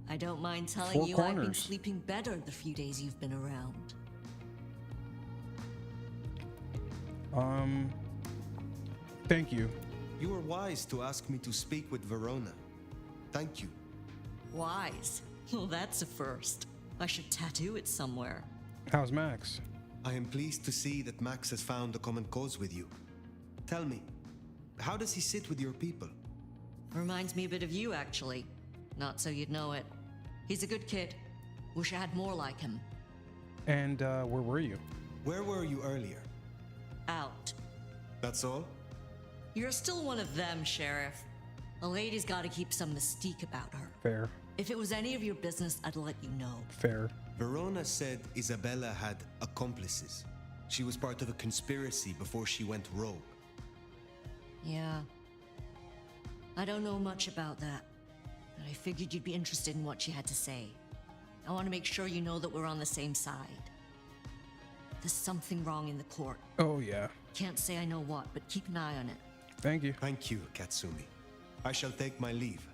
Speaker 6: I don't mind telling
Speaker 1: Four
Speaker 6: you
Speaker 1: corners.
Speaker 6: I've been sleeping better the few days you've been around.
Speaker 1: Thank you.
Speaker 10: You were wise to ask me to speak with Verona. Thank you.
Speaker 6: Wise? Well, that's a first. I should tattoo it somewhere.
Speaker 1: How's Max?
Speaker 10: I am pleased to see that Max has found a common cause with you. Tell me, how does he sit with your people?
Speaker 6: Reminds me a bit of you, actually. Not so you'd know it. He's a good kid. Wish I had more like him.
Speaker 1: And where were you?
Speaker 10: Where were you earlier?
Speaker 6: Out.
Speaker 10: That's all?
Speaker 6: You're still one of them, Sheriff. A lady's gotta keep some mystique about her.
Speaker 1: Fair.
Speaker 6: If it was any of your business, I'd let you know.
Speaker 1: Fair.
Speaker 10: Verona said Isabella had accomplices. She was part of a conspiracy before she went rogue.
Speaker 6: Yeah. I don't know much about that, but I figured you'd be interested in what she had to say. I want to make sure you know that we're on the same side. There's something wrong in the court.
Speaker 1: Oh, yeah.
Speaker 6: Can't say I know what, but keep an eye on it.
Speaker 1: Thank you.
Speaker 10: Thank you, Katsumi. I shall take my leave.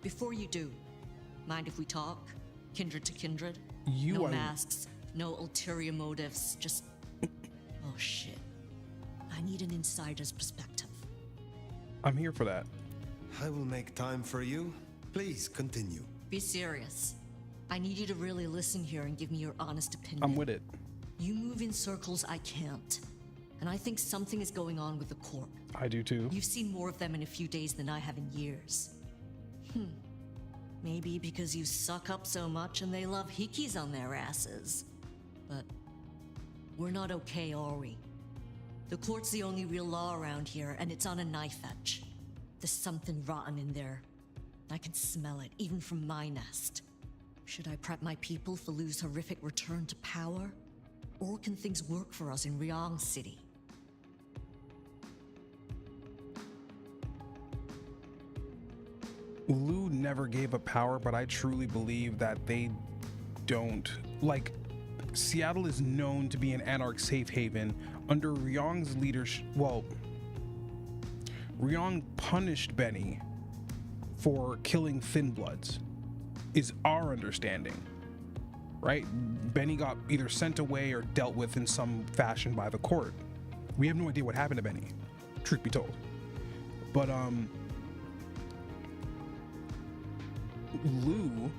Speaker 6: Before you do, mind if we talk? Kindred to kindred?
Speaker 1: You
Speaker 6: no
Speaker 1: are...
Speaker 6: masks, no ulterior motives, just... Oh shit. I need an insider's perspective.
Speaker 1: I'm here for that.
Speaker 10: I will make time for you. Please continue.
Speaker 6: Be serious. I need you to really listen here and give me your honest opinion.
Speaker 1: I'm with it.
Speaker 6: You move in circles I can't. And I think something is going on with the court.
Speaker 1: I do too.
Speaker 6: You've seen more of them in a few days than I have in years. Maybe because you suck up so much and they love hikis on their asses. But we're not okay, are we? The court's the only real law around here, and it's on a knife edge. There's something rotten in there. I can smell it, even from my nest. Should I prep my people for Lu's horrific return to power? Or can things work for us in Ryong City?
Speaker 1: Lu never gave up power, but I truly believe that they don't. Like, Seattle is known to be an anarch safe haven. Under Ryong's leadership, well, Ryong punished Benny for killing Thin Bloods, is our understanding, right? Benny got either sent away or dealt with in some fashion by the court. We have no idea what happened to Benny, truth be told. But Lou,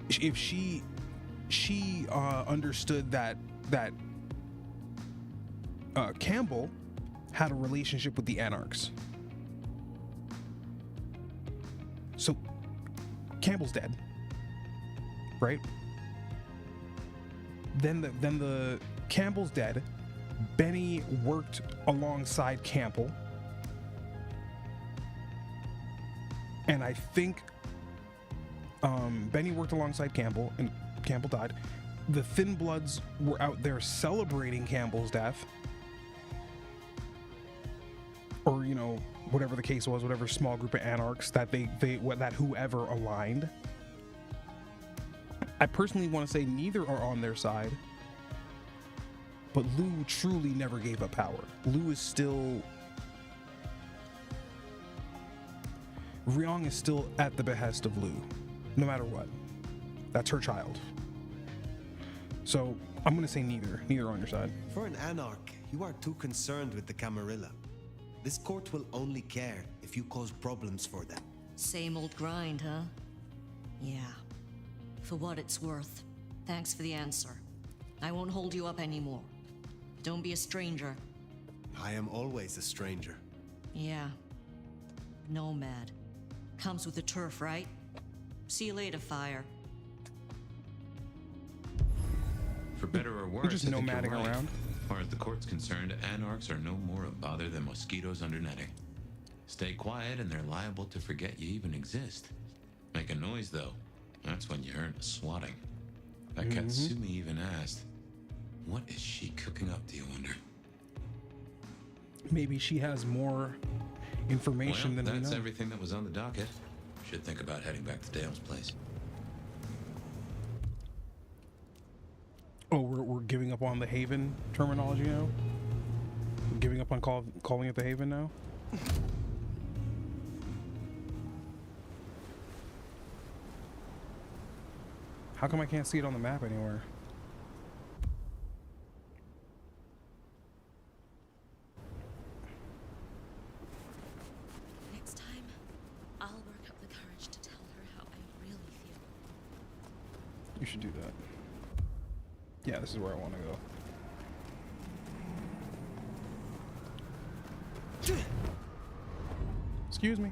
Speaker 1: if she understood that Campbell had a relationship with the Anarchs. So Campbell's dead, right? Then the Campbell's dead. Benny worked alongside Campbell, and I think Benny worked alongside Campbell, and Campbell died. The Thin Bloods were out there celebrating Campbell's death, or you know, whatever the case was, whatever small group of Anarchs that that whoever aligned. I personally want to say neither are on their side, but Lou truly never gave up power. Lou is still, Ryong is still at the behest of Lou, no matter what. That's her child. So I'm gonna say neither on your side.
Speaker 10: For an Anarch, you are too concerned with the Camarilla. This court will only care if you cause problems for them.
Speaker 6: Same old grind, huh? Yeah. For what it's worth. Thanks for the answer. I won't hold you up anymore. Don't be a stranger.
Speaker 10: I am always a stranger.
Speaker 6: Yeah. Nomad. Comes with the turf, right? See you later, Fire.
Speaker 4: For better or worse,
Speaker 1: We're just
Speaker 4: I think you're
Speaker 1: nomading
Speaker 4: right.
Speaker 1: around.
Speaker 4: As far as the court's concerned, Anarchs are no more a bother than mosquitoes under netting. Stay quiet and they're liable to forget you even exist. Make a noise, though. That's when you earn a swatting. That Katsumi even asked, what is she cooking up, do you wonder?
Speaker 1: Maybe she has more information
Speaker 4: Well,
Speaker 1: than we
Speaker 4: that's
Speaker 1: know.
Speaker 4: everything that was on the docket. Should think about heading back to Dale's place.
Speaker 1: Oh, we're giving up on the Haven terminology now? We're giving up on calling it the Haven now? How come I can't see it on the map anywhere?
Speaker 13: Next time, I'll work up the courage to tell her how I really feel.
Speaker 1: You should do that. Yeah, this is where I want to go. Excuse me.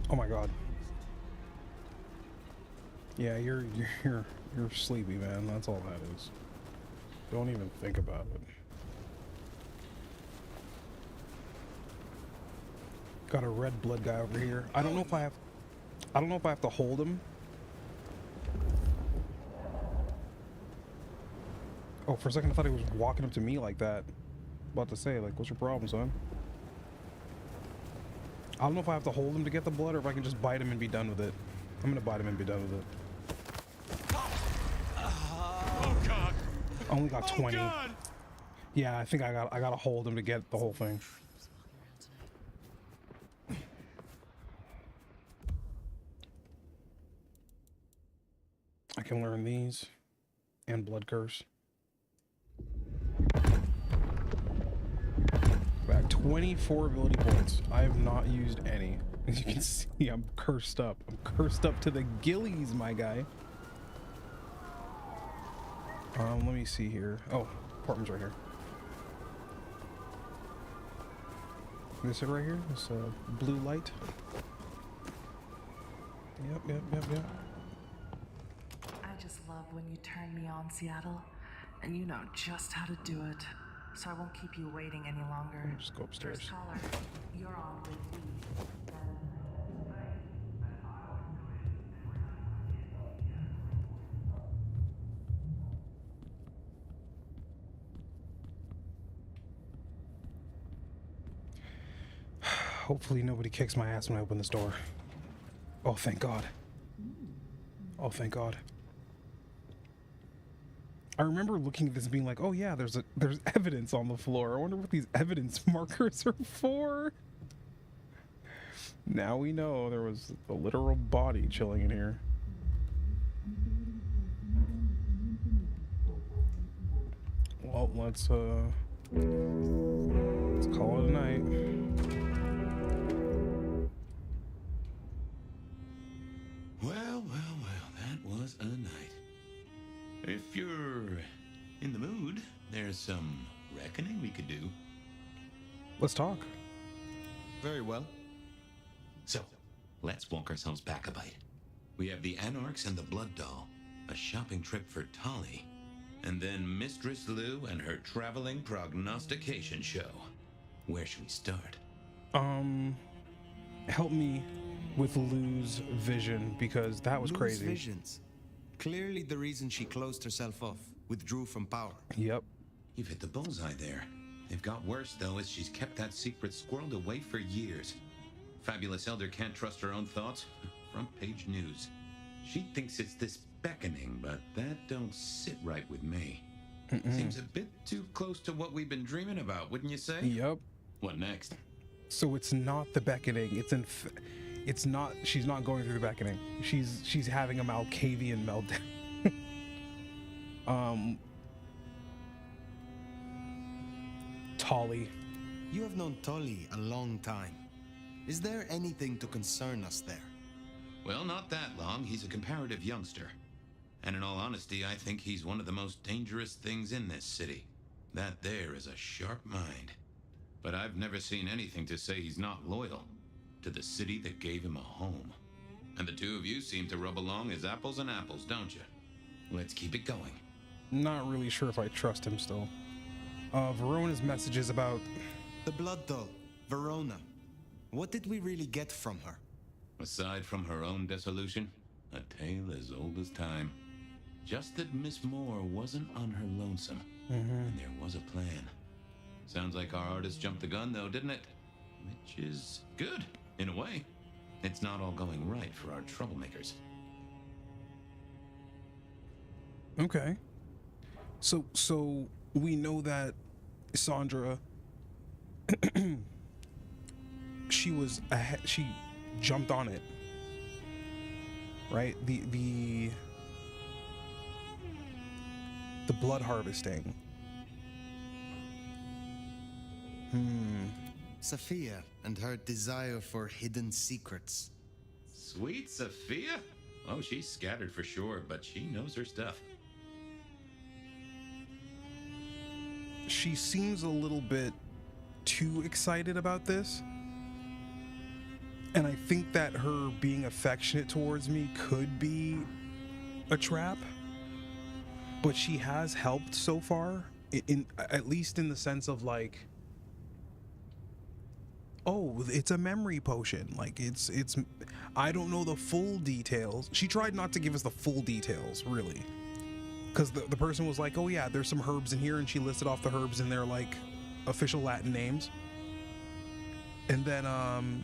Speaker 1: Oh my god. Yeah, you're sleepy, man. That's all that is. Don't even think about it. Got a red blood guy over here. I don't know if I have to hold him. Oh, for a second I thought he was walking up to me like that. About to say, like, what's your problem, son? I don't know if I have to hold him to get the blood or if I can just bite him and be done with it. I'm gonna bite him and be done with it.
Speaker 9: Oh God!
Speaker 1: I only got 20.
Speaker 9: God.
Speaker 1: Yeah, I think I gotta hold him to get the whole thing. I can learn these and blood curse. Back 24 ability points. I have not used any. As you can see, I'm cursed up. I'm cursed up to the gillies, my guy. Let me see here. Oh, apartment's right here. This it right here? This blue light. Yep.
Speaker 22: I just love when you turn me on, Seattle, and you know just how to do it. So I won't keep you waiting any longer.
Speaker 1: Just go upstairs.
Speaker 22: First caller, you're on with me.
Speaker 1: Hopefully nobody kicks my ass when I open this door. Oh, thank God. Oh, thank God. I remember looking at this and being like, oh yeah, there's evidence on the floor. I wonder what these evidence markers are for. Now we know there was a literal body chilling in here. Well, let's call it a night.
Speaker 4: Well, that was a night. If you're in the mood, there's some reckoning we could do.
Speaker 1: Let's talk.
Speaker 10: Very well.
Speaker 2: So, let's walk ourselves back a bite. We have the Anarchs and the Blood Doll, a shopping trip for Tolly, and then Mistress Lou and her traveling prognostication show. Where should we start?
Speaker 1: Help me with Lou's vision, because that was
Speaker 10: Lou's
Speaker 1: crazy.
Speaker 10: visions. Clearly the reason she closed herself off, withdrew from power.
Speaker 1: Yep.
Speaker 2: You've hit the bullseye there. They've got worse, though, as she's kept that secret squirreled away for years. Fabulous Elder can't trust her own thoughts. Front page news. She thinks it's this beckoning, but that don't sit right with me. Seems a bit too close to what we've been dreaming about, wouldn't you say?
Speaker 1: Yep.
Speaker 2: What next?
Speaker 1: So it's not the beckoning. It's not. She's not going through the beckoning. She's having a Malkavian meltdown. Tolly.
Speaker 10: You have known Tolly a long time. Is there anything to concern us there?
Speaker 2: Well, not that long. He's a comparative youngster. And in all honesty, I think he's one of the most dangerous things in this city. That there is a sharp mind. But I've never seen anything to say he's not loyal to the city that gave him a home. And the two of you seem to rub along as apples and apples, don't you? Let's keep it going.
Speaker 1: Not really sure if I trust him still. Verona's messages about...
Speaker 10: The Blood Doll, Verona. What did we really get from her?
Speaker 2: Aside from her own dissolution, a tale as old as time. Just that Miss Moore wasn't on her lonesome. And there was a plan. Sounds like our artist jumped the gun, though, didn't it? Which is good, in a way. It's not all going right for our troublemakers.
Speaker 1: Okay. So we know that Sandra, she jumped on it, right? The blood harvesting.
Speaker 10: Sophia and her desire for hidden secrets.
Speaker 2: Sweet Sophia? Oh, she's scattered for sure, but she knows her stuff.
Speaker 1: She seems a little bit too excited about this. And I think that her being affectionate towards me could be a trap. But she has helped so far, at least in the sense of like, oh, it's a memory potion. Like it's I don't know the full details. She tried not to give us the full details, really. Because the person was like, oh yeah, there's some herbs in here, and she listed off the herbs in their like official Latin names. And then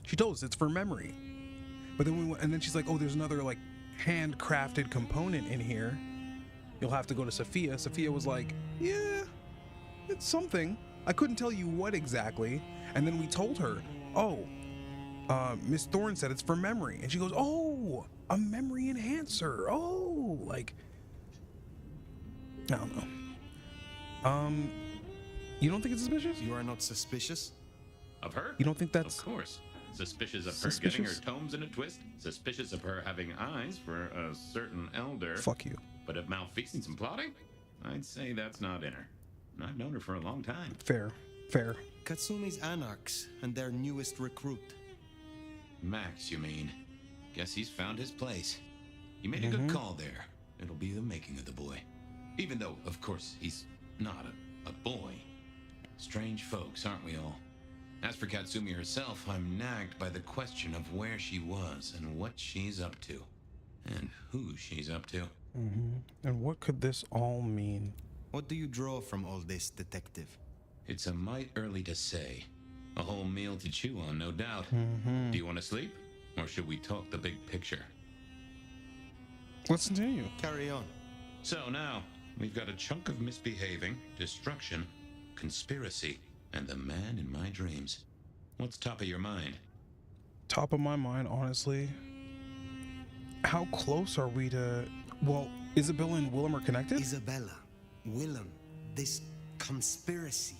Speaker 1: she told us it's for memory. But then we went, and then she's like, oh, there's another like handcrafted component in here. You'll have to go to Sophia. Sophia was like, yeah, it's something. I couldn't tell you what exactly. And then we told her, oh, Miss Thorne said it's for memory. And she goes, oh, a memory enhancer. Oh, like, I don't know. You don't think it's suspicious?
Speaker 10: You are not suspicious?
Speaker 2: Of her?
Speaker 1: You don't think that's...
Speaker 2: Of course. Suspicious of her getting her tomes in a twist. Suspicious of her having eyes for a certain elder.
Speaker 1: Fuck you.
Speaker 2: But of malfeasance and plotting? I'd say that's not in her. I've known her for a long time.
Speaker 1: Fair.
Speaker 10: Katsumi's Anarchs and their newest recruit.
Speaker 2: Max, you mean? Guess he's found his place. You made a good call there. It'll be the making of the boy. Even though, of course, he's not a boy. Strange folks, aren't we all? As for Katsumi herself, I'm nagged by the question of where she was and what she's up to. And who she's up to.
Speaker 1: And what could this all mean?
Speaker 10: What do you draw from all this, detective?
Speaker 2: It's a mite early to say. A whole meal to chew on, no doubt. Do you want to sleep? Or should we talk the big picture?
Speaker 1: Let's continue.
Speaker 10: Carry on.
Speaker 2: So now, we've got a chunk of misbehaving, destruction, conspiracy, and the man in my dreams. What's top of your mind?
Speaker 1: Top of my mind, honestly. How close are we to... Well, Isabella and Willem are connected?
Speaker 10: Isabella, Willem, this conspiracy.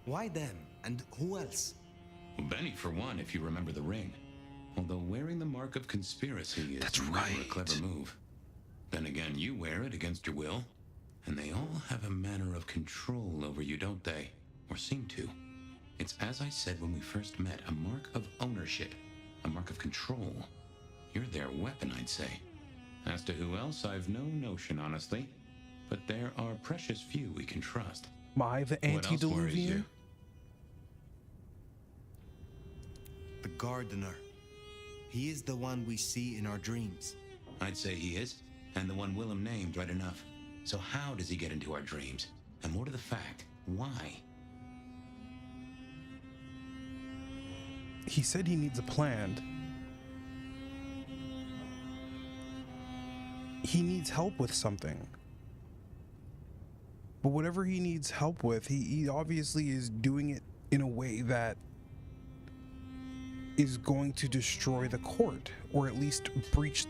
Speaker 10: Why them? And who else?
Speaker 2: Well, Benny, for one, if you remember the ring. Although wearing the mark of conspiracy is never a clever move. Then again, you wear it against your will, and they all have a manner of control over you, don't they? Or seem to. It's as I said when we first met, a mark of ownership, a mark of control. You're their weapon, I'd say. As to who else, I've no notion, honestly. But there are precious few we can trust.
Speaker 1: The
Speaker 2: What else worries
Speaker 1: antediluvian?
Speaker 2: you?
Speaker 10: The gardener. He is the one we see in our dreams.
Speaker 2: I'd say he is, and the one Willem named right enough. So how does he get into our dreams? And more to the fact, why?
Speaker 1: He said he needs a plan. He needs help with something. But whatever he needs help with, he obviously is doing it in a way that is going to destroy the court, or at least break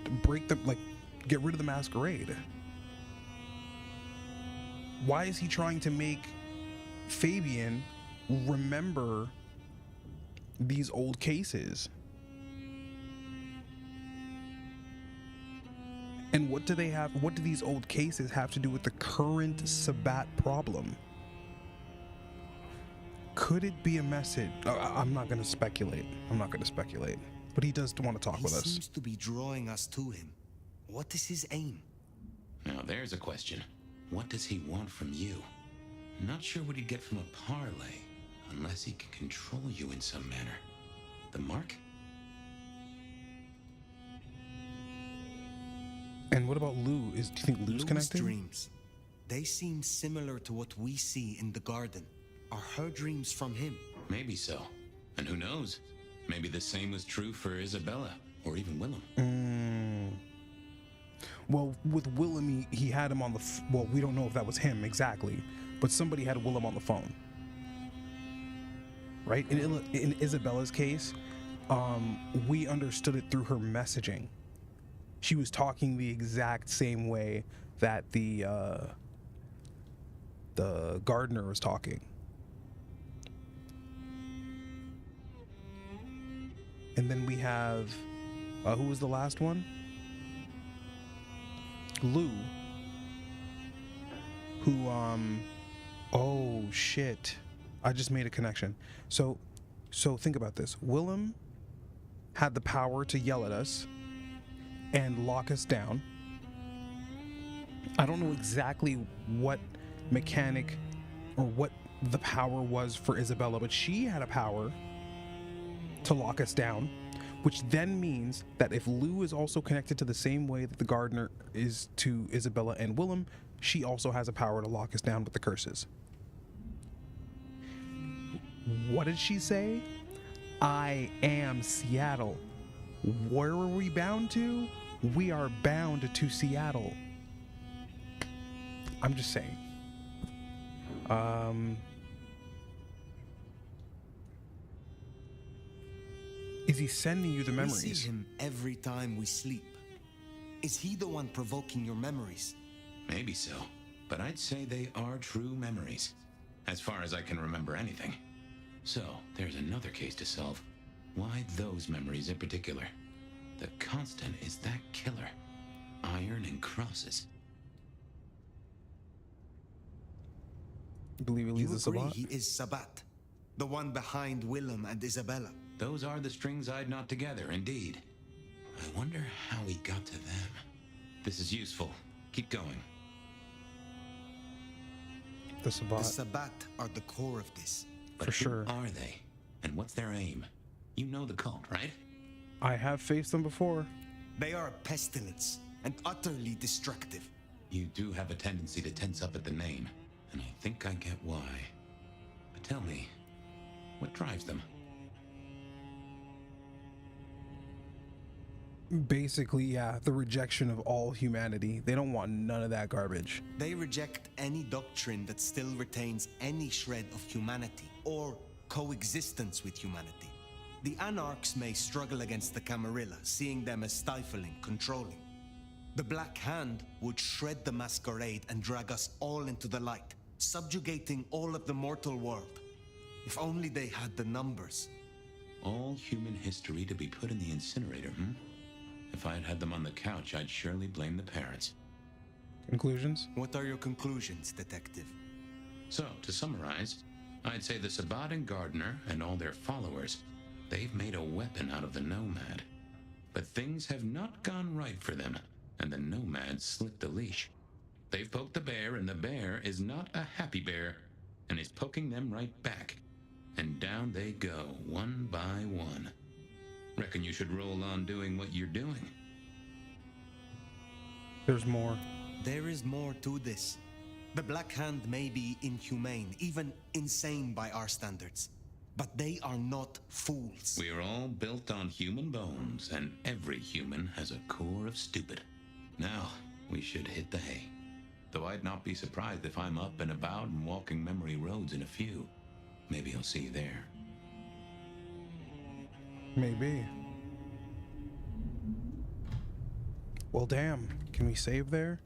Speaker 1: the, like, get rid of the masquerade. Why is he trying to make Fabian remember these old cases? And what do these old cases have to do with the current Sabbat problem? Could it be a message? I'm not going to speculate. But he does want to talk with us.
Speaker 10: He seems to be drawing us to him. What is his aim?
Speaker 2: Now there's a question. What does he want from you? Not sure what he'd get from a parlay, unless he can control you in some manner. The mark?
Speaker 1: And what about Lou? Do you think Lou's connected?
Speaker 10: Dreams. They seem similar to what we see in the garden. Are her dreams from him?
Speaker 2: Maybe so. And who knows? Maybe the same was true for Isabella, or even Willem.
Speaker 1: Well, with Willem, he had him on the... well, we don't know if that was him exactly, but somebody had Willem on the phone. Right? In Isabella's case, we understood it through her messaging. She was talking the exact same way that the gardener was talking. And then we have, who was the last one? Lou, who, oh shit, I just made a connection. So think about this. Willem had the power to yell at us and lock us down. I don't know exactly what mechanic or what the power was for Isabella, but she had a power to lock us down, which then means that if Lou is also connected to the same way that the gardener is to Isabella and Willem, she also has a power to lock us down with the curses. What did she say? I am Seattle. Where are we bound to? We are bound to Seattle. I'm just saying. Is he sending you the memories?
Speaker 10: We see him every time we sleep. Is he the one provoking your memories?
Speaker 2: Maybe so, but I'd say they are true memories, as far as I can remember anything. So, there's another case to solve. Why those memories in particular? The constant is that killer. Iron and crosses.
Speaker 1: You believe
Speaker 10: You
Speaker 1: Elisa's
Speaker 10: agree
Speaker 1: Sabbat?
Speaker 10: he is Sabbat, the one behind Willem and Isabella.
Speaker 2: Those are the strings I'd knot together, indeed. I wonder how he got to them. This is useful. Keep going.
Speaker 1: The Sabbat.
Speaker 10: The Sabbat are the core of this.
Speaker 2: But
Speaker 1: For sure.
Speaker 2: Who are they? And what's their aim? You know the cult, right?
Speaker 1: I have faced them before.
Speaker 10: They are a pestilence and utterly destructive.
Speaker 2: You do have a tendency to tense up at the name, and I think I get why. But tell me, what drives them?
Speaker 1: Basically, yeah, the rejection of all humanity. They don't want none of that garbage.
Speaker 10: They reject any doctrine that still retains any shred of humanity or coexistence with humanity. The Anarchs may struggle against the Camarilla, seeing them as stifling, controlling. The Black Hand would shred the Masquerade and drag us all into the light, subjugating all of the mortal world. If only they had the numbers.
Speaker 2: All human history to be put in the incinerator, hmm? If I had had them on the couch, I'd surely blame the parents.
Speaker 1: Conclusions?
Speaker 10: What are your conclusions, Detective?
Speaker 2: So, to summarize, I'd say the Sabbat and Gardner and all their followers, they've made a weapon out of the Nomad. But things have not gone right for them, and the Nomad slipped the leash. They've poked the bear, and the bear is not a happy bear, and is poking them right back. And down they go, one by one. Reckon you should roll on doing what you're doing.
Speaker 1: There's more.
Speaker 10: There is more to this. The Black Hand may be inhumane, even insane by our standards. But they are not fools.
Speaker 2: We are all built on human bones, and every human has a core of stupid. Now, we should hit the hay. Though I'd not be surprised if I'm up and about and walking memory roads in a few. Maybe I'll see you there.
Speaker 1: Maybe. Well, damn. Can we save there?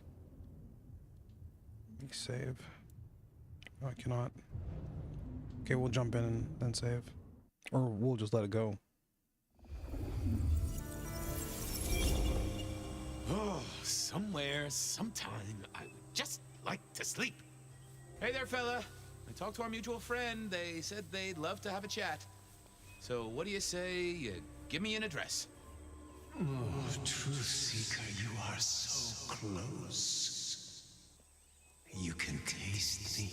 Speaker 1: Let me save. No, I cannot. Okay, we'll jump in and then save. Or we'll just let it go.
Speaker 3: Oh, somewhere, sometime, I'd just like to sleep. Hey there, fella. I talked to our mutual friend. They said they'd love to have a chat. So what do you say you give me an address?
Speaker 11: Oh, Truth Seeker, you are so close. You can taste me.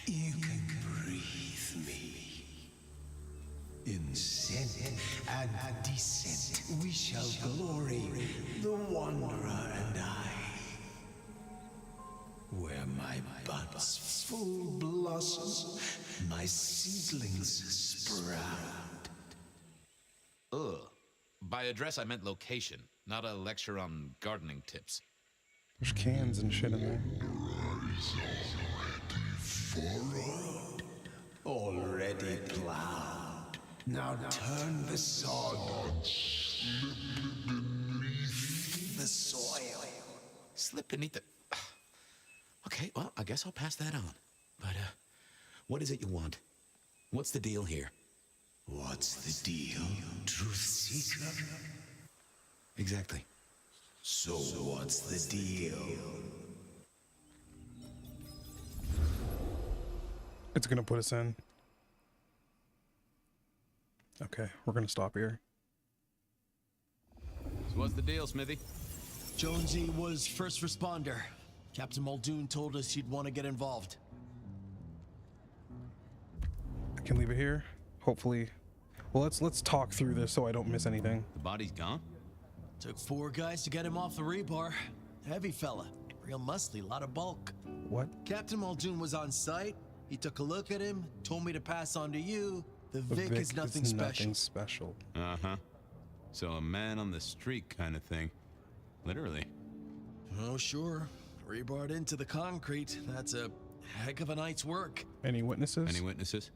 Speaker 11: You can breathe me. In scent and descent we shall glory, the Wanderer and I. Where my buds full blossom, my seedlings sprout.
Speaker 3: Ugh. By address, I meant location, not a lecture on gardening tips.
Speaker 1: There's cans and shit in there.
Speaker 11: Already plowed. Now turn the sod. Slip beneath the soil.
Speaker 3: Slip beneath the... Okay, well, I guess I'll pass that on. But, what is it you want? What's the deal here?
Speaker 11: What's the deal, Truth Seeker?
Speaker 3: Exactly.
Speaker 11: So what's the deal?
Speaker 1: It's gonna put us in. Okay, we're gonna stop here.
Speaker 3: So what's the deal, Smithy?
Speaker 17: Jonesy was first responder. Captain Muldoon told us he'd want to get involved.
Speaker 1: I can leave it here. Hopefully. Well, let's talk through this so I don't miss anything.
Speaker 3: The body's gone?
Speaker 17: Took 4 guys to get him off the rebar. Heavy fella. Real muscly, lot of bulk.
Speaker 1: What?
Speaker 17: Captain Muldoon was on site. He took a look at him, told me to pass on to you. The Vic is nothing special.
Speaker 4: Uh-huh. So a man on the street kind of thing. Literally.
Speaker 17: Oh, sure. Rebarred into the concrete. That's a heck of a night's work.
Speaker 1: Any witnesses?
Speaker 4: Any witnesses?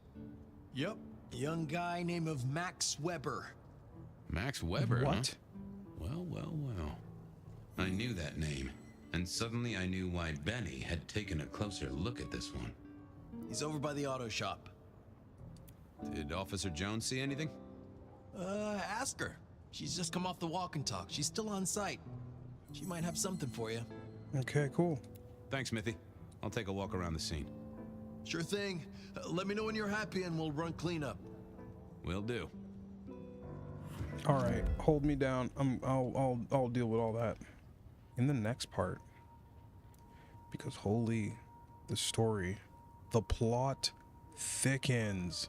Speaker 17: Yep. A young guy named of Max Weber.
Speaker 4: Max Weber,
Speaker 1: What?
Speaker 4: Huh? Well, well, well.
Speaker 2: I knew that name, and suddenly I knew why Benny had taken a closer look at this one.
Speaker 17: He's over by the auto shop.
Speaker 4: Did Officer Jones see anything?
Speaker 17: Ask her. She's just come off the walk and talk. She's still on site. She might have something for you.
Speaker 1: Okay, cool.
Speaker 4: Thanks, Smithy. I'll take a walk around the scene.
Speaker 17: Sure thing. Let me know when you're happy and we'll run cleanup.
Speaker 4: Will do.
Speaker 1: All right, hold me down. I'll deal with all that in the next part. Because holy, the story, the plot thickens.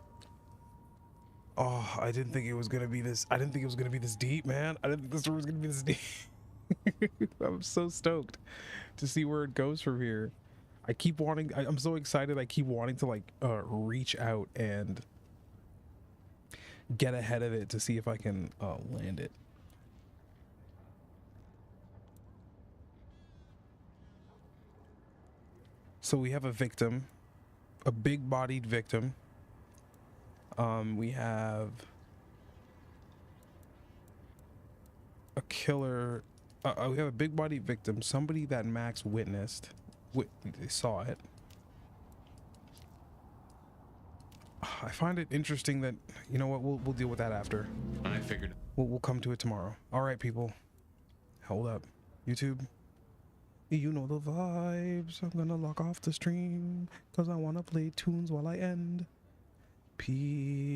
Speaker 1: Oh, I didn't think it was gonna be this. I didn't think it was gonna be this deep, man. I didn't think the story was gonna be this deep. I'm so stoked to see where it goes from here. I keep wanting. I'm so excited. I keep wanting to like reach out and get ahead of it to see if I can land it. So we have a victim, a big-bodied victim. We have a killer. We have a big-bodied victim, somebody that Max witnessed. They saw it. I find it interesting that, you know what, we'll deal with that after.
Speaker 4: I figured.
Speaker 1: We'll come to it tomorrow. All right, people. Hold up. YouTube. You know the vibes. I'm gonna lock off the stream because I want to play tunes while I end. Peace.